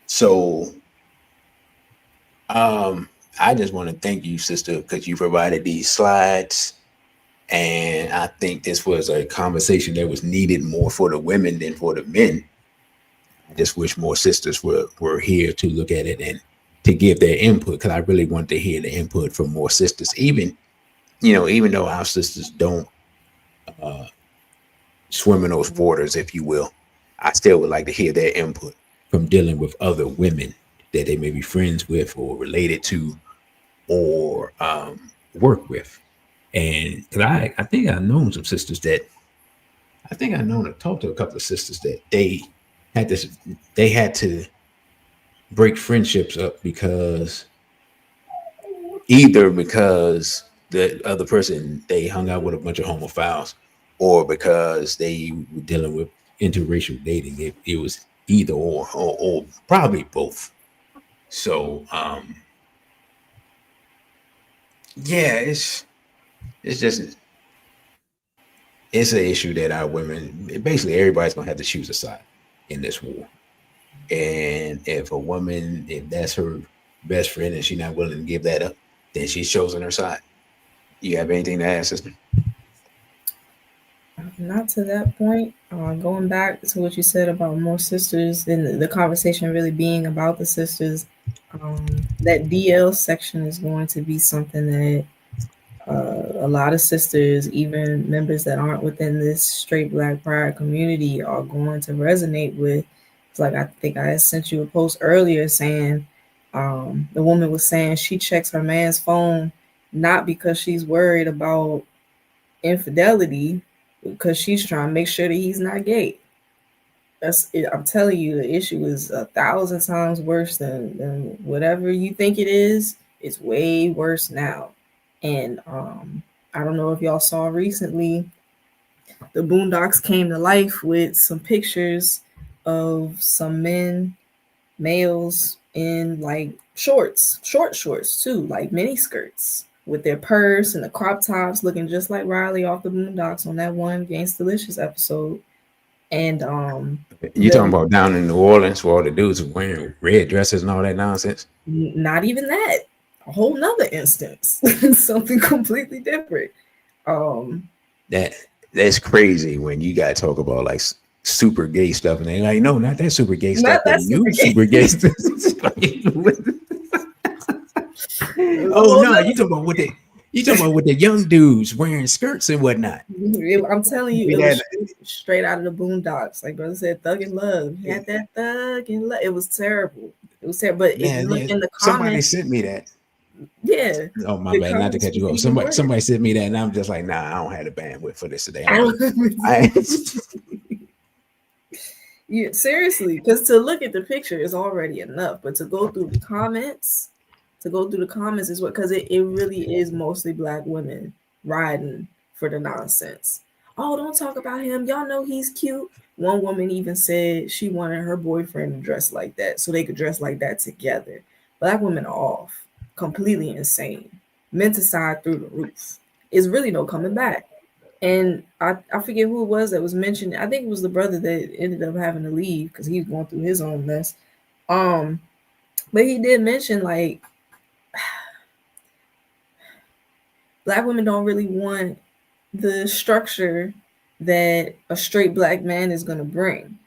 So I just want to thank you, sister, because you provided these slides. And I think this was a conversation that was needed more for the women than for the men. I just wish more sisters were here to look at it and to give their input, because I really want to hear the input from more sisters. Even though our sisters don't swim in those waters, if you will, I still would like to hear their input from dealing with other women that they may be friends with or related to or work with. And because I think I've known some sisters that I've talked to a couple of sisters that they had to break friendships up because the other person, they hung out with a bunch of homophiles, or because they were dealing with interracial dating. It was either or probably both. So yeah, it's an issue that our women, basically everybody's gonna have to choose a side in this war. And if that's her best friend and she's not willing to give that up, then she's chosen her side. You have anything to add, sister? Not to that point. Going back to what you said about more sisters and the conversation really being about the sisters, that DL section is going to be something that a lot of sisters, even members that aren't within this straight Black pride community, are going to resonate with. It's like, I think I sent you a post earlier saying the woman was saying she checks her man's phone not because she's worried about infidelity, because she's trying to make sure that he's not gay. That's it. I'm telling you, the issue is 1,000 times worse than whatever you think it is. It's way worse now. And I don't know if y'all saw recently, the Boondocks came to life with some pictures of some males in like short shorts too, like mini skirts, with their purse and the crop tops, looking just like Riley off the Boondocks on that one Gangsta Delicious episode. And you talking about down in New Orleans where all the dudes are wearing red dresses and all that nonsense? Not even that. A whole nother instance. Something completely different. That's crazy when you guys talk about like super gay stuff and they're like, no, not that super gay stuff. That new super gay stuff. Oh no, you talking about You talking about with the young dudes wearing skirts and whatnot? I'm telling you, We it had was straight out of the Boondocks. Like brother said, Thug and Love. He had that Thug and Love. It was terrible. It was terrible. But if you man, look yeah. in the Somebody comments, sent me that. yeah, Oh my the bad, not to comments cut was you off. even Somebody worse. sent me that, and I'm just like, nah, I don't have the bandwidth for this today. I I'm good. don't- I, Yeah, seriously, because to look at the picture is already enough, but to go through the comments, is what, because it really is mostly black women riding for the nonsense. Oh, don't talk about him. Y'all know he's cute. One woman even said she wanted her boyfriend to dress like that so they could dress like that together. Black women are off, completely insane, menticide through the roof. It's really no coming back. And I forget who it was that was mentioned. I think it was the brother that ended up having to leave because he was going through his own mess. Um, but he did mention like black women don't really want the structure that a straight black man is gonna bring.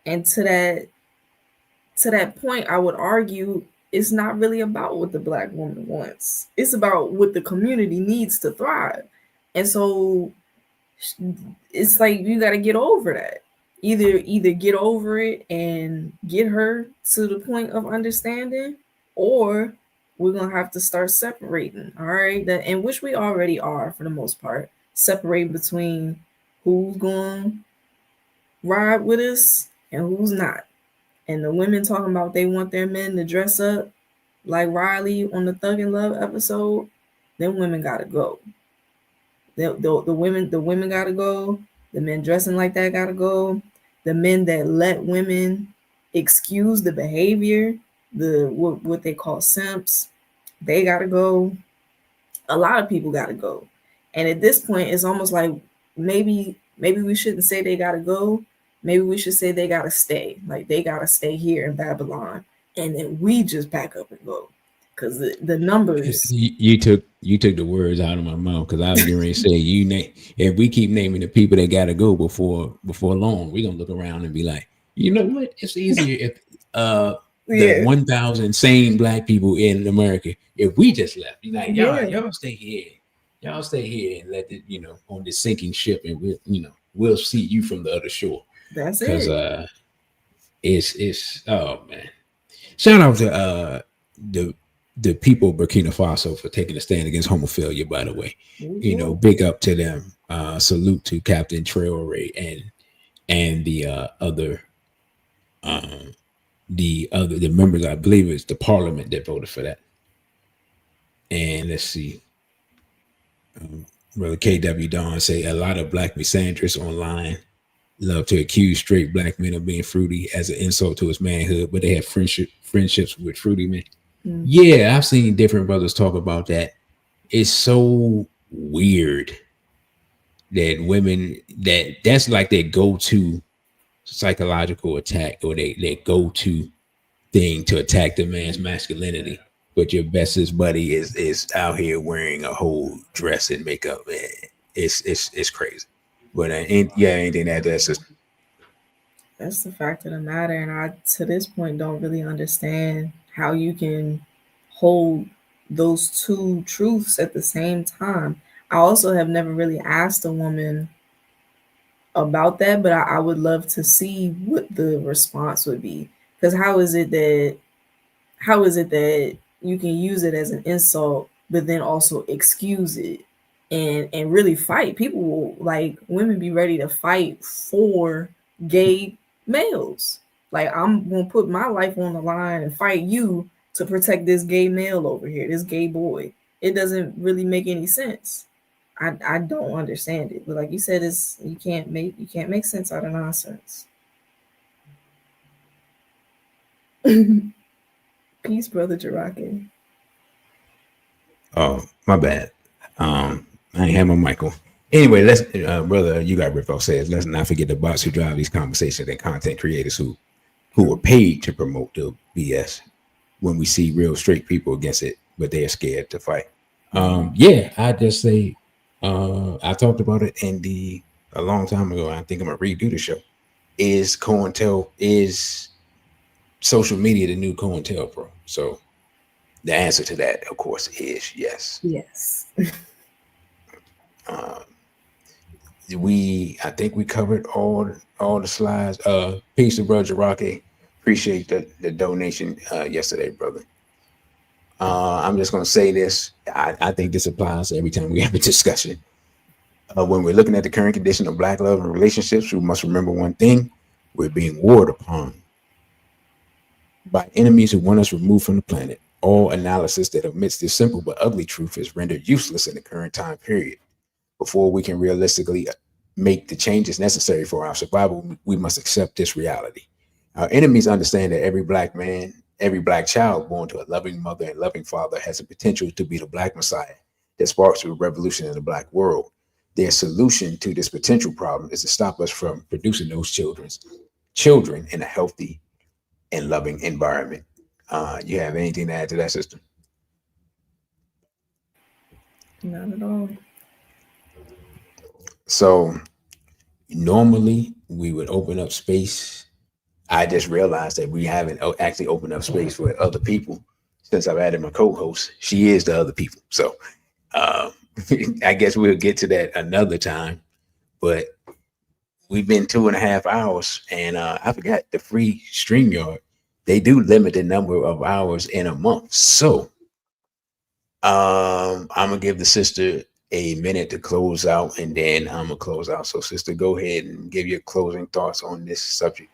And to that point, I would argue it's not really about what the black woman wants. It's about what the community needs to thrive. And so it's like you got to get over that. Either get over it and get her to the point of understanding, or we're gonna have to start separating. All right, that and which we already are for the most part, separate between who's going to ride with us and who's not. And the women talking about they want their men to dress up like Riley on the Thug and Love episode, them women gotta go. The women gotta go. The men dressing like that gotta go. The men that let women excuse the behavior, the what they call simps, they gotta go. A lot of people gotta go. And at this point, it's almost like maybe we shouldn't say they gotta go. Maybe we should say they gotta stay. Like they gotta stay here in Babylon, and then we just pack up and go. Because the numbers, you took the words out of my mouth because I was getting ready to say you name if we keep naming the people that gotta go before long, we're gonna look around and be like, you know what? It's easier if the yeah, 1,000 sane black people in America, if we just left, you like yeah, y'all stay here, and let it on this sinking ship, and we'll see you from the other shore that's because it. it's oh man. Shout out to the people of Burkina Faso for taking a stand against homophilia, by the way. Big up to them. Salute to Captain Traore and um, the members, I believe it's the parliament that voted for that. And let's see. Brother KW Don say a lot of black misandrists online love to accuse straight black men of being fruity as an insult to his manhood, but they have friendships with fruity men. Yeah, I've seen different brothers talk about that. It's so weird that women that's like their go-to psychological attack or their go-to thing to attack the man's masculinity. But your bestest buddy is out here wearing a whole dress and makeup. It's crazy. But anything That's the fact of the matter. And I, to this point, don't really understand how you can hold those two truths at the same time. I also have never really asked a woman about that, but I would love to see what the response would be. Because how is it that you can use it as an insult, but then also excuse it and really fight? People will, like, women be ready to fight for gay males. Like, I'm gonna put my life on the line and fight you to protect this gay male over here, this gay boy. It doesn't really make any sense. I don't understand it. But like you said, it's you can't make sense out of nonsense. Peace, brother Jirake. Oh, my bad. I ain't have my mic on. Anyway, let's brother, you got Riffo says, let's not forget the bots who drive these conversations and content creators who are paid to promote the BS when we see real straight people against it, but they're scared to fight. Yeah, I just say I talked about it a long time ago. I think I'm gonna redo the show. Is social media the new COINTELPRO? So The answer to that, of course, is yes. Yes. I think we covered all the slides. Peace to brother Rocky. Appreciate the donation yesterday, brother. I'm just gonna say this. I think this applies every time we have a discussion. When we're looking at the current condition of Black love and relationships, we must remember one thing: we're being warred upon by enemies who want us removed from the planet. All analysis that omits this simple but ugly truth is rendered useless in the current time period. Before we can realistically make the changes necessary for our survival, we must accept this reality. Our enemies understand that every Black man, every Black child born to a loving mother and loving father has the potential to be the Black Messiah that sparks a revolution in the Black world. Their solution to this potential problem is to stop us from producing those children in a healthy and loving environment. You have anything to add to that, sister? Not at all. So normally we would open up space. I just realized that we haven't actually opened up space for other people since I've added my co-host. She is the other people. So I guess we'll get to that another time. But we've been 2.5 hours, and I forgot the free StreamYard. They do limit the number of hours in a month. So I'm gonna give the sister a minute to close out, and then I'm gonna close out. So, sister, go ahead and give your closing thoughts on this subject.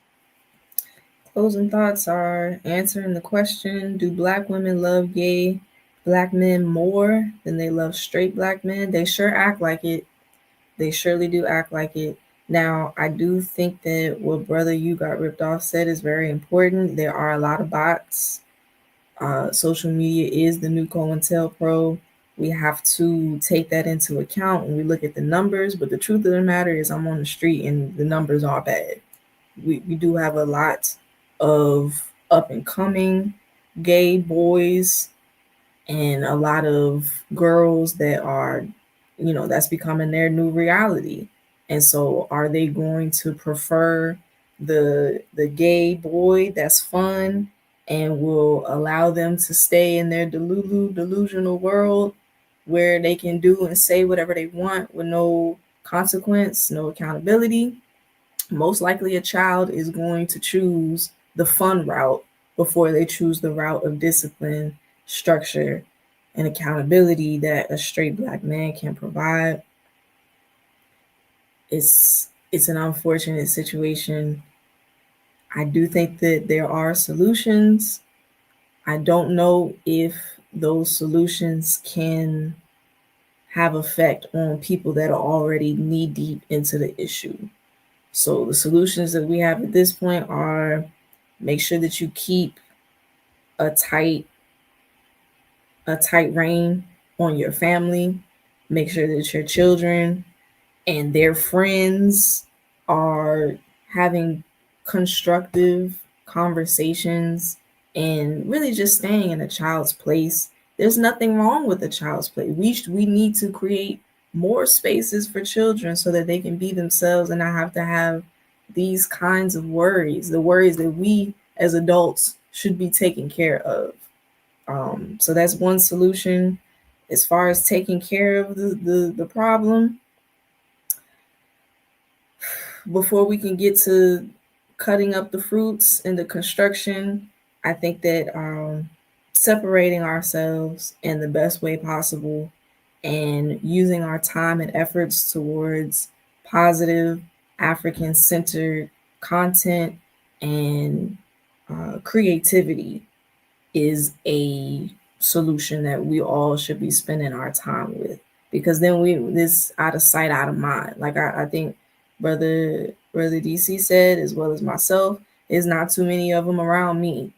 Closing thoughts are answering the question: do Black women love gay Black men more than they love straight Black men? They sure act like it. They surely do act like it. Now, I do think that what Brother You Got Ripped Off said is very important. There are a lot of bots. Social media is the new COINTELPRO. We have to take that into account when we look at the numbers. But the truth of the matter is, I'm on the street and the numbers are bad. We do have a lot of up and coming gay boys and a lot of girls that are, that's becoming their new reality. And so are they going to prefer the gay boy that's fun and will allow them to stay in their delusional world where they can do and say whatever they want with no consequence, no accountability? Most likely a child is going to choose the fun route before they choose the route of discipline, structure, and accountability that a straight Black man can provide. It's an unfortunate situation. I do think that there are solutions. I don't know if those solutions can have effect on people that are already knee deep into the issue. So the solutions that we have at this point are: make sure that you keep a tight rein on your family. Make sure that your children and their friends are having constructive conversations and really just staying in a child's place. There's nothing wrong with a child's place. We need to create more spaces for children so that they can be themselves and not have to have these kinds of worries, the worries that we as adults should be taking care of. So that's one solution. As far as taking care of the problem, before we can get to cutting up the fruits and the construction, I think that separating ourselves in the best way possible and using our time and efforts towards positive African-centered content and creativity is a solution that we all should be spending our time with, because then this out of sight, out of mind. Like I think brother DC said, as well as myself, there's not too many of them around me.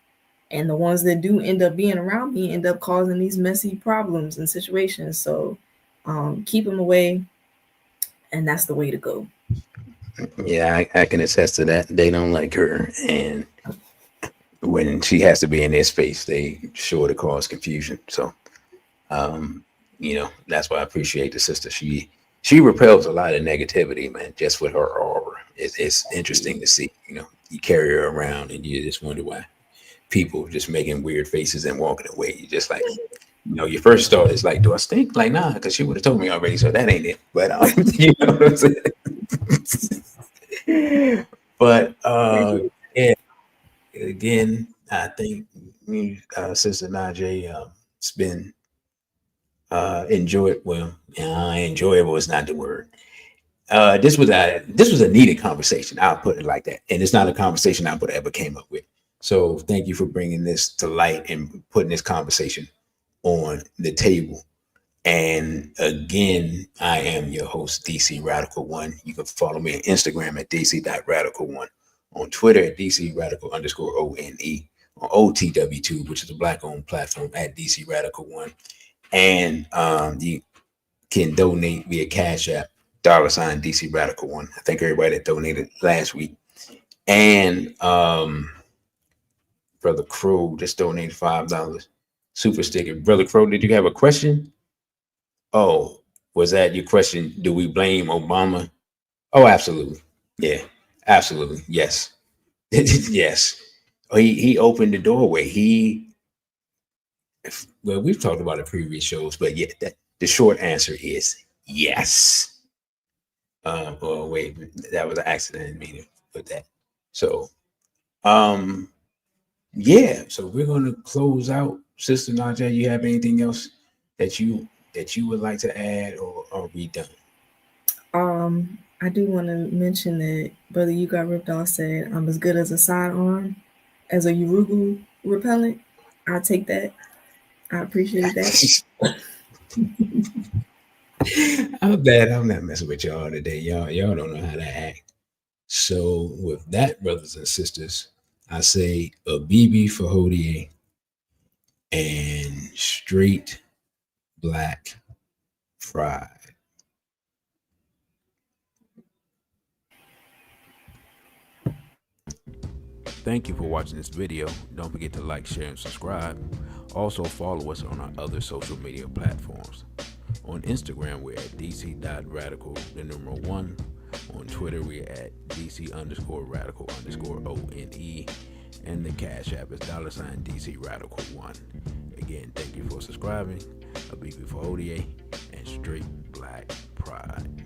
And the ones that do end up being around me end up causing these messy problems and situations. So keep them away. And that's the way to go. Yeah, I can attest to that. They don't like her. And when she has to be in their space, they sure to cause confusion. So, that's why I appreciate the sister. She repels a lot of negativity, man, just with her aura. It's interesting to see, you carry her around and you just wonder why people just making weird faces and walking away. You just like, your first thought is like, do I stink? Like, nah, because she would have told me already, so that ain't it. But you know what I'm saying? But yeah, again, I think Sister Najee, it's been enjoyed. Well, enjoyable is not the word. This was a needed conversation. I'll put it like that, and it's not a conversation I would ever came up with. So thank you for bringing this to light and putting this conversation on the table. And again, I am your host, DC Radical One. You can follow me on Instagram at DC.radical1, on Twitter at DC Radical _ONE, on OTW2, which is a Black owned platform, at DC Radical One. And you can donate via Cash App, $ DC Radical One. I think everybody that donated last week. And Brother Crow just donated $5. Super sticker. Brother Crow, did you have a question? Oh, was that your question? Do we blame Obama? Oh, absolutely. Yeah, absolutely. Yes. Yes. He opened the doorway. Well, we've talked about it in previous shows, but yeah, the short answer is yes. Oh wait, that was an accident. I didn't mean to put that. So, yeah. So we're gonna close out. Sister Najee, you have anything else that you would like to add, or are we done? I do want to mention that Brother You Got Ripped Off said I'm as good as a sidearm, as a Urugu repellent. I'll take that. I appreciate that. I'm glad I'm not messing with y'all today. Y'all don't know how to act. So with that, brothers and sisters, I say a BB for Hodie and straight black pride. Thank you for watching this video. Don't forget to like, share, and subscribe. Also follow us on our other social media platforms. On Instagram, we're at DC.radical1. On Twitter, we're at DC_radical_ONE. And the Cash App is $ DC Radical 1. Again, thank you for subscribing. A BB for Hodie and straight black pride.